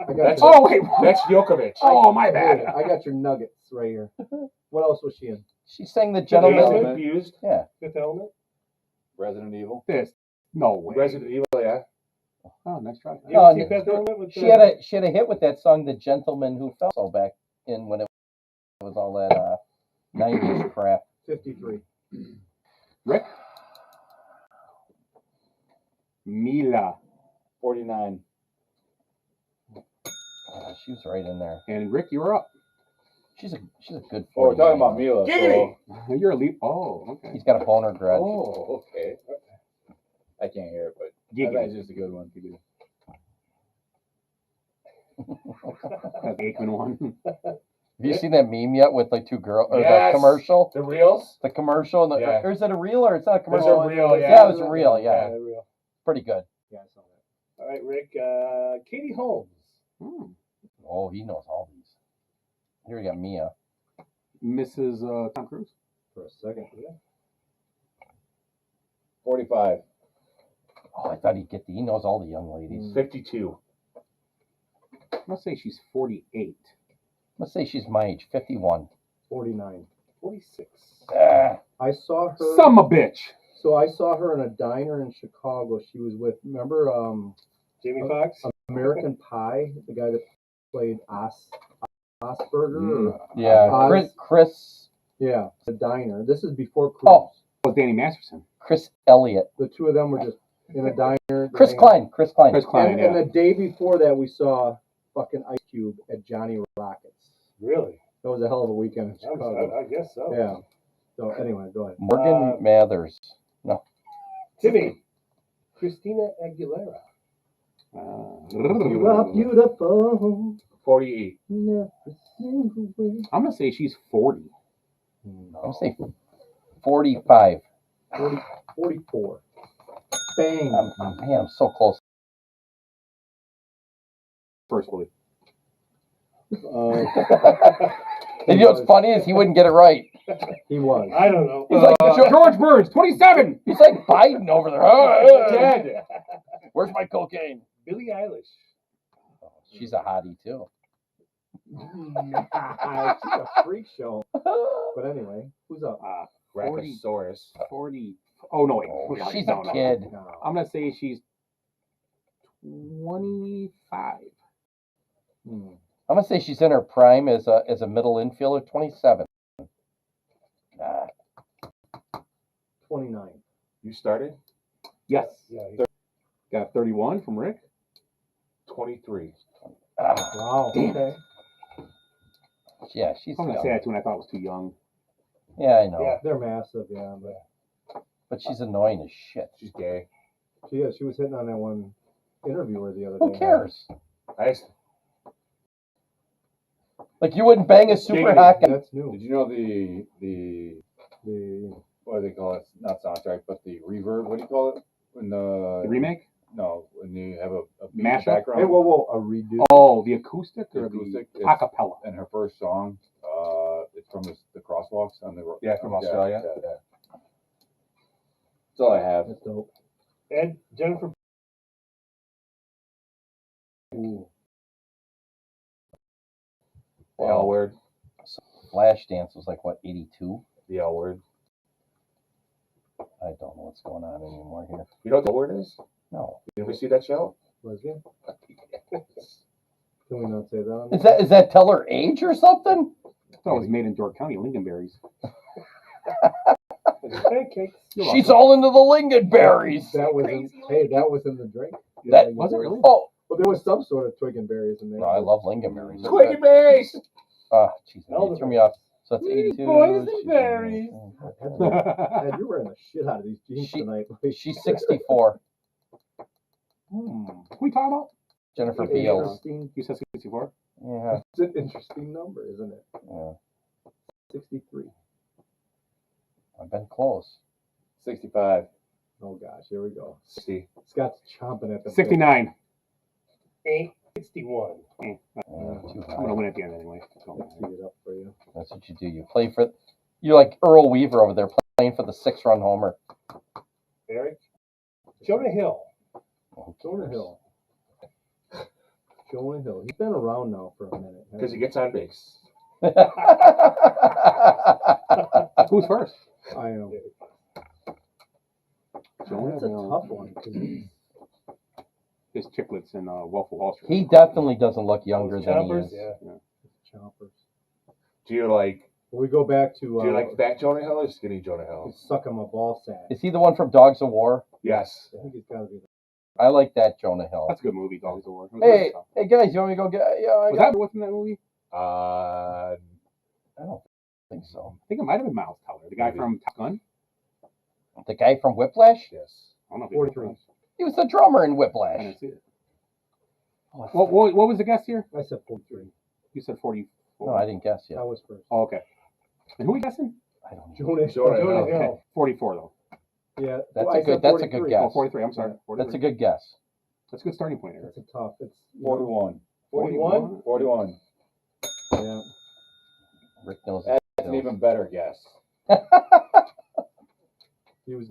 got That's- your, Oh wait. That's Djokovic. Oh my Hey, bad. I got your nuggets right here. What else was she in? She sang the Dazed gentleman. and Confused. Fifth Element. Resident Evil. This. No way. Resident Evil, yeah. Oh, nice try. You Oh, ever see no. Fifth Element with She had a hit with that song, "The Gentleman Who Fell," so back in when it was all that 90s crap. 53. Rick. Mila. 49. She was right in there. And Rick, you're up. She's a good. Oh, we're talking 49. about Mila. Giggity! So, You're a leap. Oh, okay. He's got a boner grudge. oh, okay. I can't hear it, but that's just a good one. Giggity. That's the Aikman one. Have you seen that meme yet with like two girls or Yes. the commercial? The Reels? The commercial, and the, Yeah. or is it a reel or it's not a There's commercial? a reel, yeah. Yeah, it was a reel. Yeah, real. pretty good. Yeah, I saw that. All right, Rick. Katie Holmes. Hmm. Oh, he knows all these. Here we got Mia. Mrs. Tom Cruise. For a second. Yeah. 45. Oh, I thought he'd get he knows all the young ladies. 52. I'm gonna say she's 48. Let's say she's my age, 51. 49. 46. Ah, I saw her. Some a bitch. So I saw her in a diner in Chicago. She was with, remember, Jamie Foxx? American Pie, the guy that played Osberger. Or, yeah, Oz. Chris. Yeah, the diner. This is before Cruise. Oh. Was Danny Masterson. Chris Elliott. The two of them were just in a diner. Chris Klein. Chris And, Klein, yeah. and the day before that, we saw fucking Ice Cube at Johnny Rockets. Really? That was a hell of a weekend in Chicago. I guess so. Yeah. So anyway, go ahead. Morgan Mathers. No. Timmy. Christina Aguilera. You are beautiful. 48. in every single way. I'm gonna say she's 40. I'm gonna say 45. 44. Bang. Man, I'm so close. Firstly. And you know what's funny is he wouldn't get it right. He was. I don't know. He's like George Burns, 27. he's like Biden over there. Dead. Where's my cocaine? Billie Eilish. She's a hottie too. She's a freak show. But anyway, who's up? 40. Brachiosaurus. 40. Oh, no, wait. Oh, Okay, she's no, a no. kid. No. I'm going to say she's 25. Hmm. I'm gonna say she's in her prime as a middle infielder. 27. 29. You started? Yes. Yeah. Got 31 from Rick. 23. Wow. Damn. Okay. Yeah, she's I'm going to young. say that too, and I thought it was too young. Yeah, I know. Yeah. They're massive, yeah. But But she's annoying as shit. She's gay. she was hitting on that one interviewer the other day. Who cares? I just, Like you wouldn't bang a super Giggity. hot guy. That's new. Did you know the The what do they call it? Not soundtrack, but the reverb. What do you call it? When The the remake? No, when you have a beat Mashup? background. hey, whoa, a redo. Oh, the acoustic or Acoustic, the it's- acapella? And her first song, it's from the Crosswalks on the yeah, from Australia. yeah. That's all I have. That's dope. And Jennifer. Ooh. The L word. Flashdance was like what, 82? The L word. I don't know what's going on anymore here. You know what the L word is? No. You ever see that show? Lesbian? Can we not say that on Is that tell her age or something? I thought it was made in York County, Lingonberries. Pancakes. She's all into the lingonberries. That was in, hey, that was in the drink. That- Was it really? Oh, Well, there was some sort of twig and berries in there. no, I love lingonberries. Twig and berries. Ah, jeez, you threw me off. So that's 82. boys and she's- berries. Man, you're wearing the shit out of these jeans She- tonight. She's 64. Who we talking about? Jennifer Beals. Interesting. You said 64? Yeah, It's an interesting number, isn't it? yeah. 63. I've been close. 65. Oh gosh, here we go. See. Scott's chomping at the bit. 69. 61. Too I'm high. going to win at the end anyway. Let's heat it up for you. That's what you do. You play for. You're like Earl Weaver over there playing for the 6-run homer. Eric. Jonah Hill. Who Jonah cares? Hill. Jonah Hill. He's been around now for a minute. Because he gets on base. Who's first? I am. Jonah That's a Hill. tough one. 'Cause His chiclets in Wolf of Wall Street. He definitely doesn't look younger than he Choppers, is. yeah. Choppers. Do you like We go back to do you like fat Jonah Hill or skinny Jonah Hill? he's sucking my ball sack. Is he the one from Dogs of War? Yes. I think he's got to be. I like that Jonah Hill. That's a good movie, Dogs of War. It was Hey, really tough. hey guys, you want me to go get? Yeah, I Was got. that what's in that movie? Uh, I don't think so. I think it might have been Miles Teller, the guy Maybe. from Top Gun. The guy from Whiplash? yes. I don't know if it was 43. He was the drummer in I Whiplash. didn't see it. Oh, What was the guess here? I said 43. You said 44. no, I didn't guess yet. I was first. Oh, okay. And who are we guessing? I don't know. Jonah Jonah Hill. Hill. Okay. 44 though. Yeah. That's I a good- said that's a good 43. guess. Oh, 43. I'm sorry. 43. That's a good guess. That's a good starting point, Eric. That's a tough. It's 41. 41? 41. Yeah. Rick knows. That's an even better guess. He was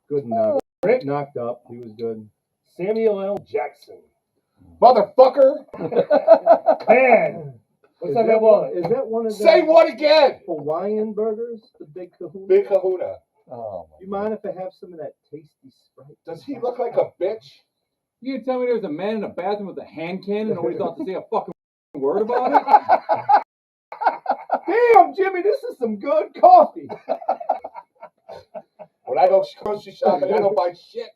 good and Rick? knocked up. He was good. Samuel L. Jackson. Motherfucker! Man! What's that one? Is that one of the Say what again? Hawaiian burgers? The Big Kahuna? Big Kahuna. Oh, You mind if I have some of that tasty Sprite? Does he look like a bitch? You gonna tell me there was a man in a bathroom with a hand cannon and nobody thought to say a fucking word about it? Damn, Jimmy, this is some good coffee. When I go grocery shopping, I don't buy shit.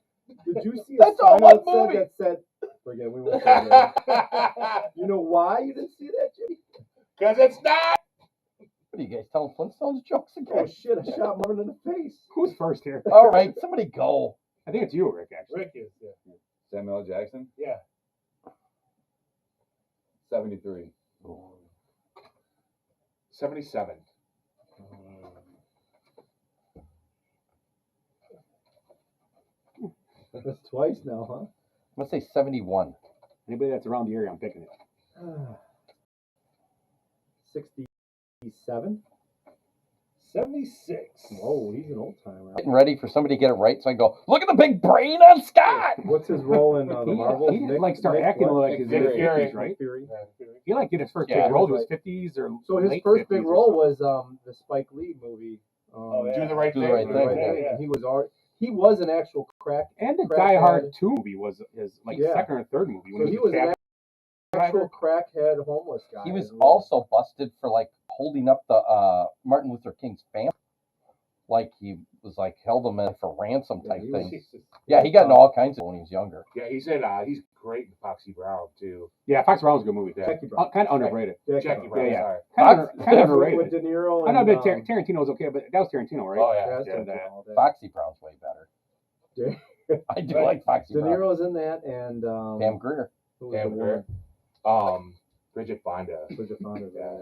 Did you see a That's sign on one outside movie. that said, forget, we won't say that. You know why you didn't see that, Jimmy? Because it's not. what are you guys telling Flintstones jokes Oh, again? shit, I shot Marvin in the face. Who's first here? All right, somebody go. I think it's you, Rick, actually. Rick is, yeah. Samuel L. Jackson, Yeah. 73. 77. That's twice now, huh? I'm gonna say 71. Anybody that's around the area, I'm picking it. 67? 76. Whoa, he's an old timer. Getting ready for somebody to get it right, so I go, look at the big brain on Scott. What's his role in the Marvels? He didn't like start acting like his Nick in his Fury. 50s, right? Fury. He like did his first Yeah, big role to that's his 50s or So his late first 50s big or role something. was the Spike Lee movie. Oh, yeah. Do the right Do thing. the right Do the Right thing, Thing, yeah. and he was an actual crack. And the crackhead. Die Hard 2 movie was his like Yeah. second or third movie. So he was an actual crackhead homeless guy. He was in real also busted for like holding up the Martin Luther King's family. Like he was like held them for ransom type he was- thing. Yeah, he got in all kinds of when he was younger. Yeah, he's great in Foxy Brown, too. Yeah, Fox Brown was a good movie. Jackie Brown. Kind of underrated. Jackie Brown, Yeah, yeah. sorry. Kind of With underrated. De Niro I and know that Tarantino was okay, but that was Tarantino, right? Oh, yeah. that's Yeah, Tarantino, that. Foxy Brown's way better. I do like Foxy De Brown. Niro's in that, and Pam Grier. who was Pam the woman? Grier. Bridget Fonda. Bridget Fonda, yeah.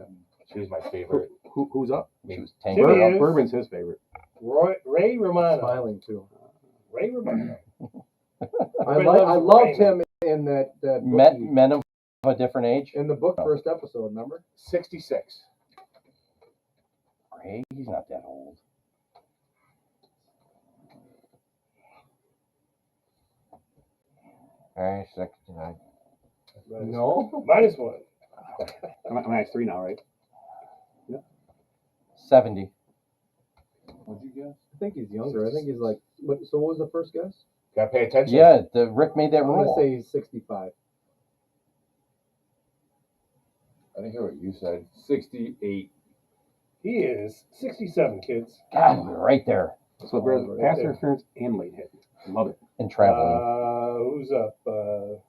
She was my favorite. Who's up? She was Jimmy tangled. is- Bourbon's his favorite. Ray Romano. Smiling too. Ray Romano. I loved him in that book Men of a different age. in the book first episode. Remember? 66. Ray, he's not that old. Ray, 69. No. Minus one. I'm at 3 now, right? 70. What'd you guess? I think he's younger. I think he's like. What? So what was the first guess? Gotta pay attention. Yeah, Rick made that I'm gonna rule. say he's 65. I didn't hear what you said. 68. He is 67, kids. God, you're right there. So there's right pass there. interference and late hit. Love it. And traveling. Who's up?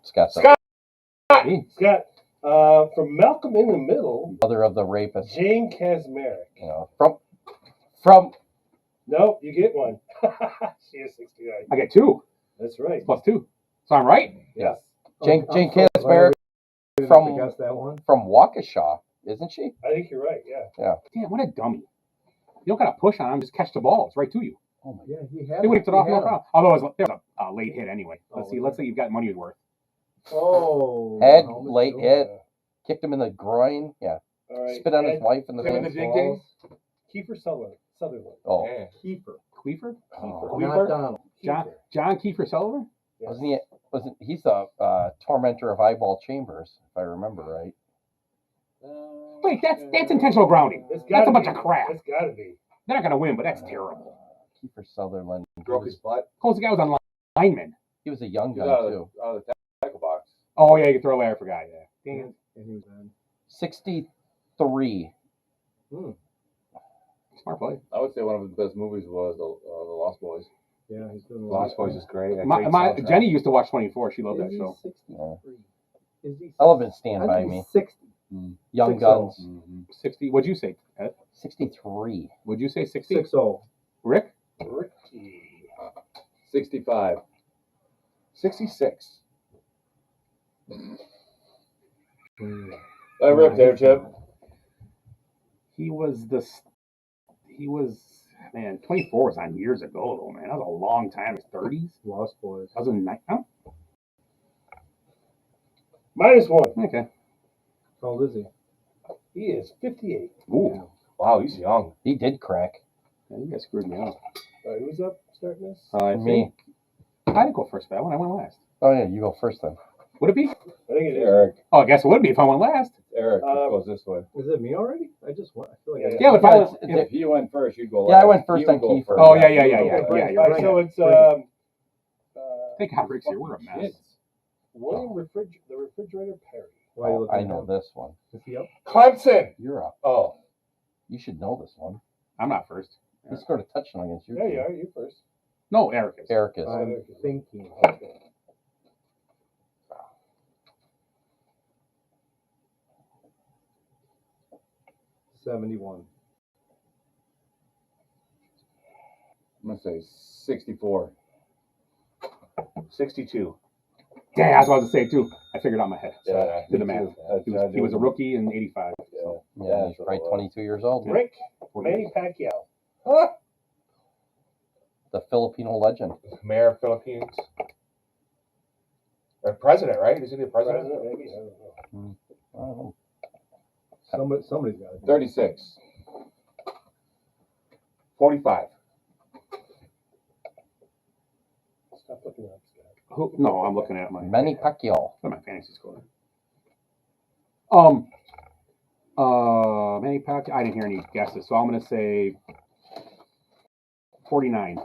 Scott's Scott! Scott. From Malcolm in the Middle, mother of the rapist. Jane Kasmerick. You know, from No, you get one. She is 69. I get 2. That's right. Plus 2. So I'm right? Yes. Jane I'm so Kasmerick glad we didn't from- have to guess that one. from Waukesha, isn't she? I think you're right. Yeah. Damn, what a dummy. You don't got to push on him. Just catch the ball. It's right to you. Oh my. Yeah, he had. They whipped it off, he no had him. problem. Although it was a late hit anyway. Let's Oh, see. okay. Let's say you've got money's worth. Oh. Head, helmet late too. hit, kicked him in the groin. Yeah, All right. spit on his Ed wife in the Him in face. the ding ding. Kiefer Sutherland. Oh, Yeah. Kiefer. Queefer? oh. Not Donald. John Kiefer Sullivan? Yes. Wasn't he? Wasn't he's the tormentor of eyeball chambers, if I remember right? Wait, that's intentional grounding. It's That's gotta a bunch be. of crap. It's got to be. They're not going to win, but that's terrible. Kiefer Sutherland. Broke his butt. Close the guy was on lineman. He was a young He's guy out too. of the tackle box. Oh, yeah, you can throw away. I forgot. Yeah. Dang it. And he was in. 63. Smart play. I would say one of his best movies was the Lost Boys. Yeah, he's doing Lost Boys is great. That My, great my soundtrack. Jenny used to watch 24. She loved Is that he show. 63? Is he? I love it. Stand I by think me. he's 60. Young 60. Guns. Mm-hmm. 60. What'd you say, Ed? 63. Would you say 60? 60. Rick? Ricky. 65. 66. I ripped there, Chip. He was, man, 24 was on years ago, though, man. That was a long time. His 30s? Lost Boys. That was in oh, Minus one. okay. How old is he? He is 58. Ooh. Wow, he's young. He did crack. Yeah, you guys screwed me up. All right, who's up starting this? I Me. think I didn't go first for that one. I went last. Oh yeah, you go first then. Would it be? I think it is. Eric. Oh, I guess it would be if I went last. Eric, it goes this way. Is it me already? I just went. I feel like Yeah, but if I went, If you went first, you'd go last. Yeah, I went first You on go Kiefer. first. Oh, yeah, yeah, You yeah, go yeah, first. yeah, you're All right. right, so it's Think how Rick's here. We're a mess. Kids. William the Refrigerator Perry. Why are you looking I at know him? this one. Is he up? Clemson. You're up. Oh, You should know this one. I'm not first. He scored a touchdown against you. Yeah, you are. You first. No, Eric is. Eric is. I'm thinking. Okay. 71. I'm going to say 64. 62. Dang, that's what I was going to say, too. I figured out in my head. So Yeah, I did the math. He was a rookie in 85. So. Yeah, he's probably 22 years old. Rick Manny Pacquiao. Huh? The Filipino legend. Mayor of Philippines. Or president, right? Isn't he the president? President, maybe. I don't know. I don't know. Somebody's got it. 36. 45. Stop looking up, Scott. Who? No, I'm looking at my Manny Pacquiao. What my fantasy score? Manny Pacquiao. I didn't hear any guesses, so I'm gonna say 49.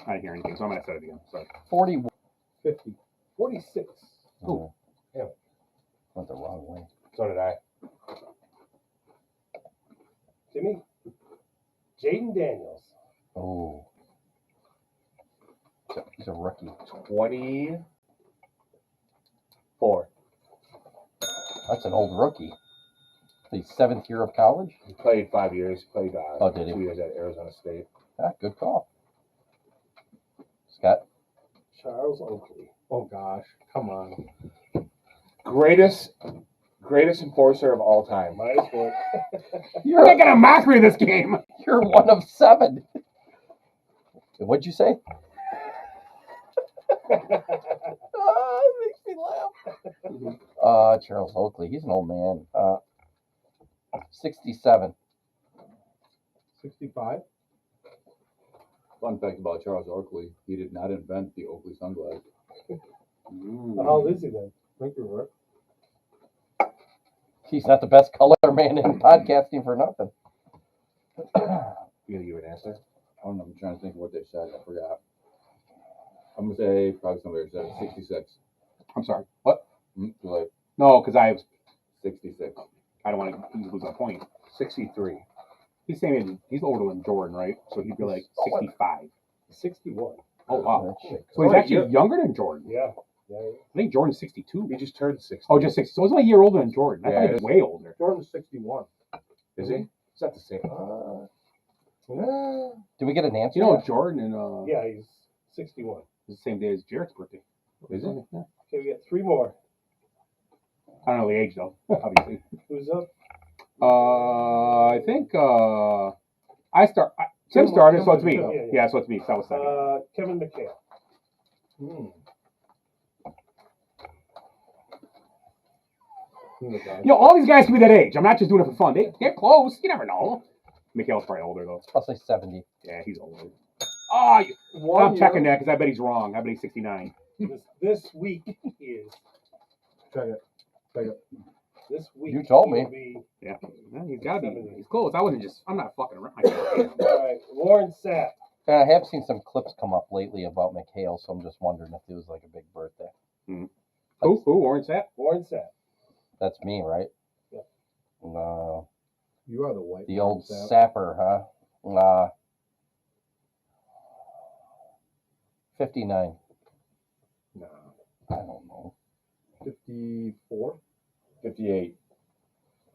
I didn't hear anything, so I'm gonna say it again. Sorry. 41. 50. 46. Oh. Yeah. Went the wrong way. So did I. Jimmy. Jaden Daniels. Oh. He's a rookie. 24. That's an old rookie. The 7th year of college? He played 5 years. Played Oh, did he? 2 years at Arizona State. Ah, good call. Scott? Charles Oakley. Oh gosh, come on. Greatest enforcer of all time. -1. You're making a mockery of this game. You're one of 7. What'd you say? It makes me laugh. Charles Oakley. He's an old man. 67. 65. Fun fact about Charles Oakley, he did not invent the Oakley sunglasses. How old is he then? Thank you, Rick. He's not the best color man in podcasting for nothing. You gonna give an answer? I don't know. I'm trying to think of what they said. I forgot. I'm going to say probably somebody said 66. I'm sorry. What? Too late. No, because I 66. don't want to lose a point. 63. He's saying he's older than Jordan, right? So he'd be like 65. 61. Oh wow. Shit. So he's Sorry, actually younger than Jordan. Yeah. I think Jordan's 62. He just turned 60. Oh, just 60. So he's only a year older than Jordan. I Yeah, thought he it was is. way older. Jordan's 61. Is he? Is that the same? Did we get an answer? You know, yet? Jordan and Yeah, he's 61. it's the same day as Jarrett's birthday. Is it? Yeah. Okay, we got 3 more. I don't know the age though, obviously. Who's up? I think Tim started, so it's me. Yeah, yeah. Yeah, so it's me. So that was second. Kevin McHale. You know, all these guys can be that age. I'm not just doing it for fun. They're close. You never know. Mikhail's probably older though. I'll say 70. Yeah, he's older. Oh, I'm checking that because I bet he's wrong. I bet he's 69. This week is. Check it. This week. You told he me. will be- Yeah, he's got to be. 70. He's close. I'm not fucking around. All right, Warren Sapp. And I have seen some clips come up lately about McHale, so I'm just wondering if it was like a big birthday. Who? Warren Sapp? Warren Sapp. That's me, right? Yep. You are the white. The old Sap. sapper, huh? 59. No. I don't know. 54. 58.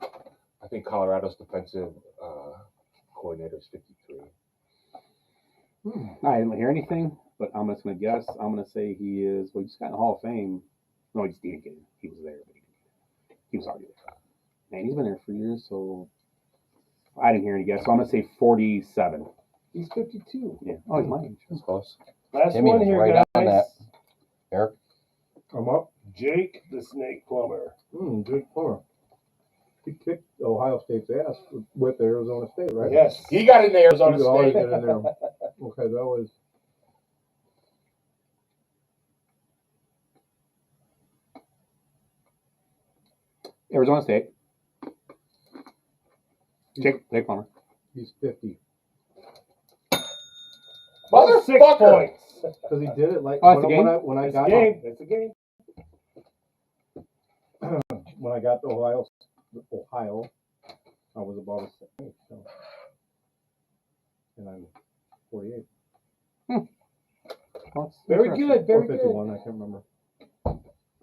I think Colorado's defensive coordinator is 53. I didn't hear anything, but I'm just going to guess. I'm going to say he is. Well, he just got in the Hall of Fame. No, he just didn't get in. He was there, but he was already there. Man, he's been there for years, so I didn't hear any guess. So I'm going to say 47. He's 52. Yeah. Oh, he's my age. That's close. Last Timmy one was here, right guys. on that. Eric? I'm up. Jake the Snake Plumber. Jake Plummer. He kicked Ohio State's ass with Arizona State, right? Yes. He got in the Arizona He could always State. get in there. Okay, that was. Arizona State. Jake Plummer. He's 50 6 Motherfucker. points. because he did it like Oh, that's a game? when I That's got a game. That's a game. when I got to Ohio, I was about a second, so. And I'm 48 Well, that's Very interesting. good. or Very good. 51. I can't remember.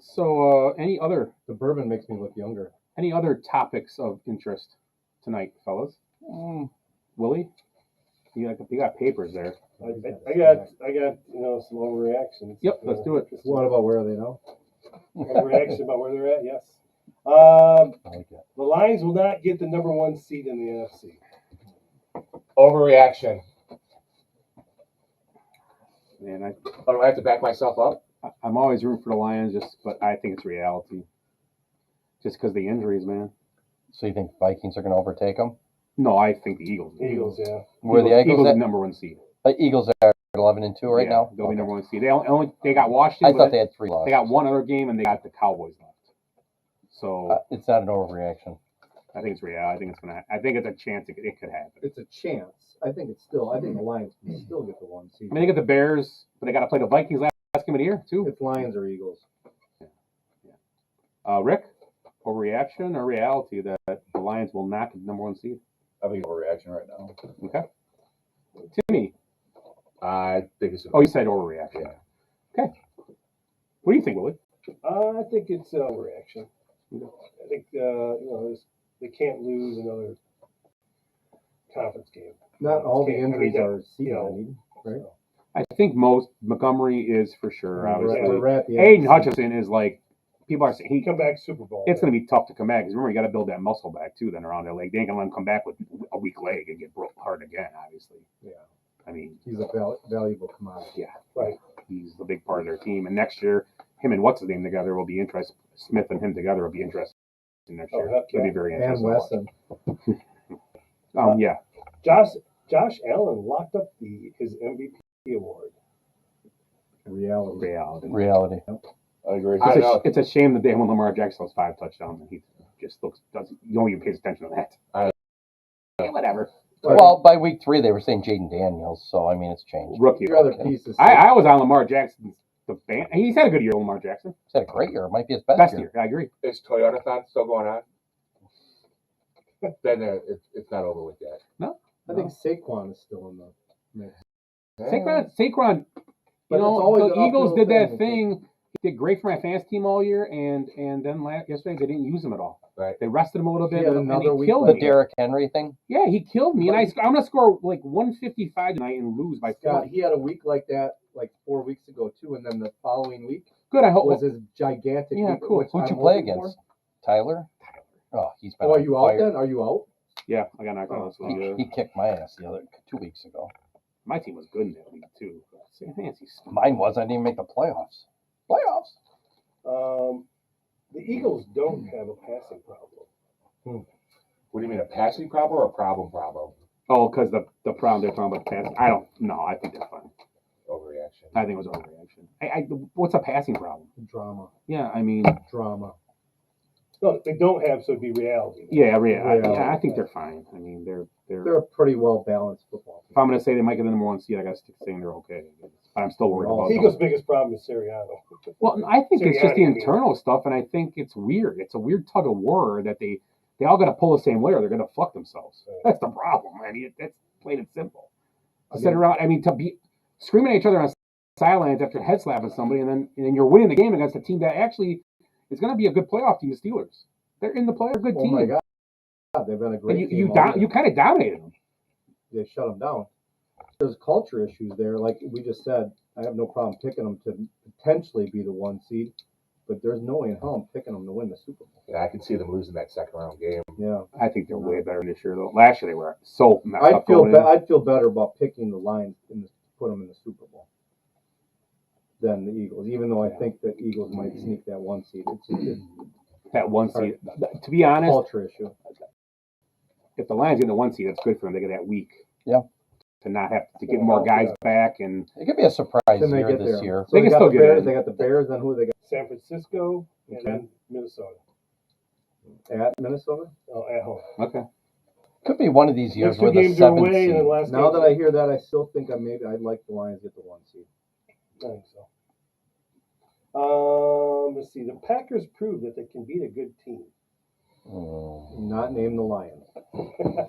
So, any other The bourbon makes me look younger. topics of interest tonight, fellas? Willie, you got papers there. I got some overreactions. Yep, let's do it. What about where are they now? Overreaction about where they're at. Yes. I like that. The Lions will not get the #1 seed in the NFC. Overreaction. Man, Oh, do I have to back myself up? I'm always rooting for the Lions, but I think it's reality. Just because the injuries, man. So you think Vikings are going to overtake them? No, I think the Eagles. Eagles, yeah. Where the Eagles Eagles are #1 seed. Eagles are 11-2 right Yeah, now. they'll be Okay. #1 seed. They got Washington. I but thought they had 3 losses. they got one other game, and they got the Cowboys left. So It's not an overreaction. I think it's real. I think it's a chance it could happen. It's a chance. I think the Lions can still get the 1 seed. I mean, they get the Bears, but they got to play the Vikings last game of the year too. It's Lions or Eagles. Rick, overreaction or reality that the Lions will not get the #1 seed? I think overreaction right now. Okay. Timmy. I think it's. Oh, you said overreaction. Yeah. Okay. What do you think, Willie? I think it's an overreaction. I think they can't lose another conference game. Not all the I mean, injuries are you know, season, right? I think Montgomery is for sure. Obviously, We're at the Aiden end. Hutchinson is like people are saying He come back Super Bowl. it's going to be tough to come back because remember you got to build that muscle back too. Then around their leg, they ain't going to let him come back with a weak leg and get broke hard again. Obviously, Yeah, I mean, he's a valuable commodity. Right. he's the big part of their team. And next year, him and what's his name together will be interesting. Smith and him together will be interesting next year. heck It'll be yeah. very And interesting. Wesson. Yeah. Josh Allen locked up his MVP award. Reality. Reality. I agree. It's a shame that when Lamar Jackson has 5 touchdowns and he just doesn't. No one even pays attention to that. Yeah, whatever. Well, by week 3, they were saying Jaden Daniels, so I mean, it's changed. Rookie. Your other pieces. I was on Lamar Jackson's the band. He's had a good year, Lamar Jackson. He's had a great year. It might be his best Best year. year. I agree. Is Toyota-thon still going on? Then it's not over with yet. I think Saquon is still in the mix. Saquon. But You know, it's always the an Eagles uphill did that thing. thing. He did great for my fantasy team all year, and then yesterday they didn't use him at all. Right. They rested him a little bit, He had and another he week killed The me. Derrick Henry thing. Yeah, he killed me, and I'm gonna score like 155 tonight and lose by Scott, 40. he had a week like that like 4 weeks ago too, and then the following week Good. I hope. was his gigantic Yeah, week. cool. which Who'd I'm you play hoping against? Tyler? Oh, he's been For. Oh, are on you out fire. then? Are you out? Yeah, I got knocked out this week. He kicked my ass 2 weeks ago. My team was good in that league too. Fantasy's Mine was. I didn't even make the playoffs. The Eagles don't have a passing problem. What do you mean, a passing problem or a problem? Oh, because the problem they're talking about the pass. I don't know. I think they're fine. Overreaction. I think it was overreaction. What's a passing problem? Drama. Yeah, I mean, Drama. No, they don't have, so it'd be reality. yeah, Reality. I think they're fine. I mean, they're. They're a pretty well balanced football If team. I'm going to say they might get the #1 seed, I got to stick saying they're okay. But I'm still worried about them. Eagles' biggest problem is Sirianni. Well, I think it's just the Sirianni, I mean. internal stuff, and I think it's weird. It's a weird tug of war that they all got to pull the same way, or they're going to fuck themselves. That's the problem. I mean, that's plain and simple. To sit around, I mean, to be screaming at each other on sidelines after head slapping somebody, and then you're winning the game against a team that actually is going to be a good playoff team. The Steelers, they're in the playoff, good Oh team. my God, they've been a great And team. you kind of dominated them. They shut them down. There's culture issues there. Like we just said, I have no problem picking them to potentially be the 1 seed, but there's no way in hell I'm picking them to win the Super Bowl. Yeah, I can see them losing that second round game. Yeah, I think they're way better this year, though. Last year they were so messed I'd up going in. I'd feel better about picking the Lions to put them in the Super Bowl than the Eagles, even though I think the Eagles might sneak that 1 seed. that one seed. To be honest, Culture issue. if the Lions get the one seed, that's good for them. They get that week. Yeah. To not have to get more guys back, and It could be a surprise Then they year get this there. year. So They can got still the get Bears. in. They got the Bears. Then who they got San Francisco and Okay. then Minnesota. at Minnesota? Oh, at home. okay. Could be one of these years Next two where the games are seventh away, and then seed. last Now game's- that I hear that, I still think I'd like the Lions to get the 1 seed. I think so. Let's see. The Packers proved that they can beat a good team. Not name the Lions.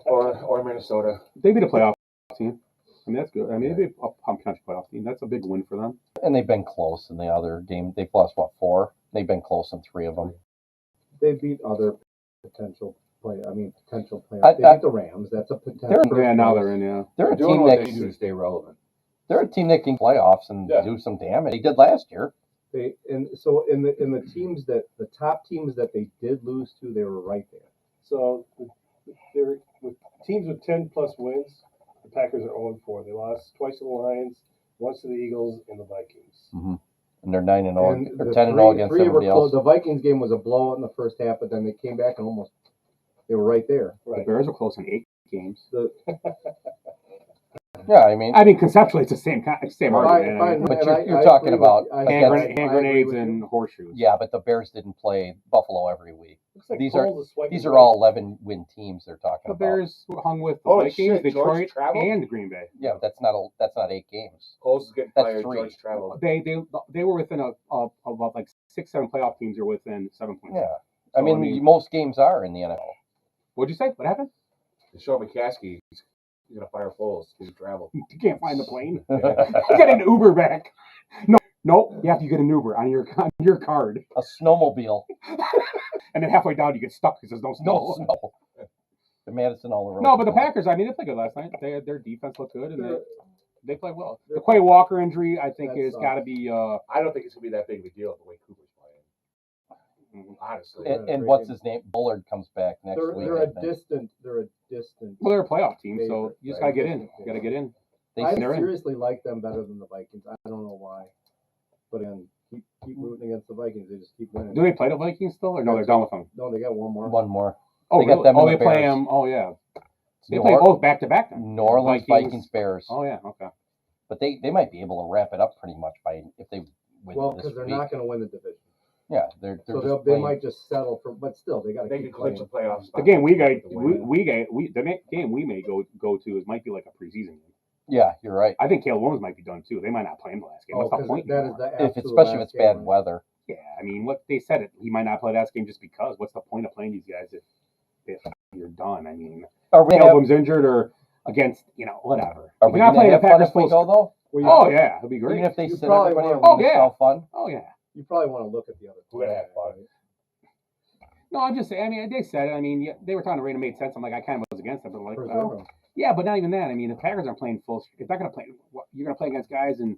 or Minnesota. They beat a playoff team. I mean, that's good. I mean, they beat a potential playoff team. That's a big win for them. And they've been close in the other game. They've lost, 4? They've been close in 3 of them. They beat other potential potential playoffs. I- They beat the Rams. That's a potential. Yeah, now they're in. Yeah. They're a doing team what that they do to stay relevant. they're a team that can playoffs and Yeah. do some damage. They did last year. So in the teams that the top teams that they did lose to, they were right there. So they're with teams with 10+ wins. The Packers are 0-4. They lost twice to the Lions, once to the Eagles, and the Vikings. And they're 9-0 And or the 10-0 against three were everybody close. else. The Vikings game was a blowout in the first half, but then they came back and they were right there. The Right. Bears are close in 8 games. Yeah, I mean, I mean, conceptually, it's the same Fine, argument. I fine, mean, But and you're I talking agree with about you. I hand, agree hand grenades with you. and horseshoes. yeah, but the Bears didn't play Buffalo every week. Looks like These are- Foles is swiping These are right. all 11-win teams they're talking The about. Bears hung with the Oh, Vikings, shit, George Detroit, traveled? and Green Bay. Yeah, but that's not 8 games. Coles is getting That's fired. 3. George traveled. They were within about like 6-7 playoff teams are within 7 points. Yeah, So, I mean, most games are in the NFL. What'd you say? What happened? Sean McCaskey, he's gonna fire Foles because he traveled. You can't find the plane. You get an Uber back. No, you have to get an Uber on your card, A snowmobile, and then halfway down you get stuck because there's no no snow. snow. The Madison all around. No, but the Packers, I mean, they played good last night. Their defense looked good, and they played well. The Quay Walker injury, I think, That has got to be. I don't think it's gonna be that big of a deal the way Cooper's playing. Mhm. Honestly, And what's his name? Bullard comes back next week. They're I a think. distant. Well, they're a playoff team, so Favorite, you just right. got to get in. You got to get in. They I they're in. seriously like them better than the Vikings. I don't know why, but keep rooting against the Vikings. They just keep winning. Do they play the Vikings still, or no? They're done with them. No, they got one more. one more. Oh, They got really? them and Oh, the they play Bears. them. Oh, yeah. They New play Or- both back to back. then. New Orleans Vikings Bears. Oh, yeah. Okay. But they might be able to wrap it up pretty much by if they win Well, this because they're week. not going to win the division, Yeah, they're so just they playing. might just settle for. But still, they got to they keep can clinch playing. a playoff spot. The game we got, with the win. the game we may go to is might be like a preseason game. Yeah, you're right. I think Caleb Williams might be done too. They might not play him the last game. Oh, What's the 'cause point? that is anymore? the If absolute especially if last it's bad game. weather. Yeah, I mean, what they said, he might not play that game just because. What's the point of playing these guys if you're done? I mean, Are we Caleb gonna have, Williams injured or against, whatever. are If we you're not gonna playing have the fun Packers if we full. go though? Well, Oh yeah, it'd be great. Even if they You sit probably everybody, are wanna- we Oh, gonna yeah. have fun? Oh yeah. You probably want to look at the other. We're gonna have team, fun. right? No, I'm just saying. I mean, they said it. I mean, yeah, they were talking to Rain. It made sense. I'm like, I kind of was against it, but like, Preserve well, them. yeah, but not even that. I mean, the Packers aren't playing full. If they're gonna play, you're gonna play against guys, and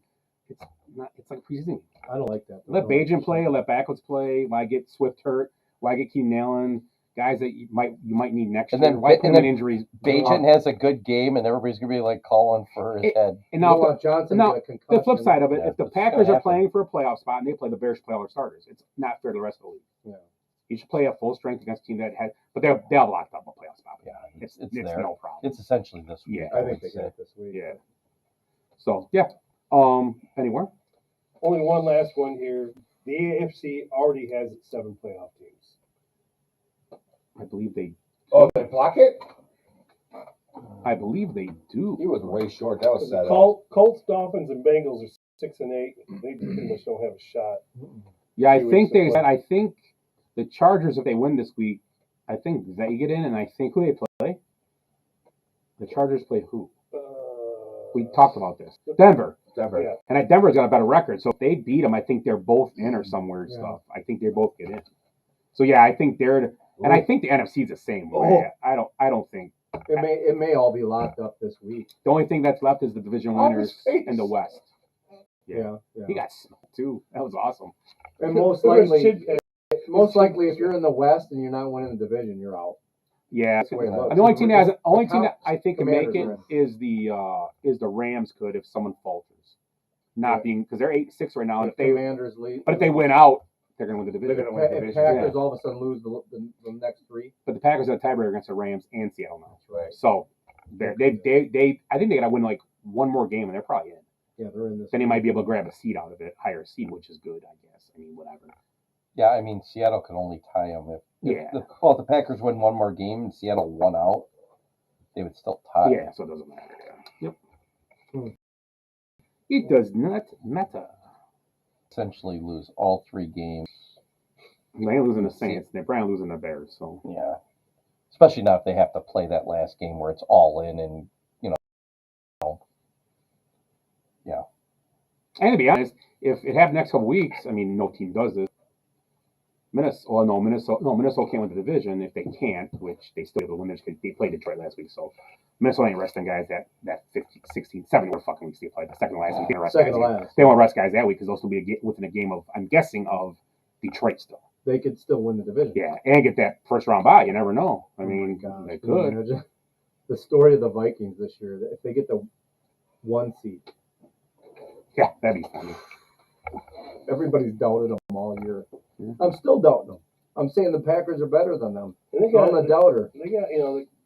it's not. It's like preseason. I don't like that. Let Bajan play. Let Backwoods play. Why get Swift hurt? Why get Keenan Allen? Guys that you might need next And year. then- Why put and them in then injuries? Bajan has a good game, and everybody's gonna be like calling for his head. And You now don't want Johnson now, to get a concussion. the flip side of it, Yeah, if the it's gonna Packers are happen. playing for a playoff spot and they play the Bears play all their starters, it's not fair to the rest of the league. Yeah. You should play at full strength against a team that had, but they'll lock up a playoff spot. Yeah, It's it's there. no problem. It's essentially this week. Yeah, I think would they say. got it this week. Yeah. So yeah. Anywhere? Only one last one here. The AFC already has its 7 playoff teams. I believe they. Oh, they block it? I believe they do. He was way short. That was The set up. Colts, Dolphins, and Bengals are 6 and 8. They pretty much don't have a shot. Yeah, I Few think weeks to they play. said. I think the Chargers, if they win this week, I think they get in, and I think who they play. The Chargers play who? We talked about this. Denver. Denver. Yeah. And Denver's got a better record, so if they beat them, I think they're both in or somewhere and Yeah. stuff. I think they both get in. So yeah, I think they're, and I think the NFC's the same way. I don't think It may all be locked up this week. the only thing that's left is the division Oh, winners his face. in the West. Yeah. He got smoked too. That was awesome. And most likely, if you're in the West and you're not winning the division, you're out. Yeah, That's the way it looks. the only team that has, only The team that I think can make it Commanders is the Rams could if someone falters, not Yeah. being because they're 8-6 right now. And If if they Commanders lead, but if they win out, They're going to win the They're division. gonna win the If division. Packers all of a sudden lose the next three, But the Packers have a tiebreaker against the Rams and Seattle now. Right. So they I think they got to win like one more game and they're probably in. yeah, they're in this. Then they might be able to grab a seed out of it, higher seed, which is good, I guess. I mean, whatever. Yeah, I mean, Seattle can only tie them if Yeah. if the Packers win one more game and Seattle won out, they would still tie. Yeah, so it doesn't matter. Yeah. Yep. It does not matter. Essentially lose all 3 games. They ain't losing the Saints. They're probably losing the Bears. So Yeah. Especially now if they have to play that last game where it's all in and, yeah. And to be honest, if it happens next couple weeks, I mean, no team does this. Minnesota can't win the division if they can't, which they still have the limits because they played Detroit last week. So Minnesota ain't resting guys that 15, 16, 7 more fucking weeks they played. The second to last week, they don't rest Second guys. to Either. last. They won't rest guys that week because they'll still be within a game of, I'm guessing, of Detroit still. They could still win the division. Yeah, and get that first round bye. You never know. I Oh mean, my gosh, they can you could. imagine the story of the Vikings this year. If they get the 1 seed, Yeah, that'd be funny. everybody's doubted them all year. Yeah. I'm still doubting them. I'm saying the Packers are better than them. And they So I'm got, a doubter. they got, they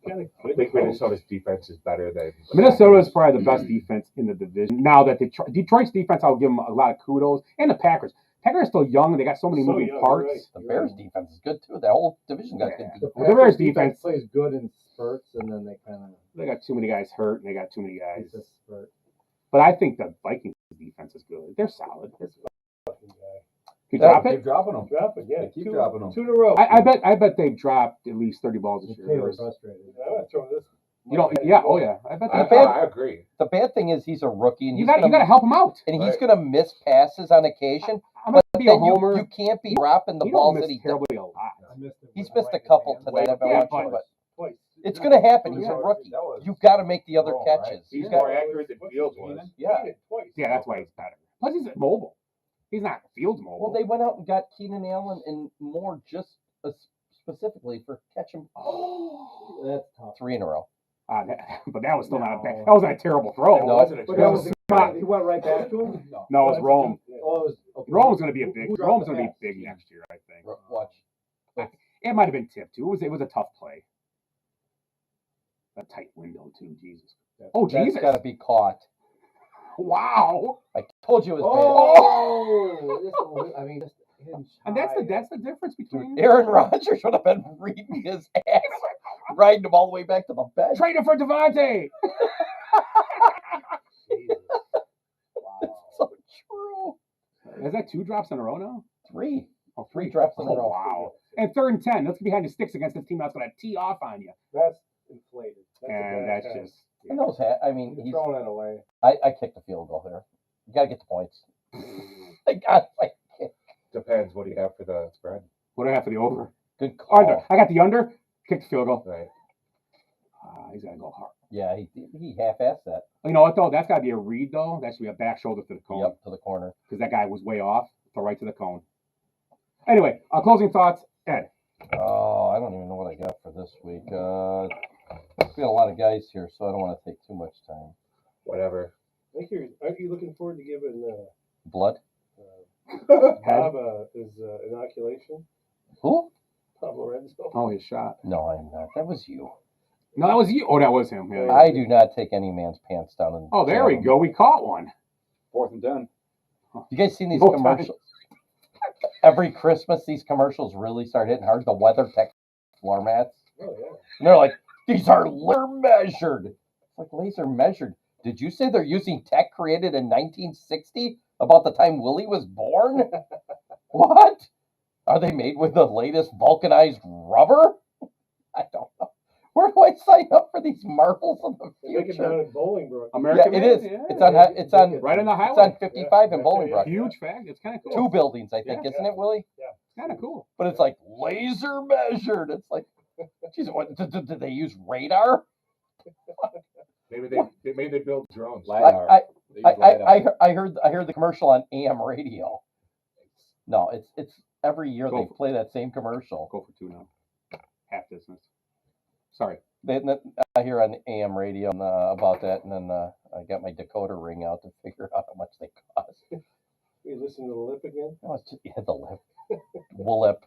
got a I good think coach. Minnesota's defense is better than Minnesota is probably the best defense in the division. Now that Detroit's defense, I'll give them a lot of kudos. And the Packers. Packers are still young. They got so many So moving young, parts. you're right. The Bears defense is good too. That whole division got Yeah. good. The Bears Packers defense- plays good in spurts, and then they kind of They got too many guys hurt, and they got too many guys. it's a spurt. But I think the Vikings defense is good. They're solid. Fucking guy. You drop Keep it? dropping them. Drop it, yeah. They keep two, dropping them. 2 in a row. I bet they've dropped at least 30 balls this year. Taylor's frustrated. I'm not throwing this. You don't? Yeah. Oh yeah. I bet. I agree. The bad thing is he's a rookie and You he's got to help him out. and he's Right. gonna miss passes on occasion. I'm gonna be a Then homer. you can't be dropping the He balls don't that miss he does. terribly a lot. He's missed a couple tonight. I've been Yeah, watching, but Twice. it's gonna happen. He's a Yeah. rookie. That was- You got to make the other wrong, right? catches. He's You more got, accurate than Fields was. yeah. Beat it twice. Yeah, that's why he's better. Plus, he's mobile. He's not Fields mobile. Well, they went out and got Keenan Allen and Moore just specifically for catching That's tough. 3 in a row. But that was still not a bad. No. That wasn't a terrible throw. It No. wasn't a But that that was was smart. he went right back to him. No, it was Rome. Oh, it was okay. Rome's going to be a big. Who dropped Rome's the going to be pass? big next year, I think. Watch. It might have been tipped too. It was a tough play. A tight window too. Jesus. Oh That's Jesus! got to be caught. Wow. I told you it was Oh, I mean, just hinge And high. that's the difference between bad. Aaron Rodgers would have been reading his ass, riding him all the way back to the bench. trade him for Devontae. It's so true. Is that 2 drops in a row now? 3. Oh, 3 drops in a row. Wow. And 3rd and 10. Let's get behind the sticks against this team that's going to tee off on you. That's inflated. That's a And bad that's pass. just. And those I mean, You're he's, throwing it away. I kicked the field goal there. You got to get the points. Depends. What do you have for the spread? What do I have for the over? Good call. Under. I got the under. Kick the field goal. Right. He's got to go hard. Yeah, he half-assed that. You know what, though? That's got to be a read, though. That should be a back shoulder to the cone. Yep, to the corner. Because that guy was way off. Throw right to the cone. Anyway, closing thoughts. Ed. Oh, I don't even know what I got for this week. We got a lot of guys here, so I don't want to take too much time. Whatever. Aren't you looking forward to giving Blood? Bob his inoculation? Who? Bob Lorenzo. Oh, his shot. No, I'm not. That was you. No, that was you. Oh, that was him. Yeah. I do not take any man's pants down. And Oh, there we go. We caught one. 4th and 10. You guys seen these No commercials? Every Christmas, these commercials really start hitting hard. The WeatherTech floor mats. Oh, yeah. And they're like, these are laser measured. It's like laser measured. Did you say they're using tech created in 1960? About the time Willie was born? What? Are they made with the latest vulcanized rubber? I don't know. Where do I sign up for these marvels of the They make it down future? in Bolingbrook. American Yeah, it made? is. Yeah. It's on Right on the It's highway. on 55 in Yeah. Bolingbrook. Huge fact. It's kind of cool. 2 buildings, I think, Yeah. isn't it, Willie? It's kind of cool. But it's like laser measured. It's like, geez, what did they use radar? Maybe they build drones. LiDAR. I They use LiDAR. I heard the commercial on AM radio. No, it's every year Go they for- play that same commercial. Go for 2 now. Half distance. Sorry. I hear on AM radio about that, and then I got my decoder ring out to figure out how much they cost. You listen to the lip again? No, it's just, yeah, the lip. lip.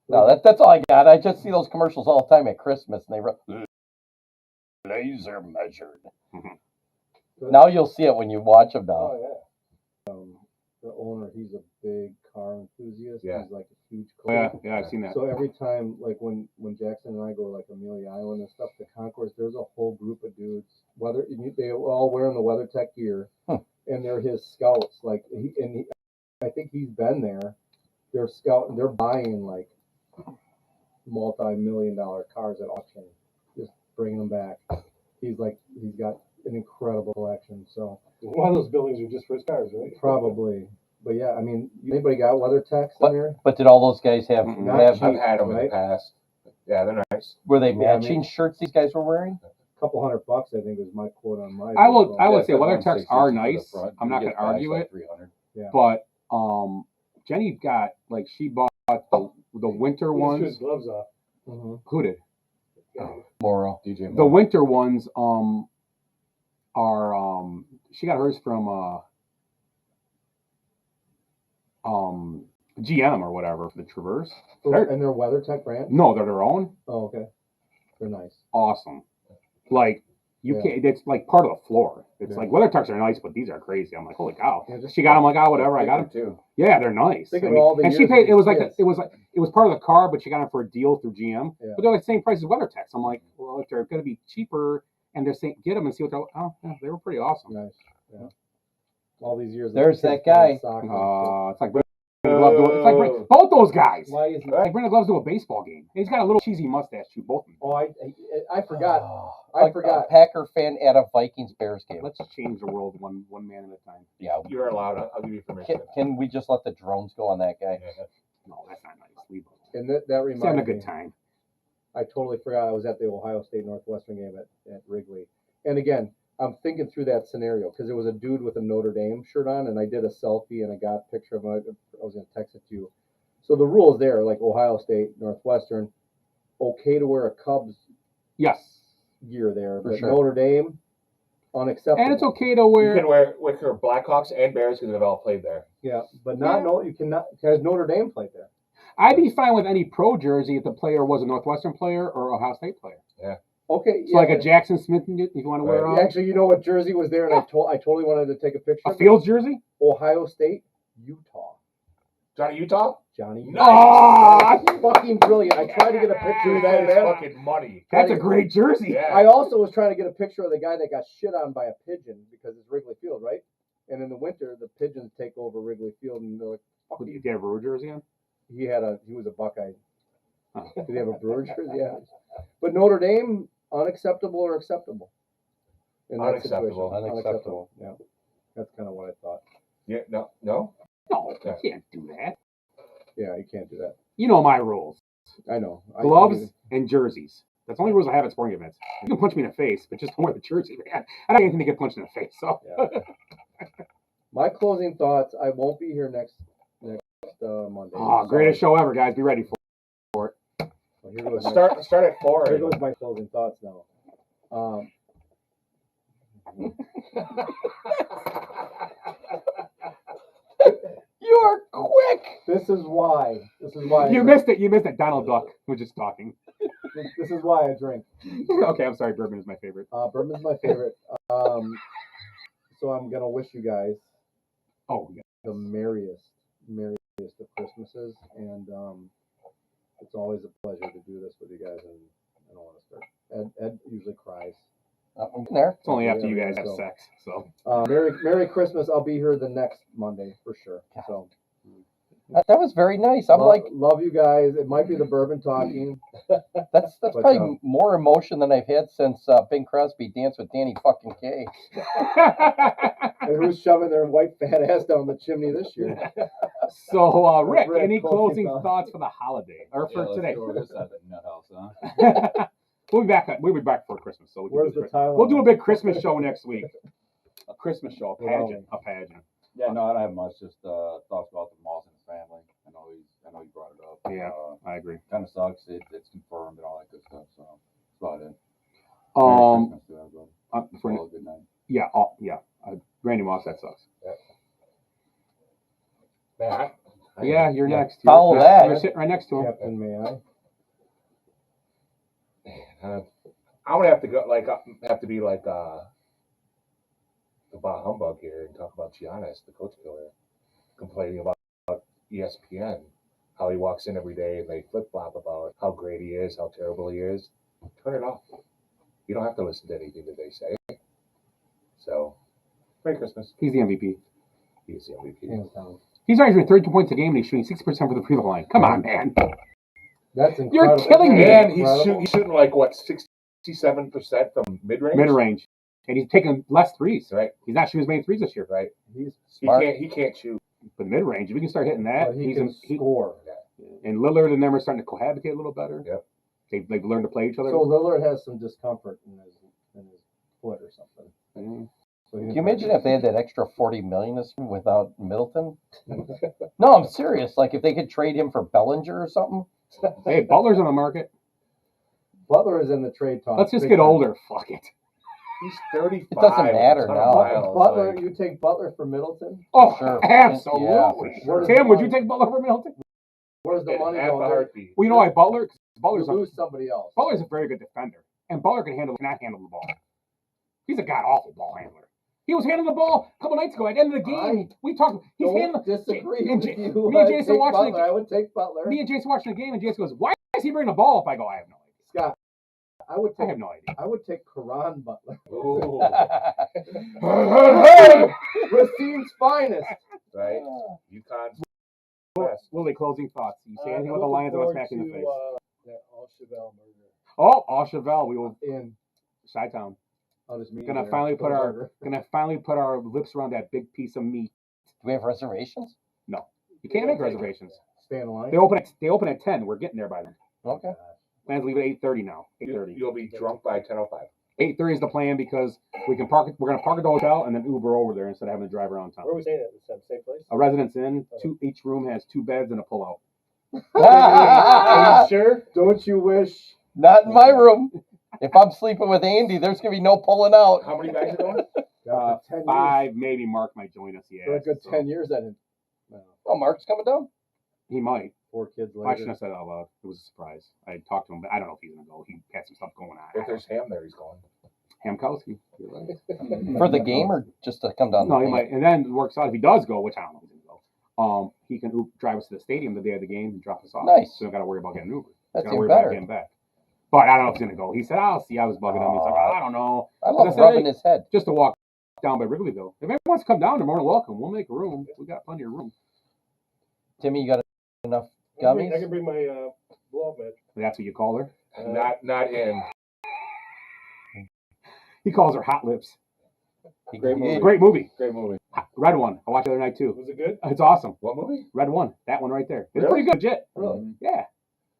No, that's all I got. I just see those commercials all the time at Christmas, and they run laser measured. Now you'll see it when you watch them now. Oh yeah. The owner, he's a big car enthusiast. Yeah. He's like a huge Oh, yeah, car. yeah, I've seen that. So every time, like when Jackson and I go like Amelia Island and stuff, the concourse, there's a whole group of dudes. They all wearing the WeatherTech gear, and they're his scouts. Like I think he's been there. They're scouting. They're buying like multi-million-dollar cars at auction, just bringing them back. He's got an incredible collection. So One of those buildings are just for his cars, right? probably. But yeah, I mean, anybody got WeatherTechs in here? But did all those guys have, Not have cheap. I've had them in Right? the past. Yeah, they're nice. were they Yeah, I matching mean- shirts these guys were wearing? Couple $100, I think, was my quote on my. I would vehicle. say WeatherTechs are nice. I'm not gonna argue it, 300. but Jenny got like she bought the winter He just threw his ones. gloves off. Mhm. Who did? Morrow. DJ The winter ones are she got hers from GM or whatever for the Traverse. And they're WeatherTech brand? No, they're their own. Oh, okay. They're nice. Awesome. Like you Yeah. can't. It's like part of the floor. It's Yeah. like WeatherTechs are nice, but these are crazy. I'm like, holy cow. Yeah, just- She got them like, oh, whatever. I got them. too. Yeah, they're nice. Think I of mean, all the and she years paid. of It was these like kids. it was part of the car, but she got them for a deal through GM. Yeah. But they're like the same price as WeatherTechs. I'm like, well, if they're going to be cheaper, and they're saying get them and see what they're. Oh, yeah, they were pretty awesome. Nice. Yeah. All these years. There's the that kids playing guy. soccer and It's like Brendan Glove doing, it's like both those guys. shit. Why is he? Like Brendan Glove's doing a baseball game. He's got a little cheesy mustache too. Both of them. Oh, I forgot. Oh, I like forgot. A Packer fan at a Vikings Bears game. Let's change the world one man at a time. Yeah. You're allowed. I'll give you permission. Can we just let the drones go on that guy? Yeah. No, that's not nice. Leave him. And that He's having a reminds good me. time. I totally forgot I was at the Ohio State Northwestern game at Wrigley. And again, I'm thinking through that scenario because there was a dude with a Notre Dame shirt on, and I did a selfie and I got a picture of him. I was going to text it to you. So the rules there, like Ohio State, Northwestern, okay to wear a Cubs Yes. gear there, For but sure. Notre Dame, unacceptable. And it's okay to You wear. can wear Blackhawks and Bears because they've all played there. Yeah, but not no. You cannot because Notre Dame played there. I'd be fine with any pro jersey if the player was a Northwestern player or Ohio State player. Okay, So like a Jackson Smith, if you want to wear Yeah, actually, you know what jersey was there, and I totally wanted to take a picture. a of it. Fields jersey. Ohio State, Utah. Johnny Utah? Johnny. Nice. Oh, That's fucking brilliant. I tried to get a picture Dude, of that is man. fucking money. that's a great jersey. Yeah. I also was trying to get a picture of the guy that got shit on by a pigeon because it's Wrigley Field, right? And in the winter, the pigeons take over Wrigley Field, and they're like, "Fuck Did you." you have a Brewer jersey on? He was a Buckeye. Oh. Did he have a Brewer jersey? Yeah. But Notre Dame, unacceptable or acceptable? In that Unacceptable. situation. Unacceptable. Yeah. That's kind of what I thought. Yeah, no. No, Okay. you can't do that. Yeah, you can't do that. You know my rules: I know. gloves and jerseys. That's the only rules I have at sporting events. You can punch me in the face, but just don't wear the jersey, man. I don't have anything to get punched in the face. So Yeah. My closing thoughts. I won't be here next Monday. greatest show ever, guys. Be ready for it. Well, here goes my- Start at 4. Here goes my closing thoughts now. You are quick. This is why. You missed it. You missed it. Donald Duck was just talking. This is why I drink. Okay, I'm sorry. Bourbon is my favorite. Bourbon's my favorite. So I'm gonna wish you guys Oh, yeah. the merriest of Christmases, and it's always a pleasure to do this with you guys. And I don't want to start. Ed usually cries. I'm there. It's only after Yeah, you guys there have you go. sex. So Merry Christmas. I'll be here the next Monday for sure. So That was very nice. I'm like, love you guys. It might be the bourbon talking. that's But, probably more emotion than I've had since Bing Crosby danced with Danny fucking Kaye. And who's shoving their white fat ass down the chimney this year? so Rick, Rick, any closing closing thoughts for the holiday or for today? This at the nut house, huh? We'll be back. We'll be back for Christmas. So we can Where's do the this. Tylenol? We'll do a big Christmas show next week. A Christmas show, a Wow. pageant, a pageant. Yeah, no, I don't have much. Just thoughts about the Moss and his family. I know he brought it up. Yeah, I agree. Kind of sucks. It's confirmed and all that good stuff. So that's about it. Merry Christmas to everybody. For, Have a good night. yeah. Randy Moss, that sucks. Matt, Yeah, you're Yeah, next. follow You're, that. You're sitting right next to him. Captain, may I? I'm gonna have to go have to be like the bah humbug here and talk about Giannis, the coach killer, complaining about ESPN, how he walks in every day and they flip flop about how great he is, how terrible he is. Turn it off. You don't have to listen to anything that they say. So, Merry Christmas. He's the MVP. He's the MVP. Hands down. He's averaging 32 points a game and he's shooting 60% for the free throw line. Come on, man. That's You're incredible. killing me. And he's Incredible. shooting like what, 67% from mid range. Mid range. And he's taking less threes. Right, He's not shooting as many threes this year. right. He's Smart. He can't shoot. But mid range, if we can start hitting that, but he can score. and Lillard and them are starting to cohabitate a little better. Yep. They've learned to play each other. So Lillard has some discomfort in his foot or something. Mm. So Can you imagine if they had that extra $40 million this year without Middleton? No, I'm serious. Like if they could trade him for Bellinger or something. Hey, Butler's on the market. Butler is in the trade talk. Let's just get older. Fuck it. He's 35. It doesn't matter ton of now. miles, Butler, like- you take Butler for Middleton? Oh, Sure. absolutely. Yeah, for sure. Tim, would you take Butler for Middleton? Where's the in money half a going? heartbeat. Well, you know why Butler? 'Cause You Butler's lose somebody else. Butler's a very good defender, and Butler cannot handle the ball. He's a god awful ball handler. He was handling the ball a couple nights ago. At the end of the game, we talked. He's Don't handling. disagree and with J- you. me and I'd Jason take watching the Butler. I would take Butler. Me and Jason watching the game, and Jason goes, "Why is he bringing the ball up?" I go, "I have no idea. Scott, I would I take have no idea." I would take Karan Butler. Ooh, Racine's finest. right? UConn's Will, best. Willie, closing thoughts. You say anything about the Lions? I'm gonna smack you in the face. That All-Chevelle murder. Oh, Chevelle, we will In Chi-Town. I'll just meet you Gonna there. finally Go put to our Burger. lips around that big piece of meat. Do we have reservations? You can't make reservations. Stay in line. They open at 10. We're getting there by then. Okay. Plans leave at 8:30 now. 8:30. You'll be drunk by 10:05. 8:30 is the plan because we can park. We're gonna park at the hotel and then Uber over there instead of having to drive around town. Where are we staying at this time? Same place? A residence inn. Each room has 2 beds and a pullout. Are you sure? Don't you wish? Not in my room. If I'm sleeping with Andy, there's gonna be no pulling out. How many guys are going? For 10 years. 5, maybe Mark might join us. Yeah, For a good so 10 years, I didn't. No, Oh, Mark's coming down. he might. 4 kids I shouldn't later. have said it out loud. It was a surprise. I talked to him, but I don't know if he's gonna go. He had some stuff going If on. there's Ham there, he's going. Hamkowski. You're right. For the game or just to come down? No, the he game? might. And then it works out if he does go, which I don't know if he's gonna go. He can drive us to the stadium the day of the game and drop us off. Nice. So we don't got to worry about getting an Uber. That's Gotta even worry about better. getting back. But I don't know if he's gonna go. He said, "I'll see." I was bugging him. He's like, "I don't know." I love I said, rubbing hey, his head. Just to walk down by Wrigleyville. If anyone wants to come down, they're more than welcome. We'll make room. We got plenty of room. Timmy, you got enough I gummies? can bring my blow-up match. That's what you call her. Not in. He calls her Hot Lips. Great movie. Great movie. Great movie. Red One. I watched the other night too. Was it good? It's awesome. What movie? Red One. That one right there. It's Really? pretty good. Legit. Really? Yeah.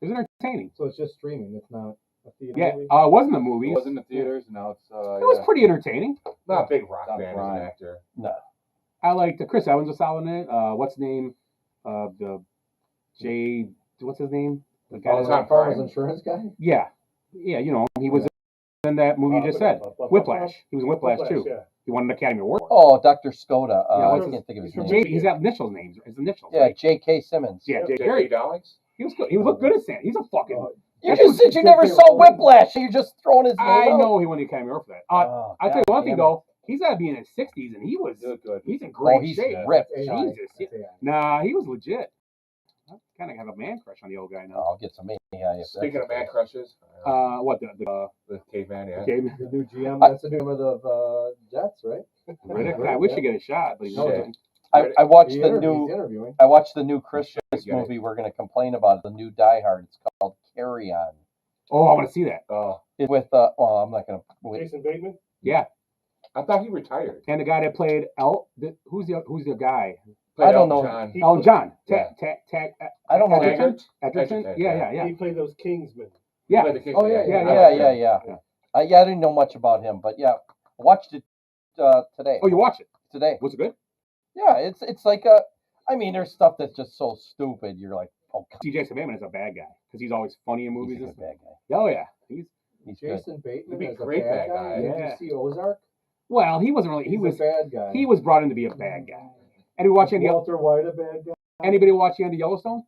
It was entertaining. So it's just streaming. It's not a theater Yeah. movie? It wasn't the movie. It was in the theaters, and now it's It was pretty entertaining. Not a big rock Not band as Brian. an actor. No. I liked Chris Evans was solid in it. What's his name? The Jay. What's his name? The guy. Oh, that- it's not Farmers Prime. insurance guy? Yeah. Yeah. You know, he was in that movie you just said. Whiplash. He was in Whiplash too. Yeah. He won an Academy Award. Oh, Dr. Skoda. Yeah, I what's can't think of his he's from name. He's got initials names. His initials. Yeah, right? J.K. Simmons. Yeah. Jay J.K. Perry. Dowlings? He was good. He looked good at Santa. He's a fucking. Oh, You just said you never saw Whiplash. So you're just throwing his name I out. know he won the Academy Award for that. Oh, I'll tell you God one thing damn though. He's got to be in his 60s, and he was. You look good. He's in it. great Oh, he's shape. ripped. That's AI. Jesus. That's AI. Nah, he was legit. I kind of have a man crush on the old guy Oh, now. I'll get some AI. if Speaking that's of man okay. crushes, What the the caveman, yeah. game? The new GM, that's the new GM of the Jets, right? Riddick? I wish he get a shot, but he's not. Shit. I watched He's the new. interviewing. I watched the new Christmas Get it. movie we're going to complain about. The new Die Hard. It's called Carry On. Oh, I want to see that. It's with well, I'm not going to. Jason Bateman? Yeah, I thought he retired. and the guy that played who's the guy? I don't know. John. Elton John. Yeah. I don't know. Edgerton? Edgerton, Yeah. He played those Kingsmen. Yeah. Played the King- Oh, yeah. Yeah. I didn't know much about him, but yeah, I watched it today. Oh, you watch it? Today. Was it good? Yeah, it's like a. I mean, there's stuff that's just so stupid. You're like, oh, God, T.J. Bateman is a bad guy because he's always funny in movies. he's a and good stuff. bad guy. Oh yeah, he's He's good. Jason Bateman He'd be is a great bad bad guy. guy. Yeah. Did you see Ozark? well, he wasn't really. He He's was a bad guy. he was brought in to be a bad guy. And we watch any Walter White a bad guy? Anybody watch the end of Yellowstone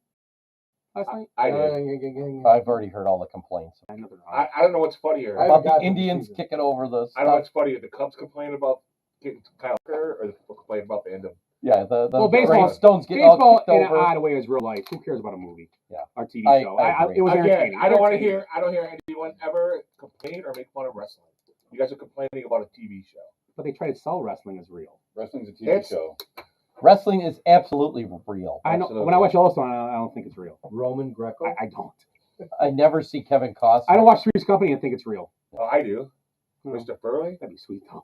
last night? I did. I've already heard all the complaints I know they're I not. don't know what's funnier. I- about got the the Indians season. kicking over the I don't know stuff. what's funnier. The Cubs complaining about getting Kyle Walker, or the people complaining about the end of. Yeah, the Well, baseball- Gravestones getting all Baseball, kicked in an over. odd way, is real life. Who cares about a movie? Yeah. Or TV I show. agree. It was Again, entertaining. I don't want to Entertaining. hear. I don't hear anyone ever complain or make fun of wrestling. You guys are complaining about a TV show. But they try to sell wrestling as real. Wrestling's a TV It's- show. Wrestling is absolutely real. I know. Absolutely. When I watch Yellowstone, I don't think it's real. Roman Greco. I don't. I never see Kevin Costner. I don't watch Three's Company and think it's real. Oh, I do. No. Mr. Furley. That'd be sweet though.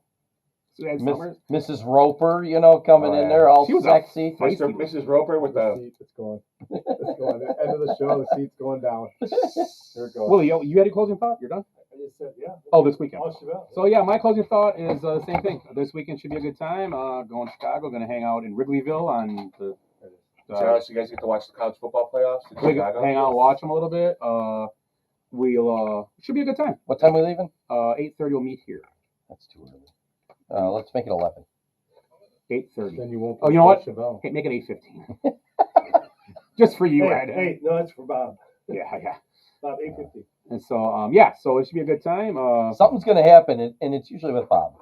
Suzanne Miss- Summers. Mrs. Roper, coming Oh, in yeah. there all She was a sexy. feisty Mr. lady. Mrs. Roper with the the. seat, it's going. It's going. End of the show, the seat's going down. Here it goes. Willie, you had a closing thought? You're done? I just said, yeah. Oh, this weekend. All Chevelle. So yeah, my closing thought is the same thing. This weekend should be a good time. Going to Chicago, going to hang out in Wrigleyville on the. So you guys get to watch the college football playoffs in Chicago. Hang out, watch them a little bit. We'll should be a good time. What time are we leaving? 8:30 we'll meet here. That's too early. Let's make it 11. 8:30. Then you won't. Oh, you know what? Chevelle. Hey, make it 8:15. Just for you, Ed. Hey, no, that's for Bob. Yeah. Bob, 850. And so so it should be a good time. Something's going to happen, and it's usually with Bob.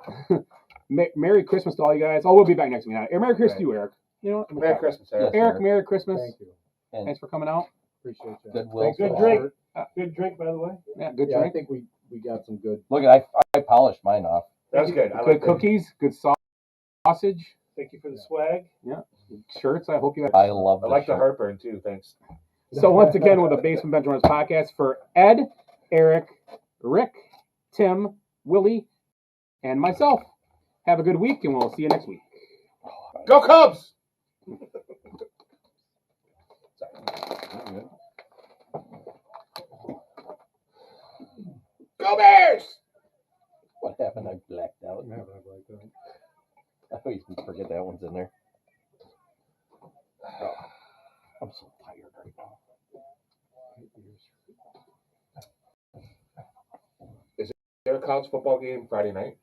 Merry Christmas to all you guys. Oh, we'll be back next week. Merry Christmas to you, Eric. You know what? Merry Christmas, Eric. Yes. Eric, Merry Christmas. Thank you. And Thanks for coming out. Appreciate you. Goodwill. Thanks Good for the drink. shirt. Good drink, by the way. Yeah, good Yeah, I drink. think we got some good. Look, I polished mine off. That's good. I Good like that. cookies, good sausage, Thank you for the swag. shirts. I hope you have. I love I this like the shirt. heartburn too. Thanks. So once again, with the Basement Bench Runners podcast for Ed, Eric, Rick, Tim, Willie, and myself. Have a good week, and we'll see you next week. Go Cubs! Go Bears! What happened? I blacked out. Yeah, I like that. I always forget that one's in there. Oh, I'm so tired right now. Is there a college football game Friday night?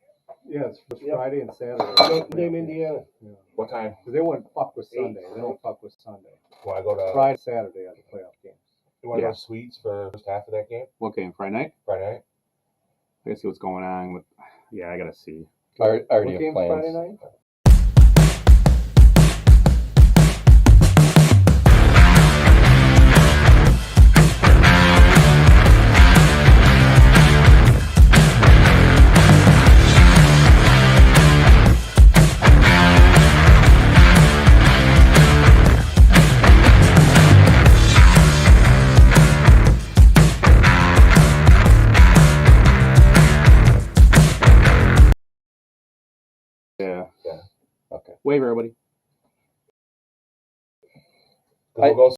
Yeah, it's Yep. Friday and Saturday. Don't name Indiana. Yeah. What time? 'Cause they wouldn't fuck with Sunday. They don't fuck with Sunday. Want to go to? Friday, Saturday are the playoff games. You want to Yeah. go to Sweets for the first half of that game? What game? Friday night? Friday night. I gotta see what's going on with. Yeah, I gotta see. I already What have game's plans. Friday night? Yeah. Yeah. Okay. Wave, everybody. We'll go